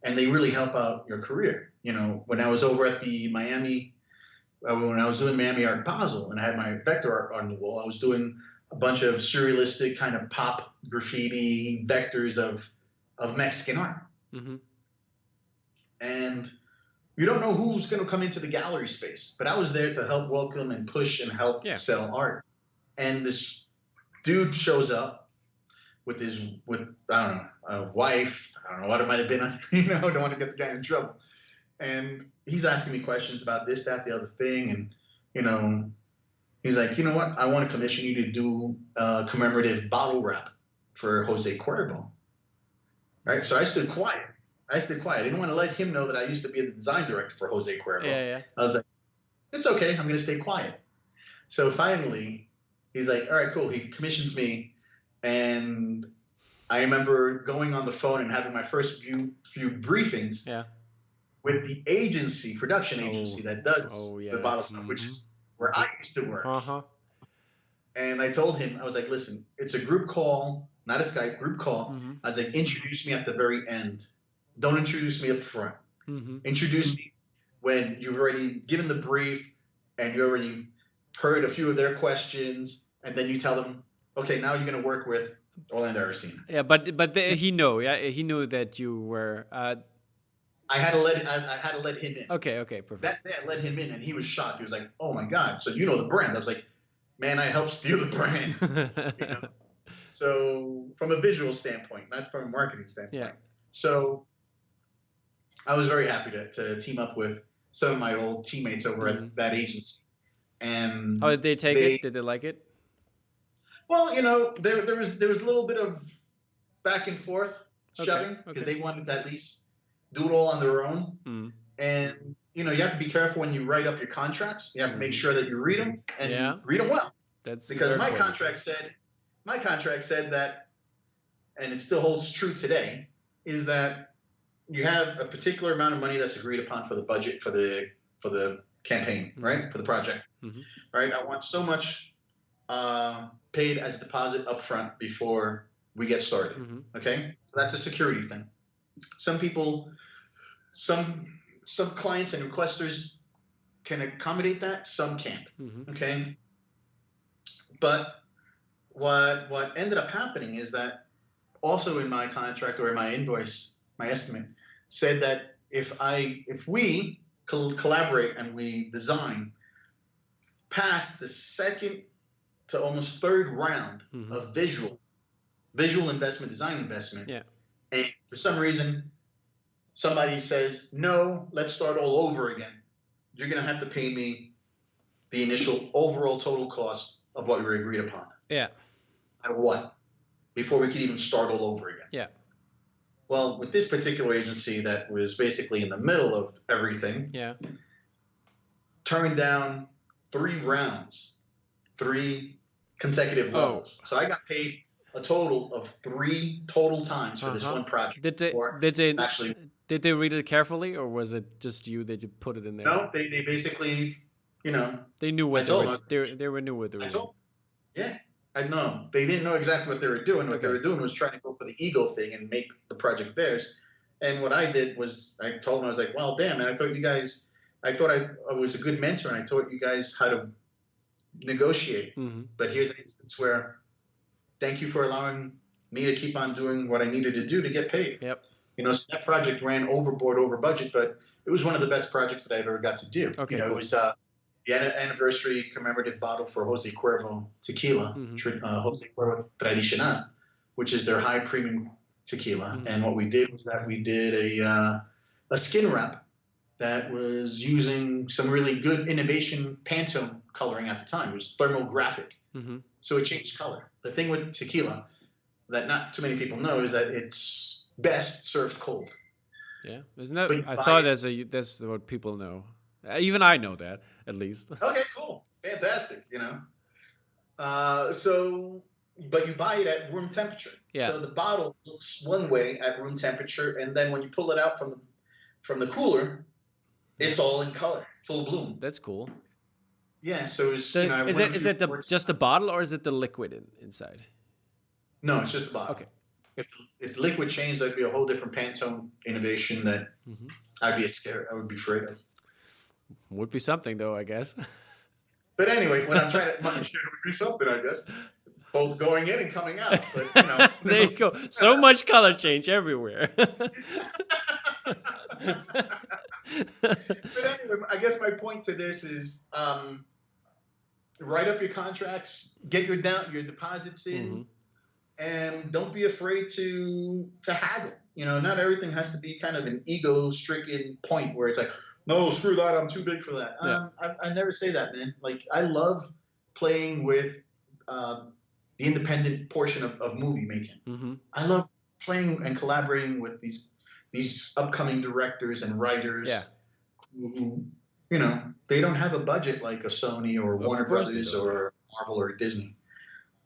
and they really help out your career. When I was over at the Miami. When I was doing Miami Art Basel and I had my vector art on the wall, I was doing a bunch of surrealistic kind of pop graffiti vectors of Mexican art. And you don't know who's going to come into the gallery space, but I was there to help welcome and push and help sell art. And this dude shows up with I don't know, a wife. I don't know what it might have been. Don't want to get the guy in trouble. And he's asking me questions about this, that, the other thing. And, he's like, you know what? I want to commission you to do a commemorative bottle wrap for Jose Cuervo. Right? So I stood quiet. I didn't want to let him know that I used to be the design director for Jose Cuervo. Yeah. I was like, it's okay. I'm going to stay quiet. So finally, he's like, all right, cool. He commissions me. And I remember going on the phone and having my first few briefings. Yeah. With the production agency that does the bottle stuff, which is where I used to work. And I told him, I was like, listen, it's a group call, not a Skype, group call. I was like, introduce me at the very end. Don't introduce me up front. Introduce me when you've already given the brief and you already heard a few of their questions. And then you tell them, okay, now you're going to work with Orlando Arocena. Yeah, but he knew that you were... I had to let him in. Okay, perfect. That day I let him in and he was shocked. He was like, oh my God, so you know the brand. I was like, man, I helped steal the brand. So from a visual standpoint, not from a marketing standpoint. Yeah. So I was very happy to team up with some of my old teammates over at that agency. And how did they take it? Did they like it? Well, there was a little bit of back and forth shoving because they wanted to at least do it all on their own. And, you have to be careful when you write up your contracts. You have to make sure that you read them and read them well. That's because my contract said that, and it still holds true today, is that you have a particular amount of money that's agreed upon for the budget for the campaign, right? For the project, right? I want so much paid as a deposit up front before we get started. Mm-hmm. Okay, that's a security thing. Some people, some some clients and requesters can accommodate that. Some can't. Mm-hmm. Okay, but what ended up happening is that also in my contract or in my invoice, my estimate said that if we collaborate and we design past the second to almost third round Mm-hmm. of visual investment, design investment, Yeah. and for some reason somebody says no, let's start all over again, you're going to have to pay me the initial overall total cost of what we agreed upon. Yeah. At what? Before we could even start all over again. Yeah. Well, with this particular agency that was basically in the middle of everything, Yeah. turned down 3 consecutive Oh. levels. So I got paid a total of 3 total times for this Uh-huh. one project. Did they Or did they actually, did they read it carefully, or was it just you that you put it in there? no, they basically, They knew I what told them, they were knew what they were I doing. told yeah, I know. They didn't know exactly what they were doing. What they Okay. were doing was trying to go for the ego thing and make the project theirs. And what I did was I told them, I was like, well, damn, man, I thought I was a good mentor and I taught you guys how to negotiate. Mm-hmm. But here's an instance where thank you for allowing me to keep on doing what I needed to do to get paid. Yep. So that project ran overboard, over budget, but it was one of the best projects that I've ever got to do. Okay, It cool. was the anniversary commemorative bottle for Jose Cuervo tequila, Mm-hmm. Jose Cuervo Tradicional, which is their high premium tequila. Mm-hmm. And what we did was that we did a skin wrap that was using some really good innovation Pantone coloring at the time. It was thermographic. Mm-hmm. So it changed color. The thing with tequila that not too many people know is that it's best served cold. Yeah, isn't that? But I thought that's what people know. Even I know that, at least. Okay, cool, fantastic. But you buy it at room temperature. Yeah. So the bottle looks one way at room temperature, and then when you pull it out from the cooler, it's all in color, full bloom. That's cool. Yeah. So is it just the bottle, or is it the liquid inside? No, it's just the bottle. Okay. If the liquid changed, that'd be a whole different Pantone innovation that I would be afraid of. Would be something, though, I guess. But anyway, when I'm trying to, it would be something, I guess. Both going in and coming out. But, there you go. So much color change everywhere. But anyway, I guess my point to this is write up your contracts, get your deposits in, and don't be afraid to haggle. Not everything has to be kind of an ego-stricken point where it's like, no, screw that, I'm too big for that. Yeah. I never say that, man. Like, I love playing with the independent portion of movie making. Mm-hmm. I love playing and collaborating with these upcoming directors and writers. Yeah. Who, they don't have a budget like a Sony or Warner Brothers or Marvel or Disney.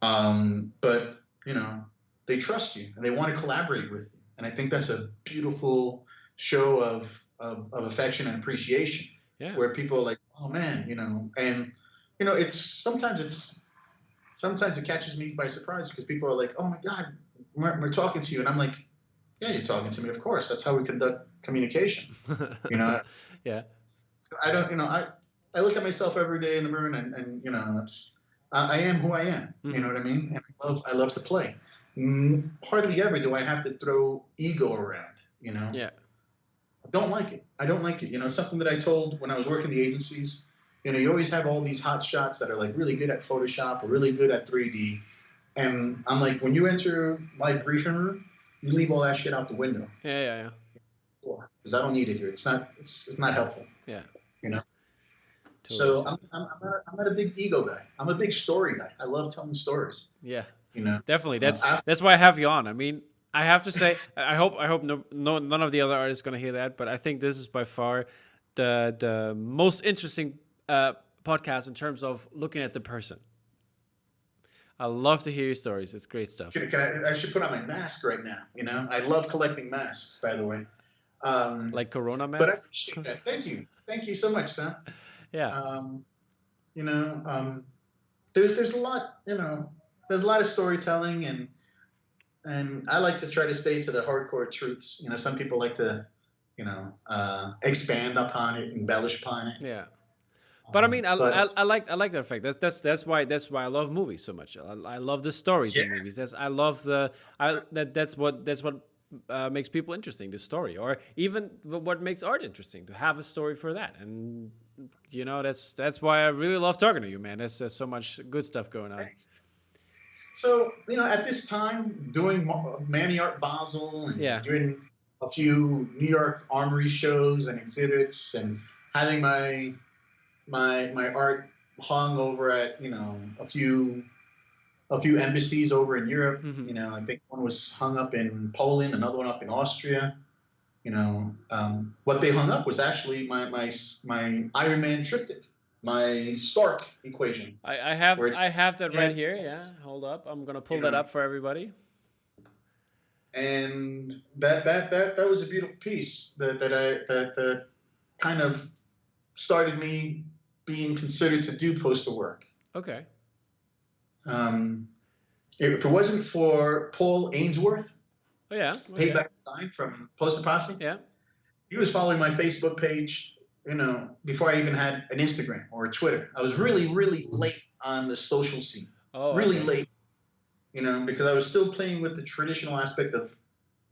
But, they trust you and they want to collaborate with you. And I think that's a beautiful show of affection and appreciation. Yeah. Where people are like, oh man, and sometimes it catches me by surprise because people are like, oh my God, we're talking to you. And I'm like, yeah, you're talking to me. Of course. That's how we conduct communication. Yeah. I don't, I look at myself every day in the mirror and I am who I am. You know what I mean? And I love to play. Hardly ever do I have to throw ego around, Yeah. I don't like it. It's something that I told when I was working the agencies. You always have all these hot shots that are like really good at Photoshop or really good at 3D. And I'm like, when you enter my briefing room, you leave all that shit out the window. Yeah. Because I don't need it here. It's not helpful. Yeah. Totally. So I'm not a big ego guy. I'm a big story guy. I love telling stories. Yeah. Definitely. That's why I have you on. I mean, I have to say, I hope none of the other artists are gonna hear that, but I think this is by far the most interesting podcast in terms of looking at the person. I love to hear your stories. It's great stuff. I should put on my mask right now. I love collecting masks, by the way. Like Corona masks. But I appreciate that. Thank you so much, Tom. Yeah. There's a lot. There's a lot of storytelling, and and I like to try to stay to the hardcore truths. Some people like to, expand upon it, embellish upon it. Yeah. But I mean, But I like that fact. That's why I love movies so much. I love the stories yeah, in movies. I love the I that's what makes people interesting. The story, or even what makes art interesting. To have a story for that, and that's why I really love talking to you, man. There's so much good stuff going on. thanks. So at this time, doing Manny Art Basel and Yeah. doing a few New York Armory shows and exhibits, and having my art hung over at a few embassies over in Europe. Hmm. I think one was hung up in Poland, another one up in Austria. What they hung up was actually my Iron Man triptych, my Stark equation, I have where I it's have that right and here. Yeah. Hold up. I'm gonna pull you that know, up for everybody. and that was a beautiful piece that kind of started me being considered to do poster work. Okay. Um, if it wasn't for Paul Ainsworth, Oh yeah. Okay. Payback Design from Poster Posse, Yeah. he was following my Facebook page, before I even had an Instagram or a Twitter. I was really, really late on the social scene. Oh, Really okay. late, because I was still playing with the traditional aspect of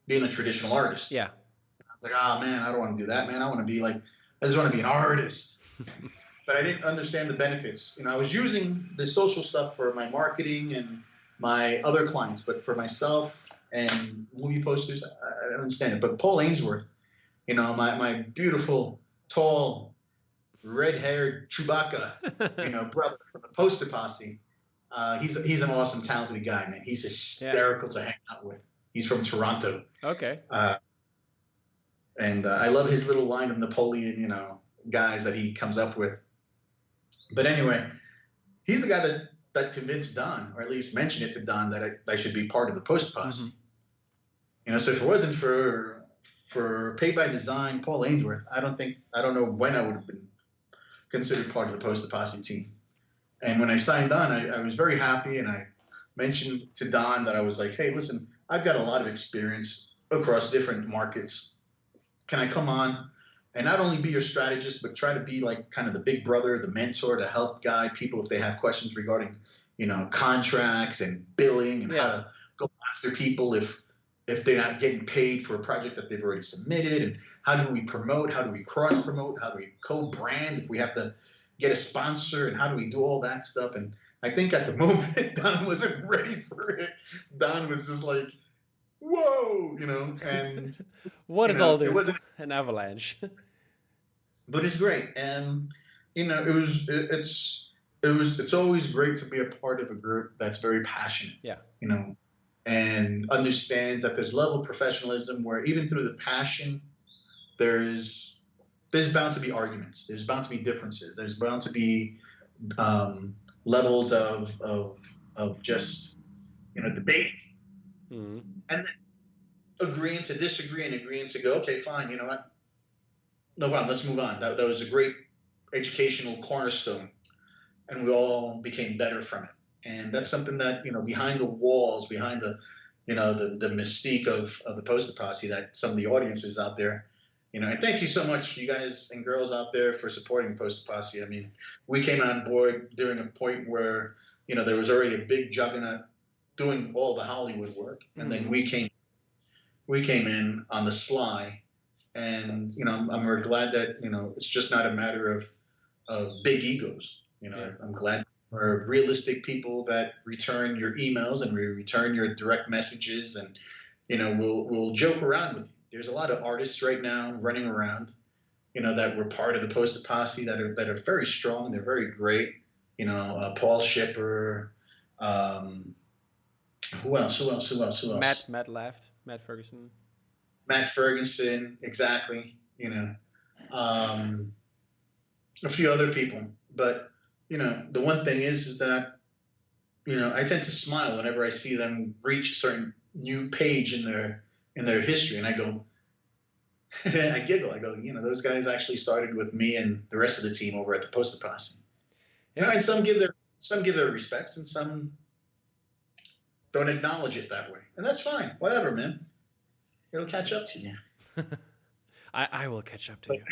being a traditional artist. Yeah. I was like, oh man, I don't want to do that, man. I just want to be an artist. But I didn't understand the benefits. I was using the social stuff for my marketing and my other clients, but for myself and movie posters, I don't understand it. But Paul Ainsworth, my beautiful, tall, red-haired Chewbacca, brother from the Poster Posse. He's an awesome, talented guy, man. He's Yeah. hysterical to hang out with. He's from Toronto, Okay. and I love his little line of Napoleon, guys that he comes up with. But anyway, he's the guy that convinced Don, or at least mentioned it to Don, that I should be part of the Poster Posse. So if it wasn't for Paid by Design, Paul Ainsworth, I don't know when I would have been considered part of the Poster Posse team. And when I signed on, I was very happy, and I mentioned to Don that I was like, hey, listen, I've got a lot of experience across different markets. Can I come on and not only be your strategist, but try to be like kind of the big brother, the mentor, to help guide people if they have questions regarding, contracts and billing and how to go after people if they're not getting paid for a project that they've already submitted, and how do we promote, how do we cross promote, how do we co-brand if we have to get a sponsor, and how do we do all that stuff. And I think at the moment Don wasn't ready for it. Don was just like, whoa, and What is all it this? wasn't, An avalanche. but it's great. And it's always great to be a part of a group that's very passionate, Yeah. and understands that there's level of professionalism where even through the passion, there's bound to be arguments. There's bound to be differences. There's bound to be levels of just debate, Hmm. and then agreeing to disagree and agreeing to go, okay, fine, you know what? No problem. Let's move on. That was a great educational cornerstone, and we all became better from it. And that's something that behind the walls, behind the mystique of the Poster Posse, that some of the audiences out there, and thank you so much, you guys and girls out there, for supporting Poster Posse. I mean, we came on board during a point where there was already a big juggernaut doing all the Hollywood work, and then we came in on the sly, and I'm very glad that it's just not a matter of big egos. I'm glad we're realistic people that return your emails and we return your direct messages, and we'll joke around with you. There's a lot of artists right now running around, that were part of the Poster Posse that are very strong. They're very great. Paul Shipper. Who else? Who else? Who else? Who else? Matt left. Matt Ferguson. Matt Ferguson, exactly. A few other people, but the one thing is that I tend to smile whenever I see them reach a certain new page in their history, and I go, I giggle. I go, those guys actually started with me and the rest of the team over at the Poster Posse. Yeah. And some give their respects, and some don't acknowledge it that way. And that's fine. Whatever, man. It'll catch up to you. I will catch up to you.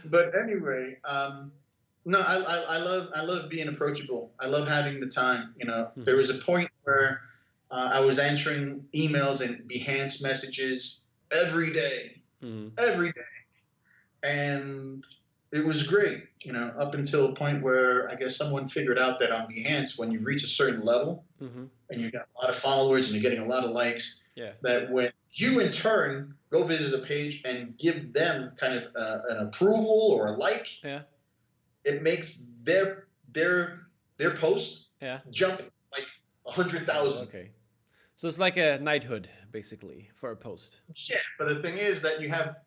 But anyway, no, I love being approachable. I love having the time. There was a point where I was answering emails and Behance messages every day, every day, and it was great. Up until a point where I guess someone figured out that on Behance, when you reach a certain level and you got a lot of followers and you're getting a lot of likes, that when you in turn go visit a page and give them kind of an approval or a like, it makes their post jump like 100,000. Okay, so it's like a knighthood basically for a post. Yeah, but the thing is that you have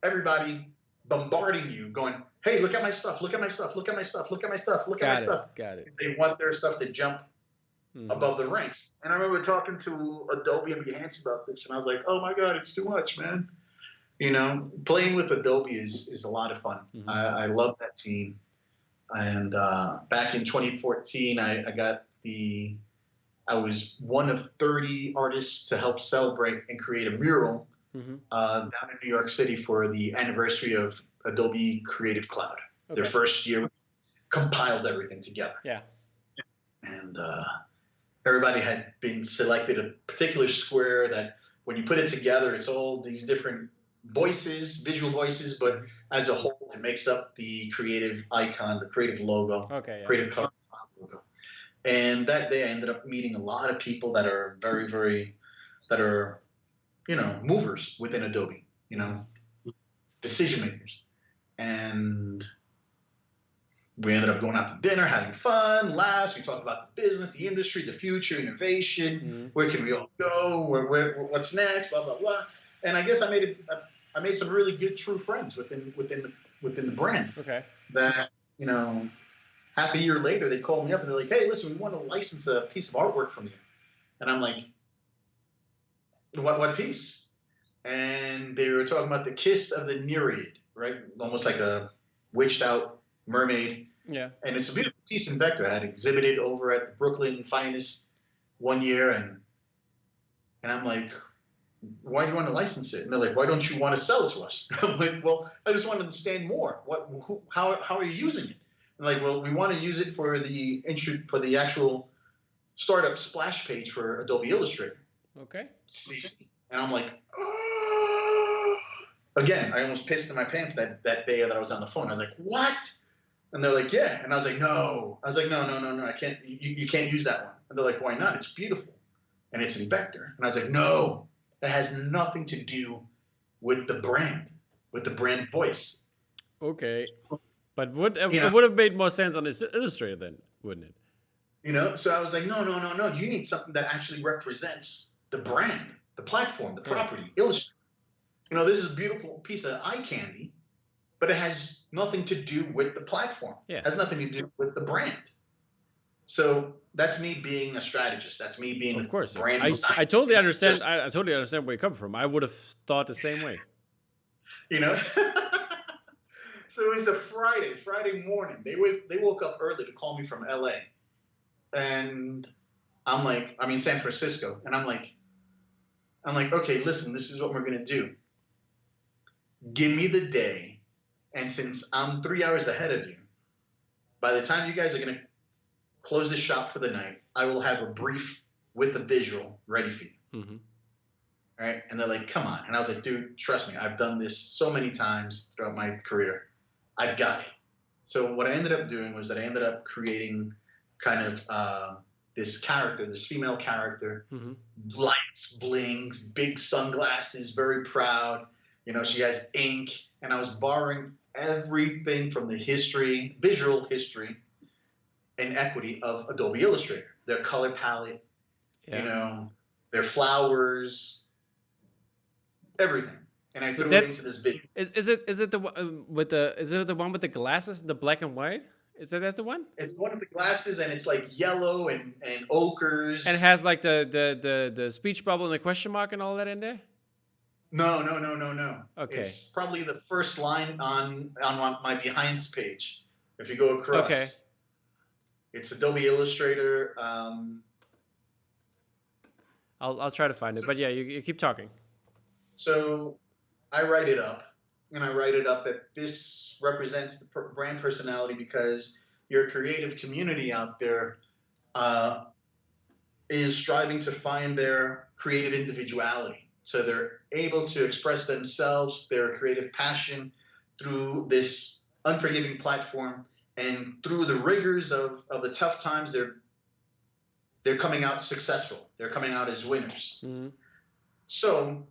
everybody bombarding you, going, "Hey, look at my stuff! Look at my stuff! Look at my stuff! Look at my stuff! Look at my stuff!" Got it. They want their stuff to jump above the ranks. And I remember talking to Adobe and Behance about this, and I was like, "Oh my God, it's too much, man." Playing with Adobe is a lot of fun. I love that team. And back in 2014, I was one of 30 artists to help celebrate and create a mural down in New York City for the anniversary of Adobe Creative Cloud. Their first year, we compiled everything together. Yeah. And everybody had been selected a particular square that when you put it together, it's all these different voices, visual voices, but as a whole, it makes up the creative icon, the creative logo, creative color logo. And that day I ended up meeting a lot of people that are very, very, movers within Adobe, decision makers. And we ended up going out to dinner, having fun, laughs. We talked about the business, the industry, the future, innovation. Where can we all go? What's next? Blah, blah, blah. And I guess I made some really good, true friends within the brand. Okay. That, half a year later, they called me up and they're like, "Hey, listen, we want to license a piece of artwork from you." And I'm like, what piece? And they were talking about the kiss of the Nereid, right? Almost like a witched out mermaid. Yeah. And it's a beautiful piece in vector. I had exhibited over at the Brooklyn Finest one year, and I'm like, "Why do you want to license it?" And they're like, "Why don't you want to sell it to us?" I'm like, "Well, I just want to understand more. How are you using it?" And like, "Well, we want to use it for the actual startup splash page for Adobe Illustrator." Okay. And I'm like, oh. Again, I almost pissed in my pants that day that I was on the phone. I was like, "What?" And they're like, "Yeah." And I was like, "No." I was like, no, I can't. You can't use that one. And they're like, "Why not? It's beautiful, and it's in vector." And I was like, "No, it has nothing to do with the brand voice." Okay, but it would have made more sense on this Illustrator then, wouldn't it? So I was like, no. You need something that actually represents the brand, the platform, the property, Illustrator. This is a beautiful piece of eye candy, but it has nothing to do with the platform. Yeah. It has nothing to do with the brand. So that's me being a strategist. That's me being of course. Brand I totally understand. I totally understand where you come from. I would have thought the same way. So it was a Friday morning. They woke up early to call me from LA. And San Francisco. And I'm like, "Okay, listen, this is what we're going to do. Give me the day. And since I'm 3 hours ahead of you, by the time you guys are going to close the shop for the night, I will have a brief with a visual ready for you." All right. And they're like, "Come on." And I was like, "Dude, trust me. I've done this so many times throughout my career. I've got it." So what I ended up doing was that I ended up creating kind of this female character, lights, blings, big sunglasses, very proud. She has ink, and I was borrowing everything from the visual history and equity of Adobe Illustrator. Their color palette, their flowers, everything. And I threw it into this video. Is it the one with the glasses, the black and white? That's the one? It's one with the glasses, and it's like yellow and ochres. And it has like the speech bubble and the question mark and all that in there? No. Okay. It's probably the first line on my Behance page. If you go across. Okay. It's Adobe Illustrator. I'll try to find it. So, But yeah, you keep talking. so I write it up, and I write it up that this represents the brand personality because your creative community out there uh, is striving to find their creative individuality. So they're able to express themselves, their creative passion through this unforgiving platform, and through the rigors of the tough times, they're coming out successful. They're coming out as winners. Mm-hmm. So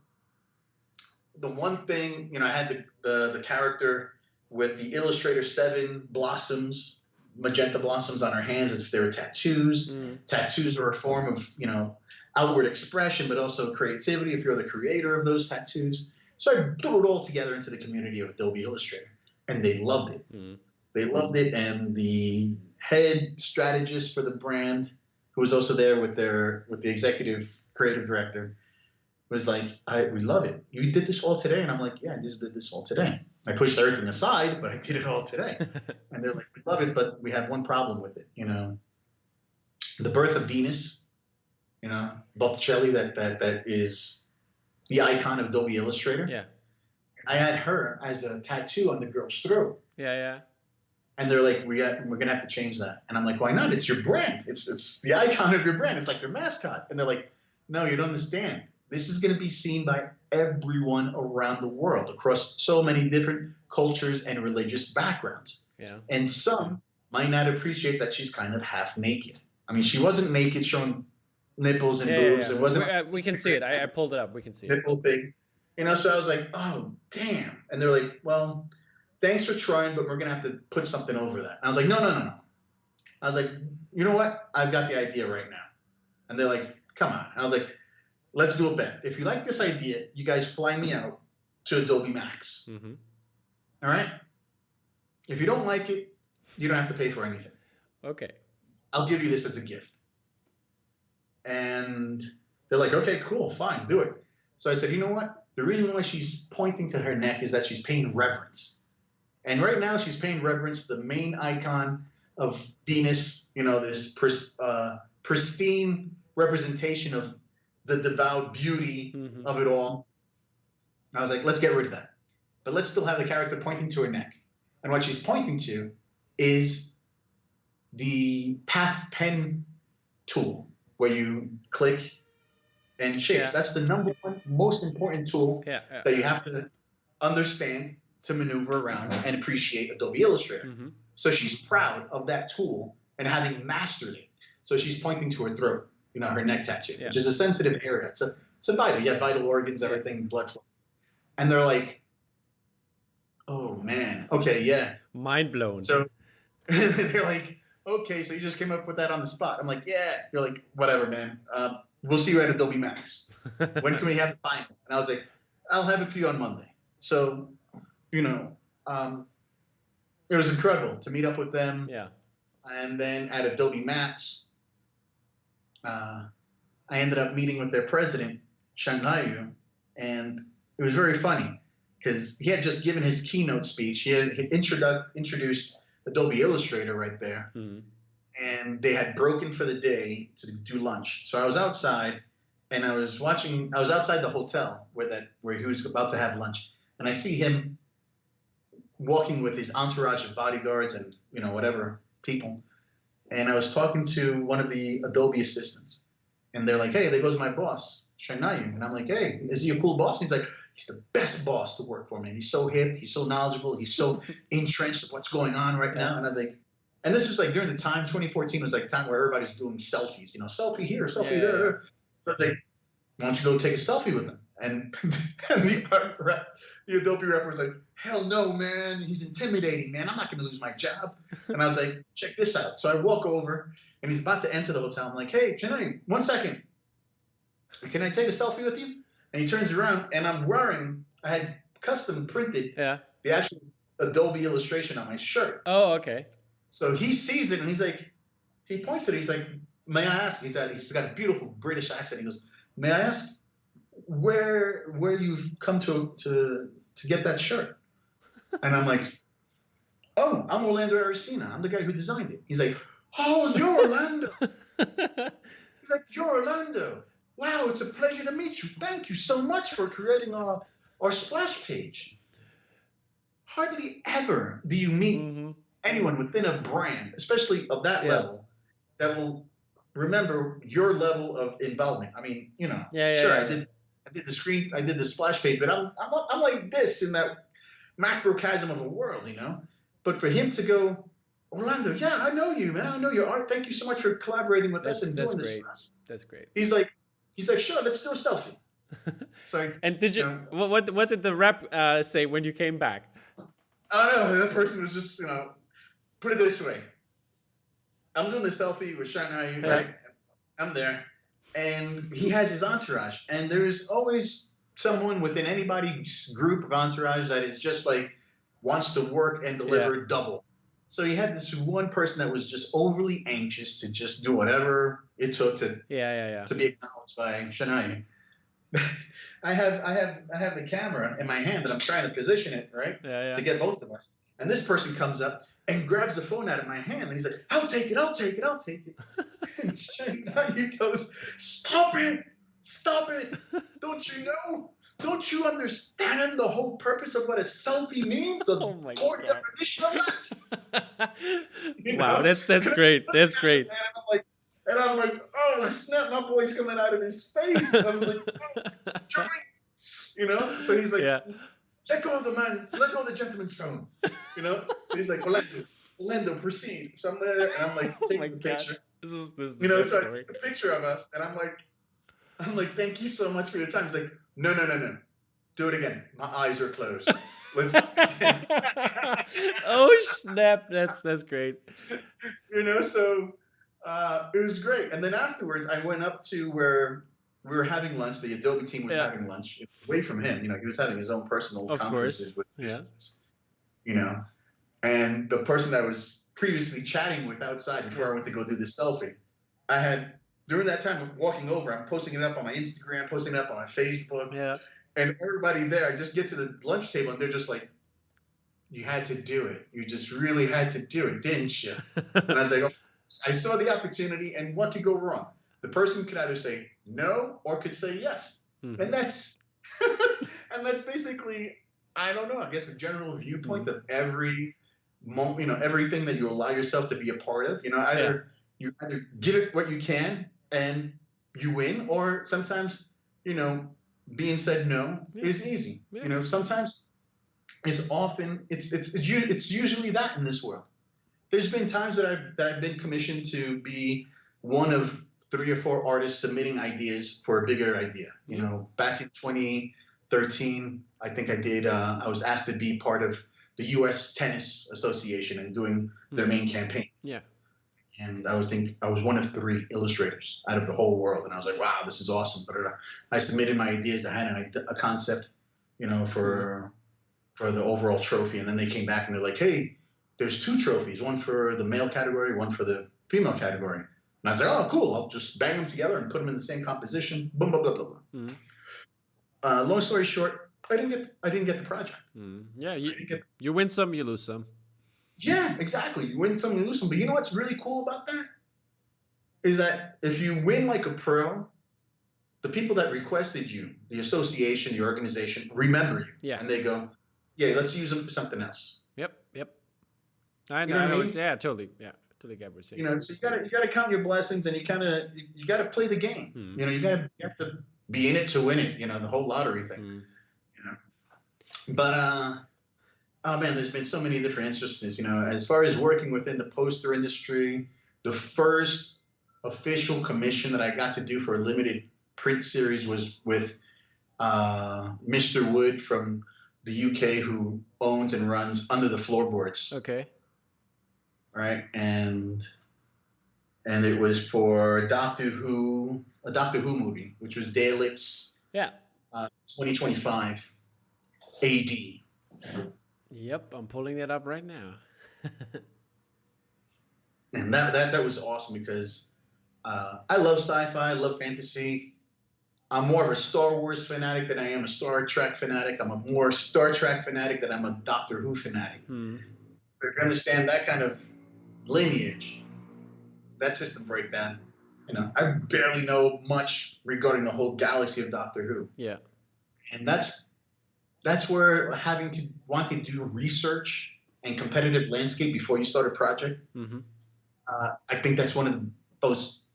the one thing, I had the character with the illustrator 7 blossoms, magenta blossoms on her hands as if they were tattoos. Mm-hmm. Tattoos are a form of, outward expression, but also creativity if you're the creator of those tattoos. So I threw it all together into the community of Adobe Illustrator, and they loved it. Mm-hmm. They loved it, and the head strategist for the brand, who was also there with the executive creative director, was like, we love it. You did this all today? And I'm like, yeah, I just did this all today. I pushed everything aside, but I did it all today. And they're like, we love it, but we have one problem with it. The birth of Venus, Botticelli, that is the icon of Adobe Illustrator. Yeah. I had her as a tattoo on the girl's throat. Yeah. And they're like, we're gonna have to change that. And I'm like, why not? It's your brand. It's the icon of your brand. It's like your mascot. And they're like, no, you don't understand. This is going to be seen by everyone around the world across so many different cultures and religious backgrounds. Yeah. And some might not appreciate that she's kind of half naked. I mean, she wasn't naked showing nipples and boobs. Yeah. It wasn't. We can see it. I pulled it up. We can see it. Nipple thing. So I was like, oh, damn. And they're like, well, thanks for trying, but we're going to have to put something over that. And I was like, no. I was like, you know what? I've got the idea right now. And they're like, come on. And I was like, let's do a bet. If you like this idea, you guys fly me out to Adobe Max. Mm-hmm. All right? If you don't like it, you don't have to pay for anything. Okay. I'll give you this as a gift. And they're like, okay, cool, fine, do it. So I said, you know what? The reason why she's pointing to her neck is that she's paying reverence. And right now she's paying reverence to the main icon of Venus, this pristine representation of the devout beauty Mm-hmm. of it all. I was like, let's get rid of that. But let's still have the character pointing to her neck. And what she's pointing to is the path pen tool where you click and shapes. Yeah. That's the number one most important tool that you have to understand to maneuver around and appreciate Adobe Illustrator. Mm-hmm. So she's proud of that tool and having mastered it. So she's pointing to her throat. Her neck tattoo, which is a sensitive area. It's a vital. You have vital organs, everything, blood flow. And they're like, oh, man. Okay, yeah. Mind blown. So they're like, okay, so you just came up with that on the spot. I'm like, yeah. They're like, whatever, man. We'll see you at Adobe Max. When can we have the final? And I was like, I'll have it for you on Monday. So, it was incredible to meet up with them. Yeah. And then at Adobe Max, I ended up meeting with their president, Shanghai, and it was very funny because he had just given his keynote speech. He had introduced Adobe Illustrator right there, Mm-hmm. and they had broken for the day to do lunch. So I was outside, and I was outside the hotel where he was about to have lunch, and I see him walking with his entourage of bodyguards and whatever people. And I was talking to one of the Adobe assistants, and they're like, hey, there goes my boss, Shanayu. And I'm like, hey, is he a cool boss? And he's like, he's the best boss to work for, man. He's so hip. He's so knowledgeable. He's so entrenched of what's going on right now. And I was like, and this was like during the time, 2014 was like the time where everybody's doing selfies, selfie here, selfie there. So I was like, why don't you go take a selfie with him? And the Adobe rep was like, hell no, man. He's intimidating, man. I'm not going to lose my job. And I was like, check this out. So I walk over, and he's about to enter the hotel. I'm like, hey, Chennai, 1 second. Can I take a selfie with you? And he turns around, and I had custom printed the actual Adobe illustration on my shirt. Oh, okay. So he sees it, and he's like, he points at it. He's like, may I ask? He's got a beautiful British accent. He goes, may I ask where you've come to get that shirt? And I'm like, oh, I'm Orlando Arocena. I'm the guy who designed it. He's like, Oh, you're Orlando. He's like, you're Orlando. Wow, it's a pleasure to meet you. Thank you so much for creating our splash page. Hardly ever do you meet Mm-hmm. anyone within a brand, especially of that Yeah. level, that will remember your level of involvement. I mean, Yeah, yeah, sure, yeah, yeah. I did the splash page, but I'm like this in that macrocosm of a world, But for him to go, Orlando, yeah, I know you, man. I know your art. Thank you so much for collaborating with us and That's doing this great. for us. That's great. He's like, sure, let's do a selfie. So, And did you what did the rep say when you came back? I don't know. That person was just, put it this way. I'm doing the selfie with Shanghai, Yeah. right? I'm there. And he has his entourage. And there's always someone within anybody's group of entourage that is just like, wants to work and deliver double. So he had this one person that was just overly anxious to just do whatever it took to be acknowledged by Shania. I have the camera in my hand and I'm trying to position it right to get both of us. And this person comes up and grabs the phone out of my hand and he's like, I'll take it. And Shania goes, stop it. Don't you know? Don't you understand the whole purpose of what a selfie means? The core definition of that? Wow, that's great. That's great. And I'm like, oh snap, my boy's coming out of his face. And I was like, oh, it's joy. So he's like, let go of the gentleman's phone. So he's like, Orlando, proceed. So I'm there and I'm like, taking the picture. This is So I took the picture of us and I'm like, thank you so much for your time. He's like, no. Do it again. My eyes are closed. Let's do it again. Oh snap! That's great. So it was great. And then afterwards, I went up to where we were having lunch. The Adobe team was having lunch away from him. He was having his own personal conferences with business. And the person that I was previously chatting with outside before I went to go do this selfie, I had during that time of walking over, I'm posting it up on my Instagram, posting it up on my Facebook. Yeah. And everybody there, I just get to the lunch table and they're just like, you had to do it. You just really had to do it, didn't you? And I was like, oh, I saw the opportunity and what could go wrong? The person could either say no or could say yes. Mm-hmm. And that's basically, I don't know, I guess the general viewpoint of every moment, everything that you allow yourself to be a part of, you either give it what you can and you win, or sometimes, being said no is easy. Yeah. Sometimes it's usually that in this world. There's been times that I've been commissioned to be one of 3 or 4 artists submitting ideas for a bigger idea. Back in 2013, I think I was asked to be part of the U.S. Tennis Association and doing their main campaign. Yeah. And I was one of 3 illustrators out of the whole world. And I was like, wow, this is awesome. But I submitted my ideas. I had a concept, for the overall trophy. And then they came back and they're like, hey, there's 2 trophies, one for the male category, one for the female category. And I was like, oh, cool. I'll just bang them together and put them in the same composition. Boom, blah, blah, blah, blah. Mm-hmm. Long story short, I didn't get the project. Yeah, you win some, you lose some. Yeah, exactly. You win some, you lose some. But you know what's really cool about that? Is that if you win like a pro, the people that requested you, the association, the organization, remember you. Yeah. And they go, yeah, let's use them for something else. Yep. I know. Yeah, totally. Yeah, totally get what you're saying. So you gotta count your blessings, and you gotta play the game. Mm-hmm. You have to be in it to win it. The whole lottery thing. Mm-hmm. But oh man, there's been so many different instances. As far as working within the poster industry, the first official commission that I got to do for a limited print series was with Mr. Wood from the UK, who owns and runs Under the Floorboards. Okay. Right, and it was for a Doctor Who movie, which was Daleks. Yeah. 2025 AD. Yep, I'm pulling that up right now. And that was awesome because I love sci-fi, I love fantasy. I'm more of a Star Wars fanatic than I am a Star Trek fanatic. I'm a more Star Trek fanatic than I'm a Doctor Who fanatic. If you understand that kind of lineage, that system breakdown. I barely know much regarding the whole galaxy of Doctor Who, Yeah. and that's where having to want to do research and competitive landscape before you start a project. Mm-hmm. I think that's one of the most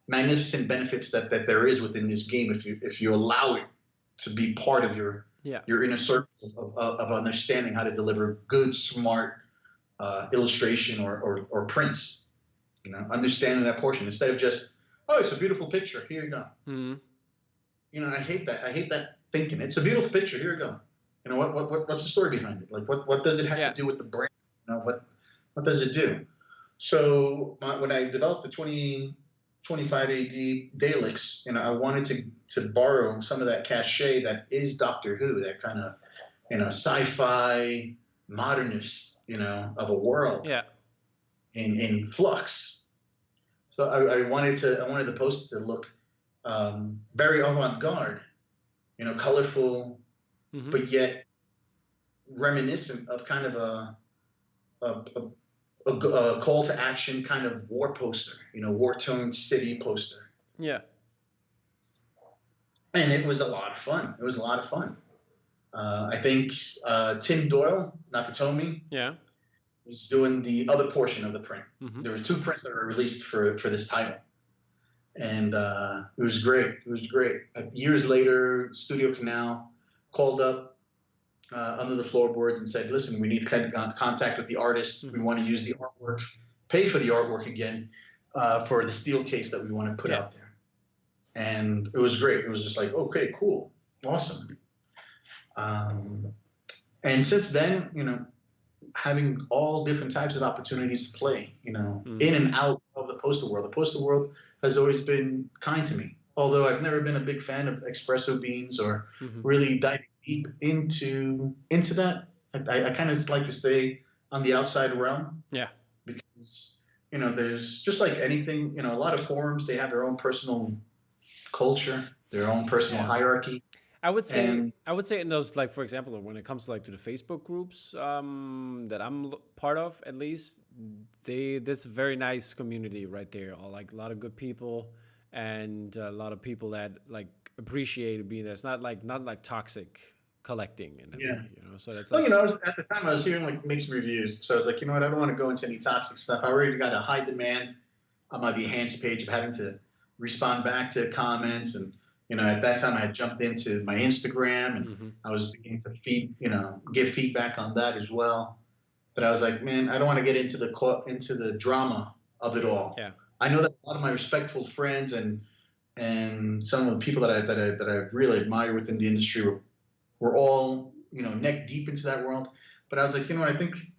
magnificent benefits that there is within this game if you allow it to be part of your inner circle of understanding how to deliver good, smart illustration or prints. Understanding that portion instead of just, oh, it's a beautiful picture. Here you go. Mm-hmm. I hate that. I hate that thinking. It's a beautiful picture. Here you go. What's the story behind it? Like, what does it have to do with the brand? What does it do? So when I developed the 2025 AD Daleks, I wanted to borrow some of that cachet that is Doctor Who, that kind of, sci-fi modernist, of a world. Yeah. In flux. So I wanted the post to look very avant-garde, colorful, Mm-hmm. but yet reminiscent of kind of a call to action kind of war poster, war-torn city poster. Yeah. And it was a lot of fun. I think Tim Doyle, Nakatomi, was doing the other portion of the print. Mm-hmm. There were 2 prints that were released for this title, and it was great. Years later, Studio Canal called up under the floorboards and said, "Listen, we need to kind of contact with the artist. Mm-hmm. We want to use the artwork, pay for the artwork again for the steel case that we want to put out there." And it was great. It was just like, okay, cool, awesome. And since then, having all different types of opportunities to play, in and out of the poster world. The poster world has always been kind to me, although I've never been a big fan of espresso beans or really diving deep into that. I kind of like to stay on the outside realm. Yeah. Because, there's just like anything, a lot of forums, they have their own personal culture, their own personal hierarchy. I would say in those, like, for example, when it comes to the Facebook groups that I'm part of, at least, there's a very nice community right there. All like a lot of good people and a lot of people that appreciate being there. It's not like toxic collecting and So that's at the time I was hearing mixed reviews, so I was like, I don't want to go into any toxic stuff. I already got a high demand on my Behance page of having to respond back to comments and. At that time I had jumped into my Instagram and I was beginning to give feedback on that as well. But I was like, man, I don't want to get into the drama of it all. Yeah. I know that a lot of my respectful friends and some of the people that I really admire within the industry were all, neck deep into that world. But I was like,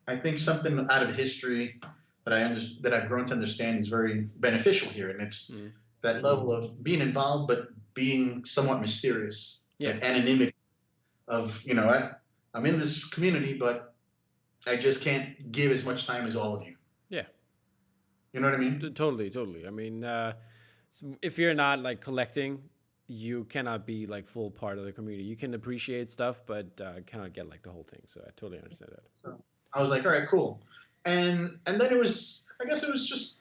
I think something out of history that I've grown to understand is very beneficial here, and it's that level of being involved, but being somewhat mysterious, that anonymity of, I'm in this community, but I just can't give as much time as all of you. Yeah. You know what I mean? Totally. I mean, if you're not collecting, you cannot be full part of the community. You can appreciate stuff, but cannot get the whole thing. So I totally understand that. So I was like, all right, cool. And then I guess it was just,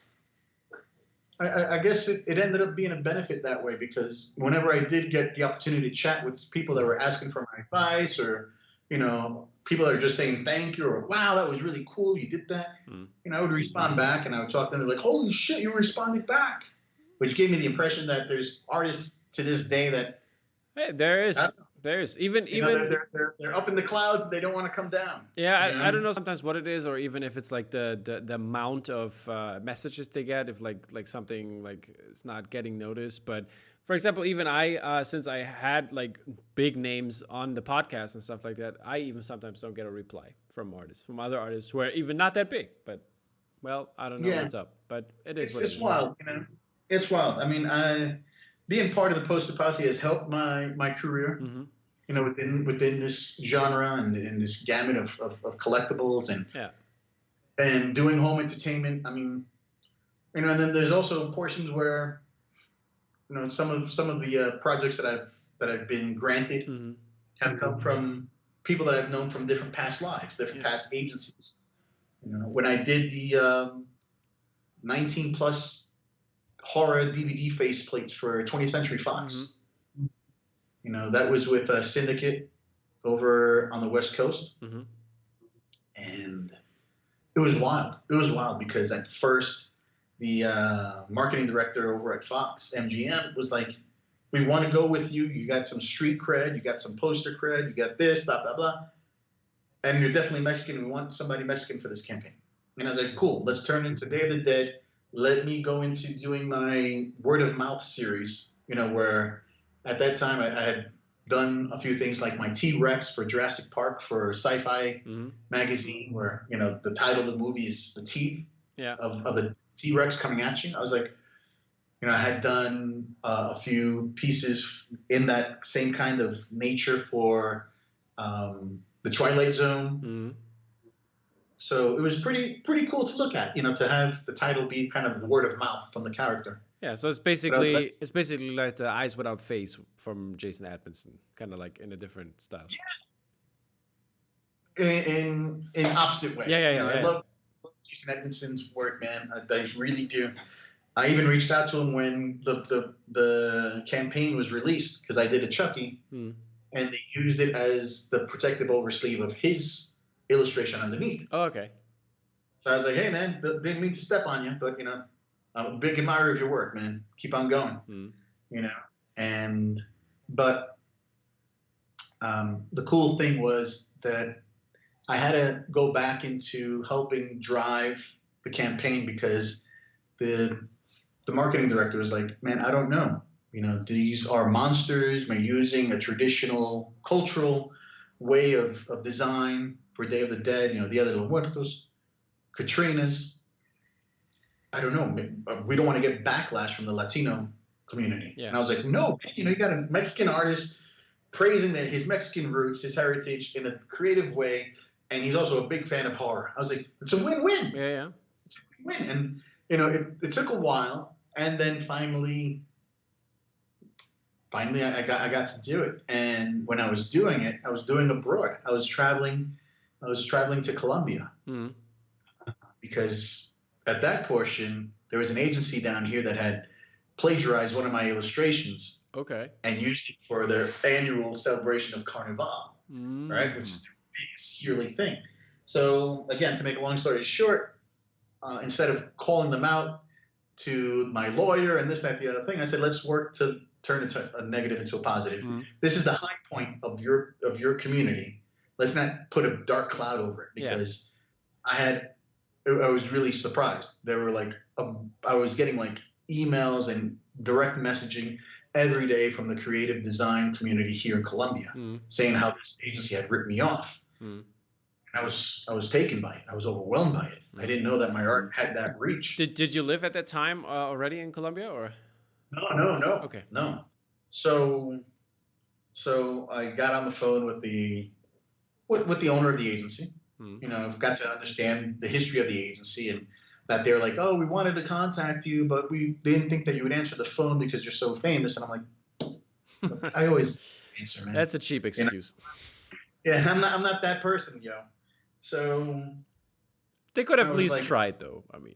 I guess it ended up being a benefit that way, because whenever I did get the opportunity to chat with people that were asking for my advice, or, people that are just saying thank you, or wow, that was really cool, you did that. I would respond back and I would talk to them like, holy shit, you responded back, which gave me the impression that there's artists to this day that there's even they're up in the clouds. They don't want to come down. Yeah, I don't know sometimes what it is, or even if it's the amount of messages they get, if something is not getting noticed. But for example, even I since I had big names on the podcast and stuff like that, I even sometimes don't get a reply from other artists who are even not that big. But I don't know what's up. But it's wild. It's wild. I mean, being part of the Poster Posse has helped my career, within this genre and in this gamut of collectibles and doing home entertainment. I mean, and then there's also portions where, some of the projects that I've been granted have come from people that I've known from different past lives, different past agencies. When I did 19 plus horror DVD faceplates for 20th Century Fox. You know, that was with Syndicate over on the West Coast. And it was wild. It was wild because at first the marketing director over at Fox, MGM, was like, we want to go with you. You got some street cred. You got some poster cred. You got this, blah, blah, blah. And you're definitely Mexican. We want somebody Mexican for this campaign. And I was like, cool, let's turn into Day of the Dead. Let me go into doing my word of mouth series, you know, where at that time I had done a few things like my T-Rex for Jurassic Park for Sci-Fi magazine, where, you know, the title of the movie is the teeth of the T-Rex coming at you. I was like, you know, I had done a few pieces in that same kind of nature for the Twilight Zone. So it was pretty cool to look at, you know, to have the title be kind of the word of mouth from the character. Yeah, so it's basically like the Eyes Without Face from Jason Atkinson, kind of like in a different style. Yeah. In opposite way. Yeah. I love Jason Atkinson's work, man. I really do. I even reached out to him when the campaign was released, because I did a Chucky, and they used it as the protective oversleeve of his illustration underneath. Oh, okay. So I was like, hey, man, didn't mean to step on you, but, you know, I'm a big admirer of your work, man. Keep on going, you know. But the cool thing was that I had to go back into helping drive the campaign, because the marketing director was like, man, I don't know. You know, these are monsters. We're using a traditional cultural way of design for Day of the Dead, you know, Dia de los Muertos, Katrina's. I don't know. We don't want to get backlash from the Latino community. Yeah. And I was like, no, man, you know, you got a Mexican artist praising his Mexican roots, his heritage in a creative way. And he's also a big fan of horror. I was like, it's a win-win. Yeah. It's a win-win. And, you know, it took a while. And then finally I got to do it. And when I was doing it, I was doing abroad. I was traveling to Colombia. Because at that portion, there was an agency down here that had plagiarized one of my illustrations. Okay. And used it for their annual celebration of Carnival, right? Which is their biggest yearly thing. So again, to make a long story short, instead of calling them out to my lawyer and this, that, the other thing, I said, let's work to turn a negative into a positive. This is the high point of your community. Let's not put a dark cloud over it, because I was really surprised. They were like, I was getting like emails and direct messaging every day from the creative design community here in Colombia, saying how this agency had ripped me off. And I was taken by it. I was overwhelmed by it. I didn't know that my art had that reach. Did you live at that time already in Colombia, or? No. Okay. No. So I got on the phone with the owner of the agency. You know, I've got to understand the history of the agency, and that they're like, oh, we wanted to contact you, but we didn't think that you would answer the phone because you're so famous. And I'm like, I always answer, man. That's a cheap excuse. You know? Yeah, I'm not that person, yo. So they could have at least tried, though. I mean,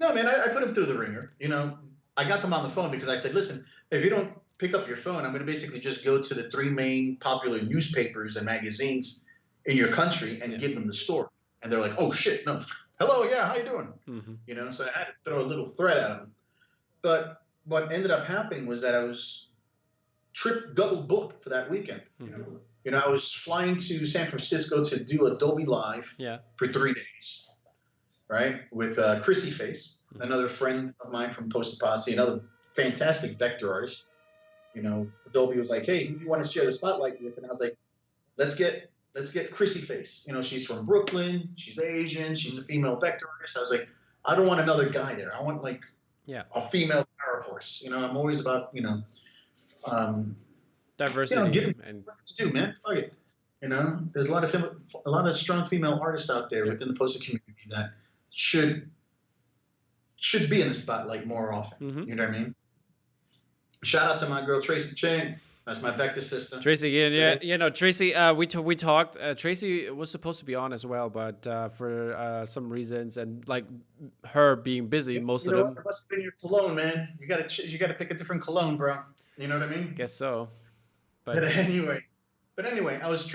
no, man, I put them through the ringer. You know, I got them on the phone because I said, listen, if you don't pick up your phone, I'm going to basically just go to the 3 main popular newspapers and magazines in your country and give them the story. And they're like, oh shit, no, hello, yeah, how you doing? You know, so I had to throw a little threat at them. But what ended up happening was that I was double booked for that weekend. You know, I was flying to San Francisco to do Adobe Live for 3 days, right? With Chrissy Face, another friend of mine from Post Posse, another fantastic vector artist. You know, Adobe was like, hey, who do you want to share the spotlight with? And I was like, let's get Chrissy Face. You know, she's from Brooklyn. She's Asian. She's a female vector artist. I was like, I don't want another guy there. I want like a female power horse. You know, I'm always about, you know, diversity. You know, and do, man. Fuck it. You know, there's a lot of strong female artists out there within the poster community that should be in the spotlight more often. You know what I mean? Shout out to my girl Tracy Chang. That's my vector sister. Tracy, yeah, Yeah. Tracy. We talked. Tracy was supposed to be on as well, but for some reasons and like her being busy, most You of know what? them. It must have been your cologne, man. You gotta pick a different cologne, bro. You know what I mean? Guess so. But But anyway, I was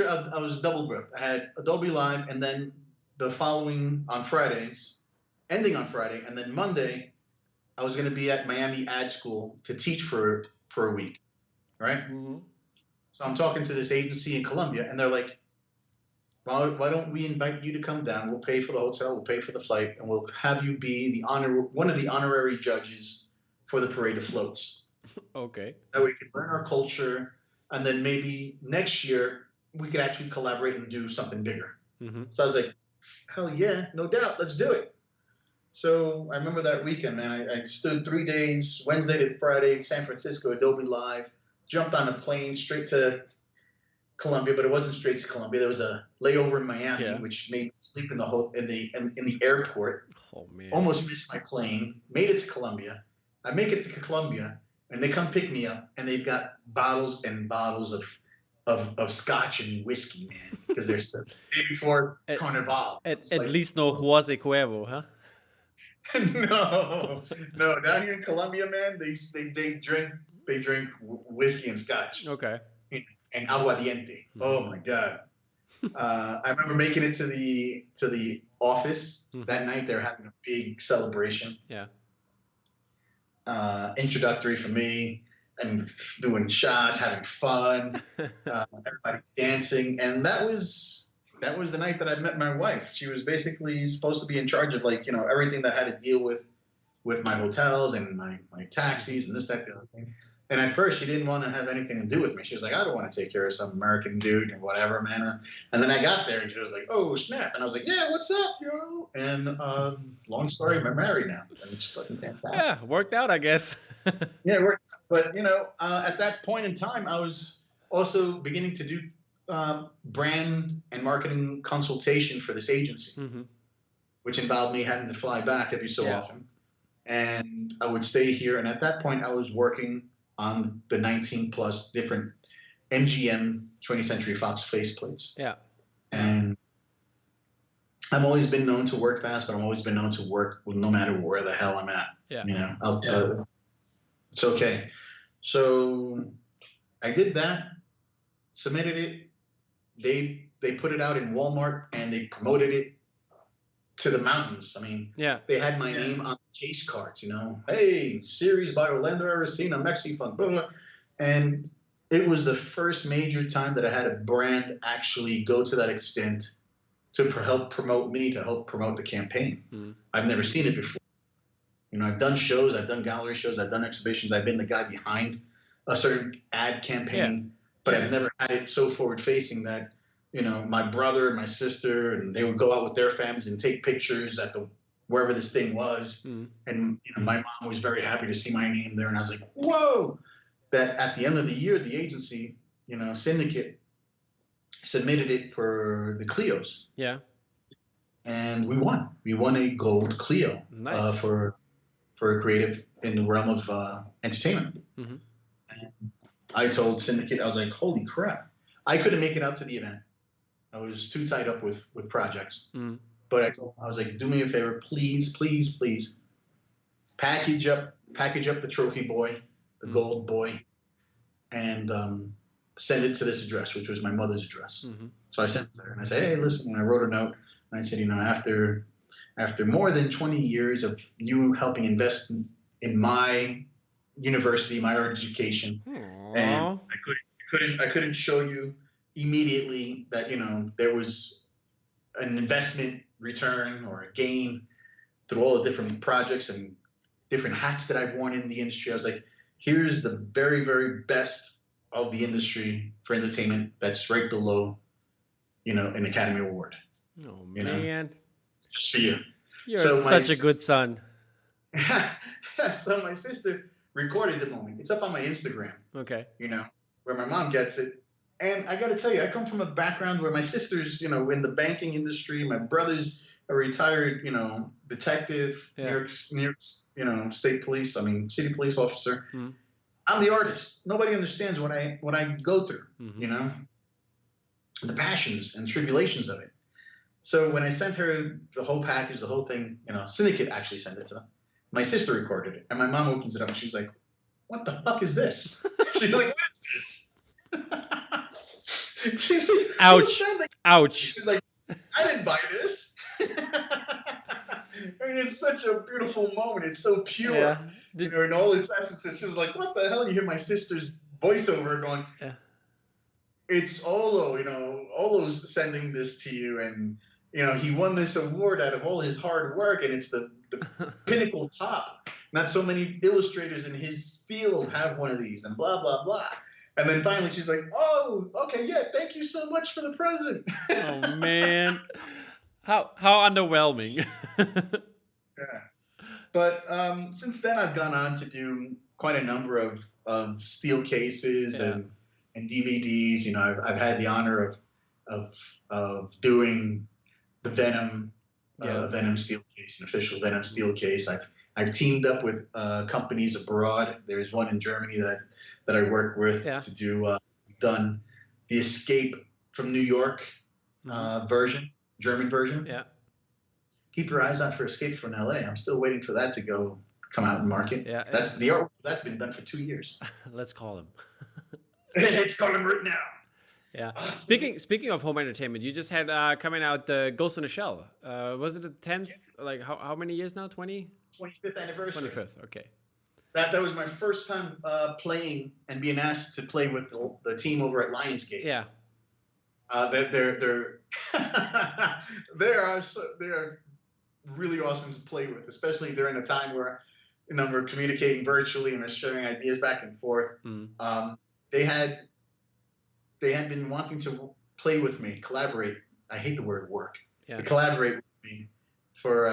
double booked. I had Adobe Live, and then the following on Fridays, ending on Friday, and then Monday, I was going to be at Miami Ad School to teach for a week, right? Mhm. So I'm talking to this agency in Colombia, and they're like, why don't we invite you to come down? We'll pay for the hotel, we'll pay for the flight, and we'll have you be one of the honorary judges for the parade of floats. Okay. That way we can learn our culture, and then maybe next year we could actually collaborate and do something bigger. Mm-hmm. So I was like, hell yeah, no doubt, let's do it. So I remember that weekend, man. I stood 3 days, Wednesday to Friday, San Francisco, Adobe Live, jumped on a plane straight to Colombia, but it wasn't straight to Colombia. There was a layover in Miami, which made me sleep in the airport. Oh man. Almost missed my plane. Made it to Colombia. I make it to Colombia, and they come pick me up, and they've got bottles and bottles of scotch and whiskey, man, because they're the day before Carnival. At least no Jose Cuervo, huh? no. Down here in Colombia, man, they drink whiskey and scotch. Okay. And aguardiente. Oh my god. I remember making it to the office that night. They're having a big celebration. Yeah. Introductory for me, and doing shots, having fun. Everybody's dancing, and that was the night that I met my wife. She was basically supposed to be in charge of everything that had to deal with my hotels and my taxis and this, that, the other thing. And at first, she didn't want to have anything to do with me. She was like, I don't want to take care of some American dude and whatever, man. And then I got there, and she was like, oh, snap. And I was like, yeah, what's up, yo? And long story, we're married now. And it's fucking fantastic. Yeah, worked out, I guess. Yeah, it worked out. But, at that point in time, I was also beginning to do brand and marketing consultation for this agency, which involved me having to fly back every so often. And I would stay here. And at that point, I was working on the 19 plus different MGM 20th Century Fox faceplates. Yeah. And I've always been known to work fast, but I've always been known to work no matter where the hell I'm at. Yeah. It's okay. So I did that, submitted it. They put it out in Walmart and they promoted it to the mountains. I mean, they had my name on case cards, hey, series by Orlando Arocena, Mexi Fund, blah, blah. And it was the first major time that I had a brand actually go to that extent to help promote me, to help promote the campaign. I've never seen it before. I've done shows, I've done gallery shows, I've done exhibitions, I've been the guy behind a certain ad campaign, but I've never had it so forward facing that my brother and my sister, and they would go out with their families and take pictures at wherever this thing was. And my mom was very happy to see my name there. And I was like, whoa, that at the end of the year, the agency, syndicate submitted it for the Clios. Yeah. And we won. We won a gold Clio. Nice. For a creative in the realm of entertainment. And I told syndicate, I was like, holy crap. I couldn't make it out to the event. I was too tied up with projects. But I was like, do me a favor, please, please, please. Package up the trophy boy, the gold boy, and send it to this address, which was my mother's address. So I sent it to her, and I said, hey, listen, and I wrote a note, and I said, after more than 20 years of you helping invest in my university, my art education, and I couldn't show you immediately that there was an investment return or a gain through all the different projects and different hats that I've worn in the industry. I was like, here's the very, very best of the industry for entertainment that's right below an Academy Award. Oh man, just for you. You're such a good son. So my sister recorded the moment. It's up on my Instagram. Okay. Where my mom gets it. And I got to tell you, I come from a background where my sister's, in the banking industry. My brother's a retired, detective, New York, State Police. City police officer. I'm the artist. Nobody understands what I go through, Mm-hmm. you know, the passions and tribulations of it. So when I sent her the whole package, the whole thing, you know, Syndicate actually sent it to them. My sister recorded it, and my mom opens it up, and she's like, "What the fuck is this?" She's like, "What is this?" She's like, Ouch. Ouch. She's like, "I didn't buy this." I mean, it's such a beautiful moment. It's so pure, Yeah. you know, in all its essence. She's like, "What the hell?" You hear my sister's voiceover going, Yeah. "It's Olo, you know, Olo's sending this to you, and you know, he won this award out of all his hard work, and it's the pinnacle top. Not so many illustrators in his field have one of these, and blah blah blah." And then finally, she's like, "Oh, okay, yeah, thank you so much for the present." Oh man, how underwhelming. Yeah. But since then, I've gone on to do quite a number of steel cases Yeah. and DVDs. You know, I've had the honor of doing the Venom Yeah. Venom steel case, an official Venom steel case. I've teamed up with companies abroad. There's one in Germany that I work with Yeah. to do. Done the Escape from New York version, German version. Yeah. Keep your eyes out for Escape from LA. I'm still waiting for that to come out and market. Yeah. That's the art that's been done for 2 years. Let's call him. It's coming right now. Yeah. Speaking of home entertainment, you just had coming out the Ghost in the Shell. Was it the 10th? Like how many years now? 20? 25th anniversary. 25th. Okay. That was my first time playing and being asked to play with the team over at Lionsgate. Yeah. They're they are really awesome to play with, especially during a time where, you know, we're communicating virtually and we're sharing ideas back and forth. They had been wanting to play with me, collaborate. I hate the word work. Yeah. To collaborate with me for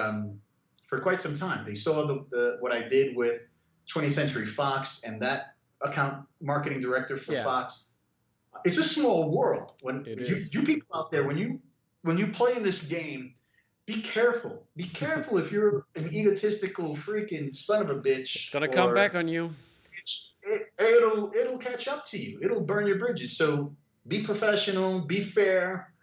quite some time. They saw the what I did with 20th Century Fox and that account marketing director for Fox. It's a small world. When you people out there, when you play in this game, be careful. Be careful if you're an egotistical freaking son of a bitch. It's gonna come back on you. It'll catch up to you. It'll burn your bridges. So be professional, be fair,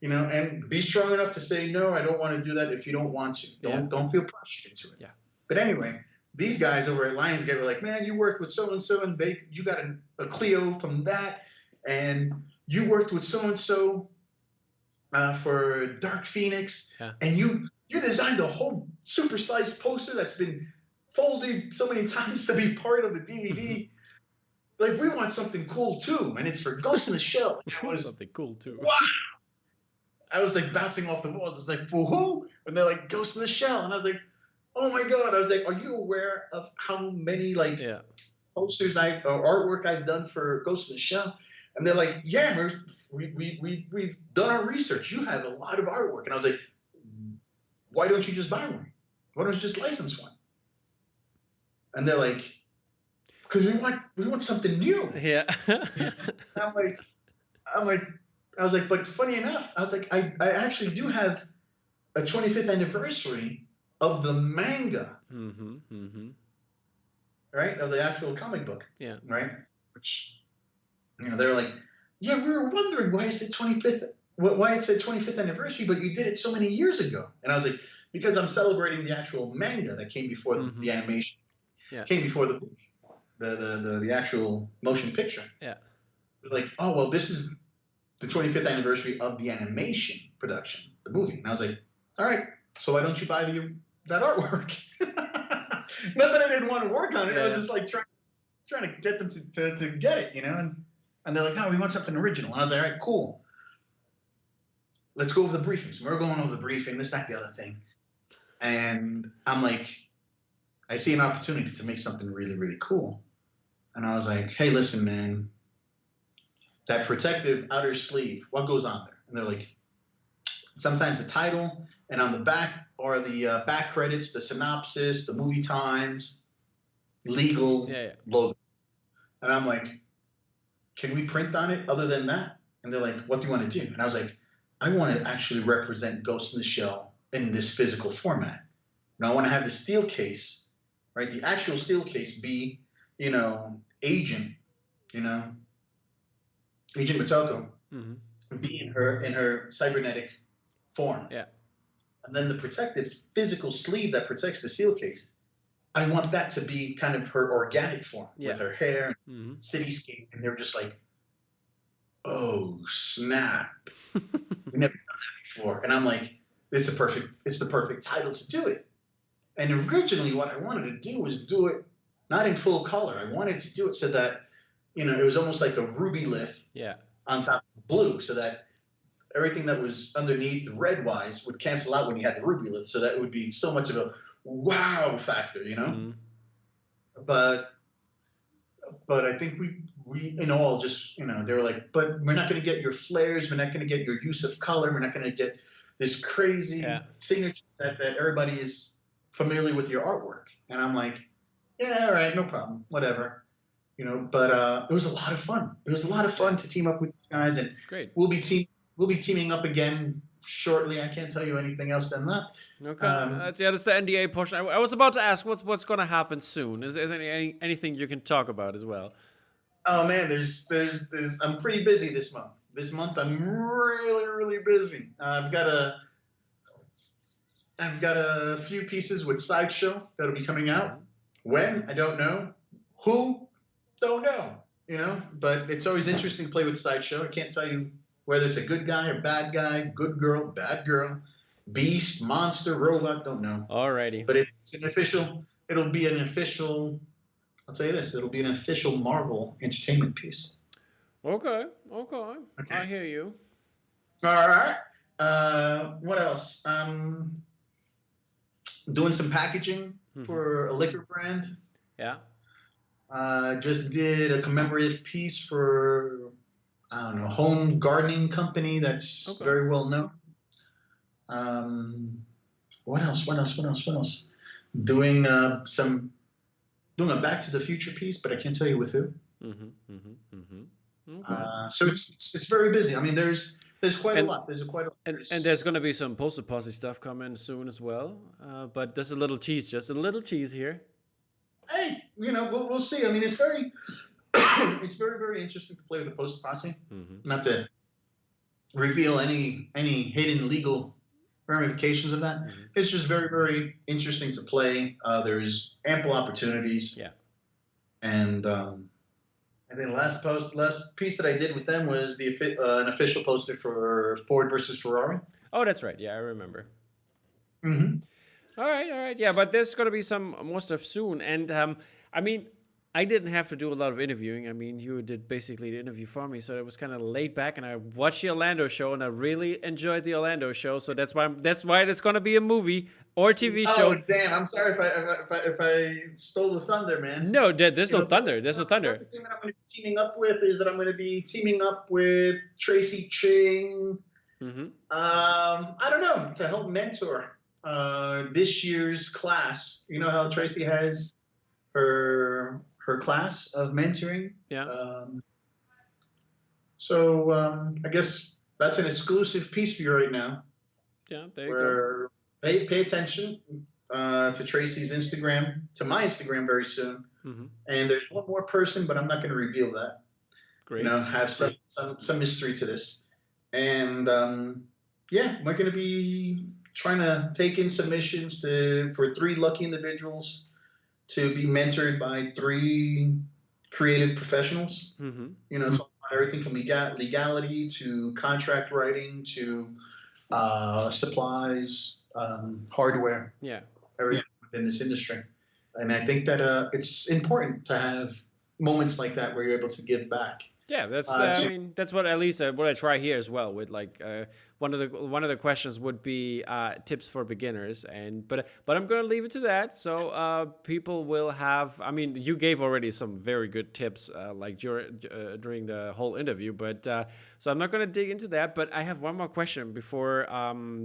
you know, and be strong enough to say no. I don't want to do that if you don't want to. Don't feel pressured into it. Yeah. But anyway, these guys over at Lionsgate were like, "Man, you worked with so and so, and you got a Clio from that, and you worked with so and so for Dark Phoenix, and you designed a whole supersized poster that's been folded so many times to be part of the DVD. Like, we want something cool too, and it's for Ghost in the Shell." It was something cool too. Wow! I was like bouncing off the walls. I was like, "For who?" And they're like, "Ghost in the Shell," and I was like, "Oh my god!" I was like, "Are you aware of how many posters or artwork I've done for Ghost in the Shell?" And they're like, "Yeah, we've done our research. You have a lot of artwork." And I was like, "Why don't you just buy one? Why don't you just license one?" And they're like, "Because we want something new." Yeah. I was like, but funny enough, I was like, I actually do have a 25th anniversary of the manga, right, of the actual comic book, right? Which, you know, they were like, "Yeah, we were wondering why it said 25th anniversary, but you did it so many years ago." And I was like, "Because I'm celebrating the actual manga that came before the animation, came before the actual motion picture." Yeah. They're like, "Oh, well, this is the 25th anniversary of the animation production, the movie." And I was like, "All right, so why don't you buy that artwork?" Not that I didn't want to work on it. I was just like trying to get them to get it, you know. And they're like, "No, we want something original." And I was like, "All right, cool. Let's go over the briefing." So we're going over the briefing, this, that, the other thing. And I'm like, I see an opportunity to make something really, really cool. And I was like, "Hey, listen, man, that protective outer sleeve, what goes on there?" And they're like, "Sometimes the title, and on the back are the back credits, the synopsis, the movie times, legal logo." And I'm like, "Can we print on it other than that?" And they're like, "What do you want to do?" And I was like, "I want to actually represent Ghost in the Shell in this physical format. And I want to have the steel case, right? The actual steel case be, you know, agent, you know, Agent Matoko, Mm-hmm. be in her cybernetic form, Yeah. and then the protective physical sleeve that protects the seal case. I want that to be kind of her organic form Yeah. with her hair, Mm-hmm. cityscape, and they're just like, oh snap, we never done that before, and I'm like, it's the perfect title to do it. And originally, what I wanted to do was do it not in full color. I wanted to do it so that it was almost like a ruby lith Yeah. on top of blue, so that everything that was underneath red wise would cancel out when you had the ruby lith, so that it would be so much of a wow factor, Mm-hmm. But I think we in all just they were like, but we're not going to get your flares, we're not going to get your use of color, we're not going to get this crazy Yeah. signature that everybody is familiar with your artwork. And I'm like, yeah, all right, no problem, whatever, But it was a lot of fun. It was a lot of fun to team up with these guys, and Great. we'll be teaming up again shortly. I can't tell you anything else than that. Okay, that's the NDA portion. I was about to ask what's going to happen soon. Is anything you can talk about as well? Oh man, there's I'm pretty busy this month. This month I'm really really busy. I've got a few pieces with Sideshow that'll be coming out. When? I don't know. Who? Don't know. But it's always interesting to play with Sideshow. I can't tell you whether it's a good guy or bad guy, good girl, bad girl, beast, monster, robot, don't know. Alrighty. But it'll be an official, I'll tell you this, it'll be an official Marvel entertainment piece. Okay. I hear you. All right. What else? Doing some packaging for a liquor brand. Yeah. Just did a commemorative piece for, I don't know, home gardening company that's very well known. What else? Doing doing a Back to the Future piece, but I can't tell you with who. Okay. So it's very busy. I mean, there's quite a lot. There's quite a lot. And there's going to be some poster posse stuff coming soon as well. But there's a little tease, just a little tease here. Hey, we'll see. I mean, it's very it's very very interesting to play with the poster posse. Not to reveal any hidden legal ramifications of that. It's just very very interesting to play. There's ample opportunities. Yeah. And I think the last piece that I did with them was an official poster for Ford versus Ferrari. Oh, that's right. Yeah, I remember. Mm-hmm. All right. Yeah, but there's going to be some more stuff soon. And I mean, I didn't have to do a lot of interviewing. I mean, you did basically the interview for me, so it was kind of laid back. And I watched the Orlando show, and I really enjoyed the Orlando show. So that's why it's going to be a movie or TV show. Oh damn! I'm sorry if I stole the thunder, man. No, there's no thunder. There's no thunder. The thing that I'm going to be teaming up with is that I'm going to be teaming up with Tracy Ching. I don't know, to help mentor this year's class. You know how Tracy has her class of mentoring. Yeah. So I guess that's an exclusive piece for you right now. Yeah, there you go. Pay attention to Tracy's Instagram, to my Instagram very soon. And there's one more person, but I'm not going to reveal that. Great. Have some mystery to this. And we're going to be trying to take in submissions for 3 lucky individuals to be mentored by 3 creative professionals. Talking about everything from legality to contract writing to supplies, hardware. Yeah. Everything within this industry. And I think that it's important to have moments like that where you're able to give back. Yeah, that's I mean that's what at least what I try here as well. With like one of the questions would be tips for beginners, but I'm gonna leave it to that. So people will have. I mean, you gave already some very good tips during the whole interview, but so I'm not gonna dig into that. But I have one more question before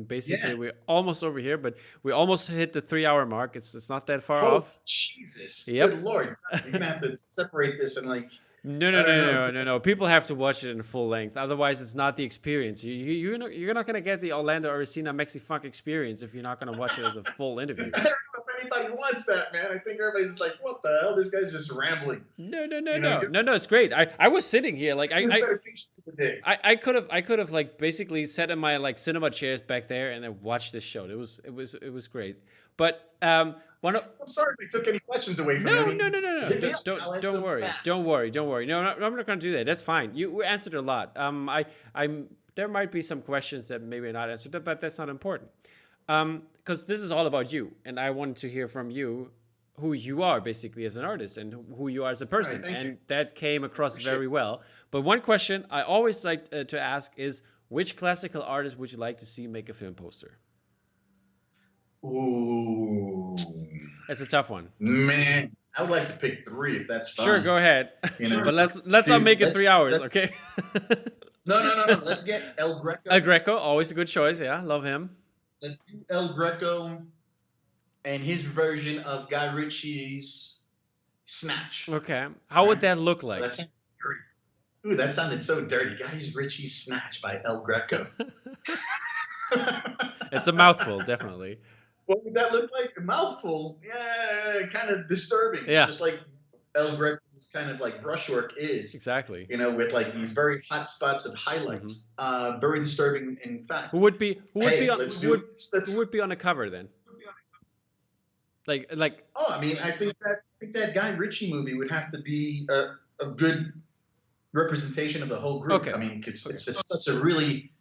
basically we're almost over here, but we almost hit the 3-hour mark. It's not that far off. Jesus, yep. Good Lord, you're gonna have to separate this and like. No. People have to watch it in full length. Otherwise, it's not the experience. You're not going to get the Orlando Arocena Mexi Funk experience if you're not going to watch it as a full interview. I don't know if anybody wants that, man. I think everybody's like, what the hell? This guy's just rambling. No, no, no, You know, no, no, no. It's great. I was sitting here like his dedication to the day. I could have like basically sat in my like cinema chairs back there and then watched this show. It was great. But one of, I'm sorry if I took any questions away from no, you. no, no, no, no. Hit me up. I'll answer Don't them worry. fast. Don't worry. Don't worry. No, I'm not going to do that. That's fine. You answered a lot. I'm there might be some questions that maybe are not answered, but that's not important. Because this is all about you, and I wanted to hear from you who you are basically as an artist and who you are as a person, thank and you. that came across very well. But one question I always like to ask is, which classical artist would you like to see make a film poster? Ooh, That's a tough one. man. I would like to pick 3 if that's fine. Sure, go ahead. You know? But let's not make it 3 hours, okay? No. Let's get El Greco. El Greco, always a good choice. Yeah, love him. Let's do El Greco and his version of Guy Ritchie's Snatch. Okay, how would that look like? That sounded dirty. Ooh, that sounded so dirty. Guy Ritchie's Snatch by El Greco. It's a mouthful, definitely. What would that look like? A mouthful? Yeah, kind of disturbing. Yeah. Just like El Greco's kind of like brushwork is. Exactly. You know, with like these very hot spots of highlights. Very disturbing, in fact. Who would be on the cover then? Like. Oh, I mean, I think that Guy Ritchie movie would have to be a good representation of the whole group. Okay. I mean, it's such a really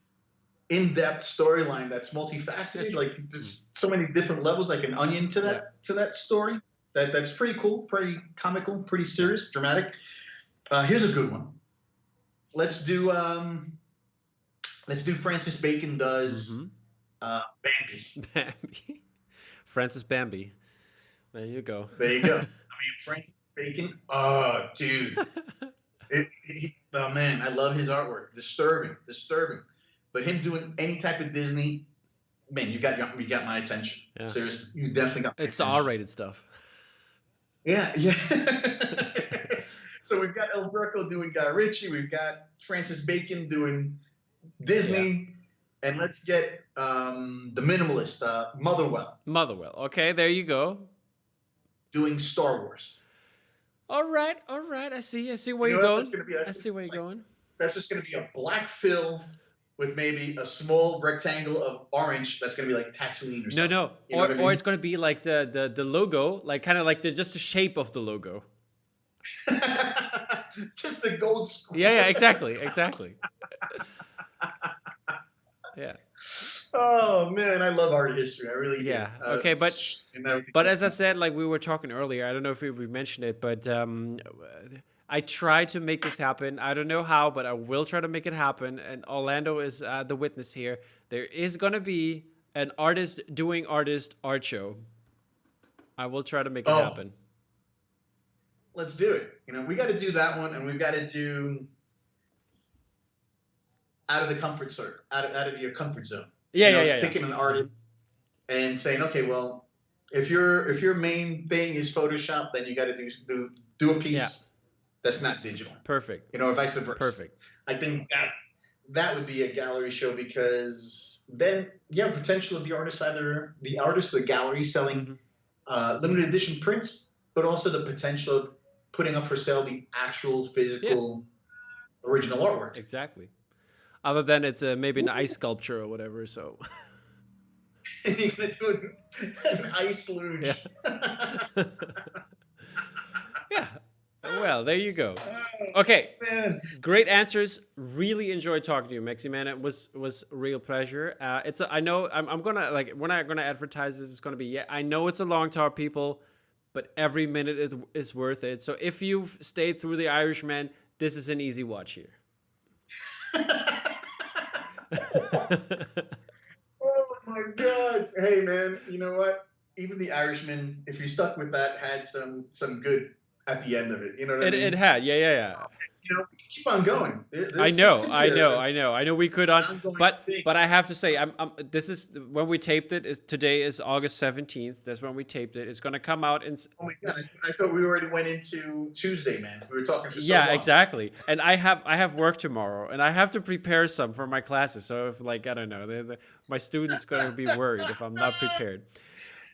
in-depth storyline that's multifaceted. Like there's so many different levels, like an onion to that story. That's pretty cool, pretty comical, pretty serious, dramatic. Here's a good one. Let's do Francis Bacon does Bambi. Bambi. Francis Bambi. There you go. There you go. I mean, Francis Bacon. Oh, dude. Oh man, I love his artwork. Disturbing. But him doing any type of Disney, man, you got my attention. Yeah. Seriously, you definitely got my It's the attention. R-rated stuff. Yeah. So we've got El Greco doing Guy Ritchie. We've got Francis Bacon doing Disney. Yeah. And let's get the minimalist, Motherwell. Okay, there you go. Doing Star Wars. All right. I see where you're going. I see where you're going. That's just going to be a black fill with maybe a small rectangle of orange. That's going to be like Tatooine or something. No. Or it's going to be like the logo, like kind of like just the shape of the logo. Just the gold square. Yeah, exactly. Yeah. Oh man, I love art history. I really do. Yeah. Okay, but as I said, like we were talking earlier, I don't know if we mentioned it, but I try to make this happen. I don't know how, but I will try to make it happen. And Orlando is the witness here. There is gonna be an artist doing artist art show. I will try to make it happen. Let's do it. You know, we got to do that one, and we've got to do out of the comfort zone, out of your comfort zone. Yeah. Picking an artist and saying, okay, well, if your main thing is Photoshop, then you got to do a piece that's not digital. Perfect. You know, or vice versa. Perfect. I think that would be a gallery show, because then potential of the artist, either the artist or the gallery selling limited edition prints, but also the potential of putting up for sale the actual physical original artwork. Exactly. Other than it's maybe an ice sculpture or whatever, so. And you're going to do an ice luge. Yeah. Yeah. Well, there you go. Okay. Man. Great answers. Really enjoyed talking to you, Mexi, man. It was a real pleasure. I know I'm gonna, like, when I'm gonna advertise this, it's gonna be, I know it's a long talk, people, but every minute is worth it. So if you've stayed through The Irishman, this is an easy watch here. Oh my God! Hey man, you know what? Even The Irishman, if you stuck with that, had some good at the end of it. You know what I mean? It had, yeah. You know, we can keep on going. I know we could but I have to say, this is when we taped it. Today is August 17th. That's when we taped it. It's gonna come out in. Oh my God! I thought we already went into Tuesday, man. We were talking for so long. Yeah, exactly. And I have work tomorrow, and I have to prepare some for my classes. So if, like, I don't know, my students gonna be worried if I'm not prepared.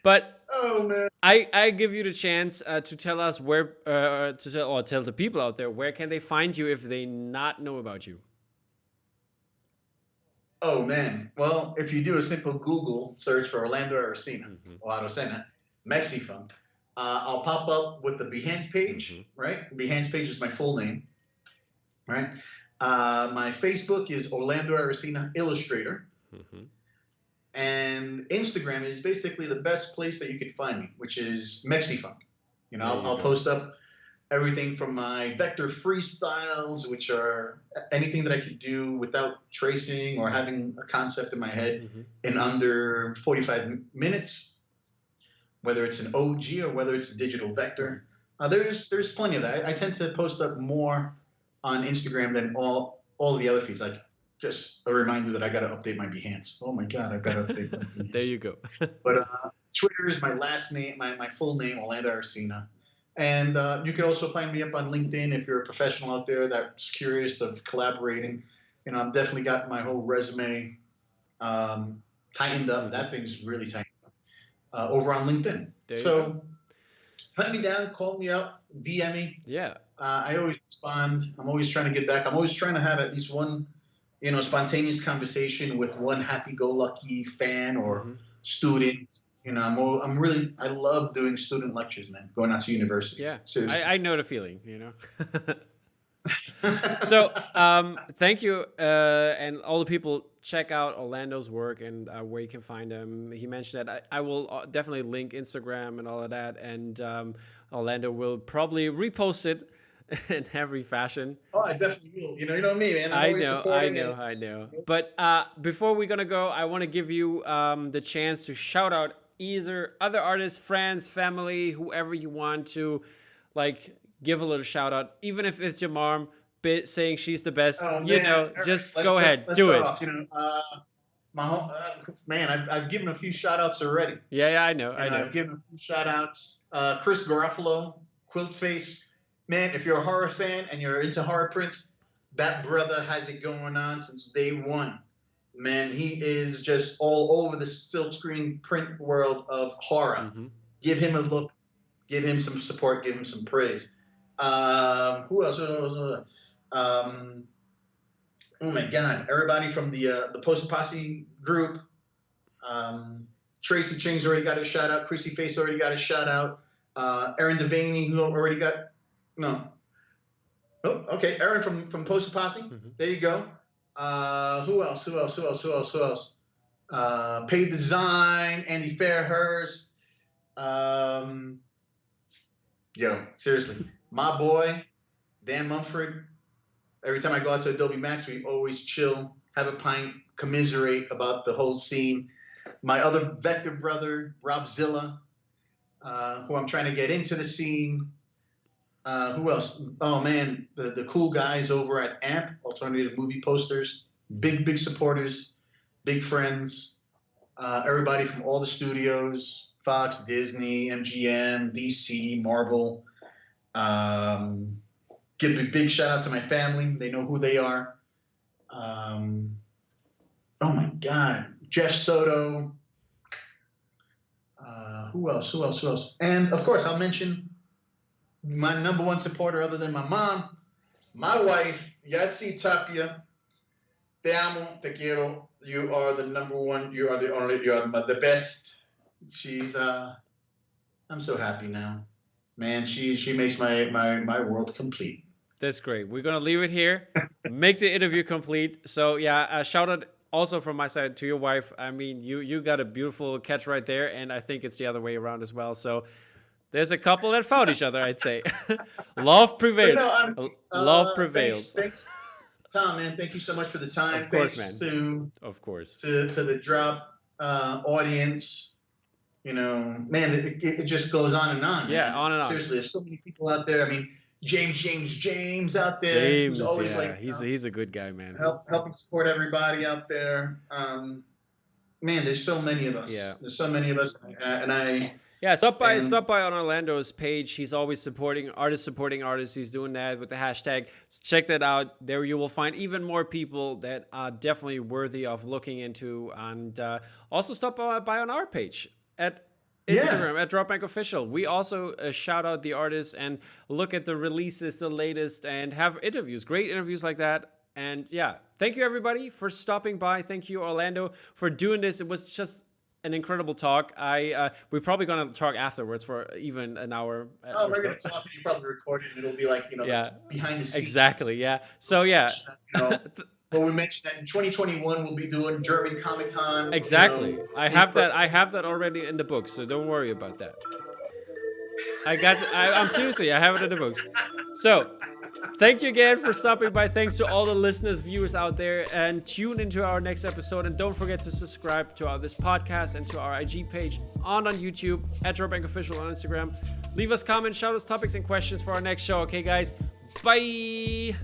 But Oh man. I give you the chance to tell us where tell the people out there where can they find you if they not know about you. Oh man. Well, if you do a simple Google search for Orlando Arocena Mm-hmm. or Arocena, Mexi, I'll pop up with the Behance Mm-hmm. page, right? Behance page is my full name, right? My Facebook is Orlando Arocena Illustrator. Mm-hmm. And Instagram is basically the best place that you could find me, which is Mexi. There you I'll go. post up everything from my vector freestyles, which are anything that I could do without tracing or having a concept in my head Mm-hmm. in under 45 minutes, whether it's an OG or whether it's a digital vector. There's plenty of that. I tend to post up more on Instagram than all the other feeds. Like just a reminder that I got to update my Behance. Oh my God, I've got to update my There Behance. you go. But Twitter is my last name, my full name, Orlando Arocena. And you can also find me up on LinkedIn if you're a professional out there that's curious of collaborating. I've definitely got my whole resume tightened up. Mm-hmm. That thing's really tight over on LinkedIn. There you go. So hunt me down, call me up, DM me. Yeah. I always respond. I'm always trying to get back. I'm always trying to have at least one, spontaneous conversation with one happy-go-lucky fan or Mm-hmm. student. I love doing student lectures, man. Going out to universities. Yeah. Seriously. I know the feeling, So, thank you, and all the people check out Orlando's work and where you can find him. He mentioned that I will definitely link Instagram and all of that, and Orlando will probably repost it in every fashion. Oh, I definitely will. You know me, man. I'm always supporting it. I know. But before we're gonna go, I want to give you the chance to shout out either other artists, friends, family, whoever you want to, like, give a little shout out, even if it's your mom saying she's the best. Oh man, all right, Just go ahead, let's do start it. off. My home, man, I've given a few shout outs already. Yeah, I know. I've given a few shout outs. Chris Garofalo, Quilt Face. Man, if you're a horror fan and you're into horror prints, that brother has it going on since day one. Man, he is just all over the silkscreen print world of horror. Mm-hmm. Give him a look. Give him some support. Give him some praise. Who else? Oh my God! Everybody from the Post Posse group. Tracy Ching's already got a shout out. Chrissy Face already got a shout out. Aaron Devaney, who already got no. Oh, okay. Aaron from Post Posse. Mm-hmm. There you go. Who else? Paid Design, Andy Fairhurst. Yo, seriously, my boy, Dan Mumford. Every time I go out to Adobe Max, we always chill, have a pint, commiserate about the whole scene. My other vector brother, Rob Zilla, who I'm trying to get into the scene. Who else? Oh man, the cool guys over at AMP, Alternative Movie Posters. Big supporters, big friends. Everybody from all the studios, Fox, Disney, MGM, DC, Marvel. Give a big shout out to my family. They know who they are. Oh my God. Jeff Soto. Who else? And of course, I'll mention my number one supporter other than my mom, my wife, Yatsi Tapia. Te amo, te quiero. You are the number one. You are the only. You are the best. She's. I'm so happy now, man. She makes my world complete. That's great. We're gonna leave it here. Make the interview complete. So yeah, shout out also from my side to your wife. I mean, you got a beautiful catch right there, and I think it's the other way around as well. So there's a couple that found each other, I'd say. Love prevails. No, honestly, Love prevails. Thanks, Tom, man. Thank you so much for the time. Of course, thanks man. Of course. To the drop audience. Man, it just goes on and on. Yeah, man. on and on. Seriously, there's so many people out there. I mean, James out there. James, who's always yeah, he's a good guy, man. Helping support everybody out there. Man, there's so many of us. Yeah. There's so many of us, and I. Yeah, stop by on Orlando's page. He's always supporting artists. He's doing that with the hashtag. So check that out. There you will find even more people that are definitely worthy of looking into. And also stop by on our page at Instagram at Dropbank Official. We also shout out the artists and look at the releases, the latest, and have interviews, great interviews like that. And yeah, thank you everybody for stopping by. Thank you, Orlando, for doing this. It was just an incredible talk. We're probably gonna talk afterwards for even an hour. Oh, we're gonna talk, and you probably record it, and it'll be like behind the scenes. Exactly. Yeah. So yeah. Well, we mentioned that in 2021 we'll be doing German Comic Con. Exactly. I have that already in the books, so don't worry about that. I'm seriously, I have it in the books. So, thank you again for stopping by. Thanks to all the listeners, viewers out there, and tune into our next episode. And don't forget to subscribe to this podcast and to our IG page on YouTube at Dropbank Official on Instagram. Leave us comments, shout us topics and questions for our next show. Okay, guys. Bye.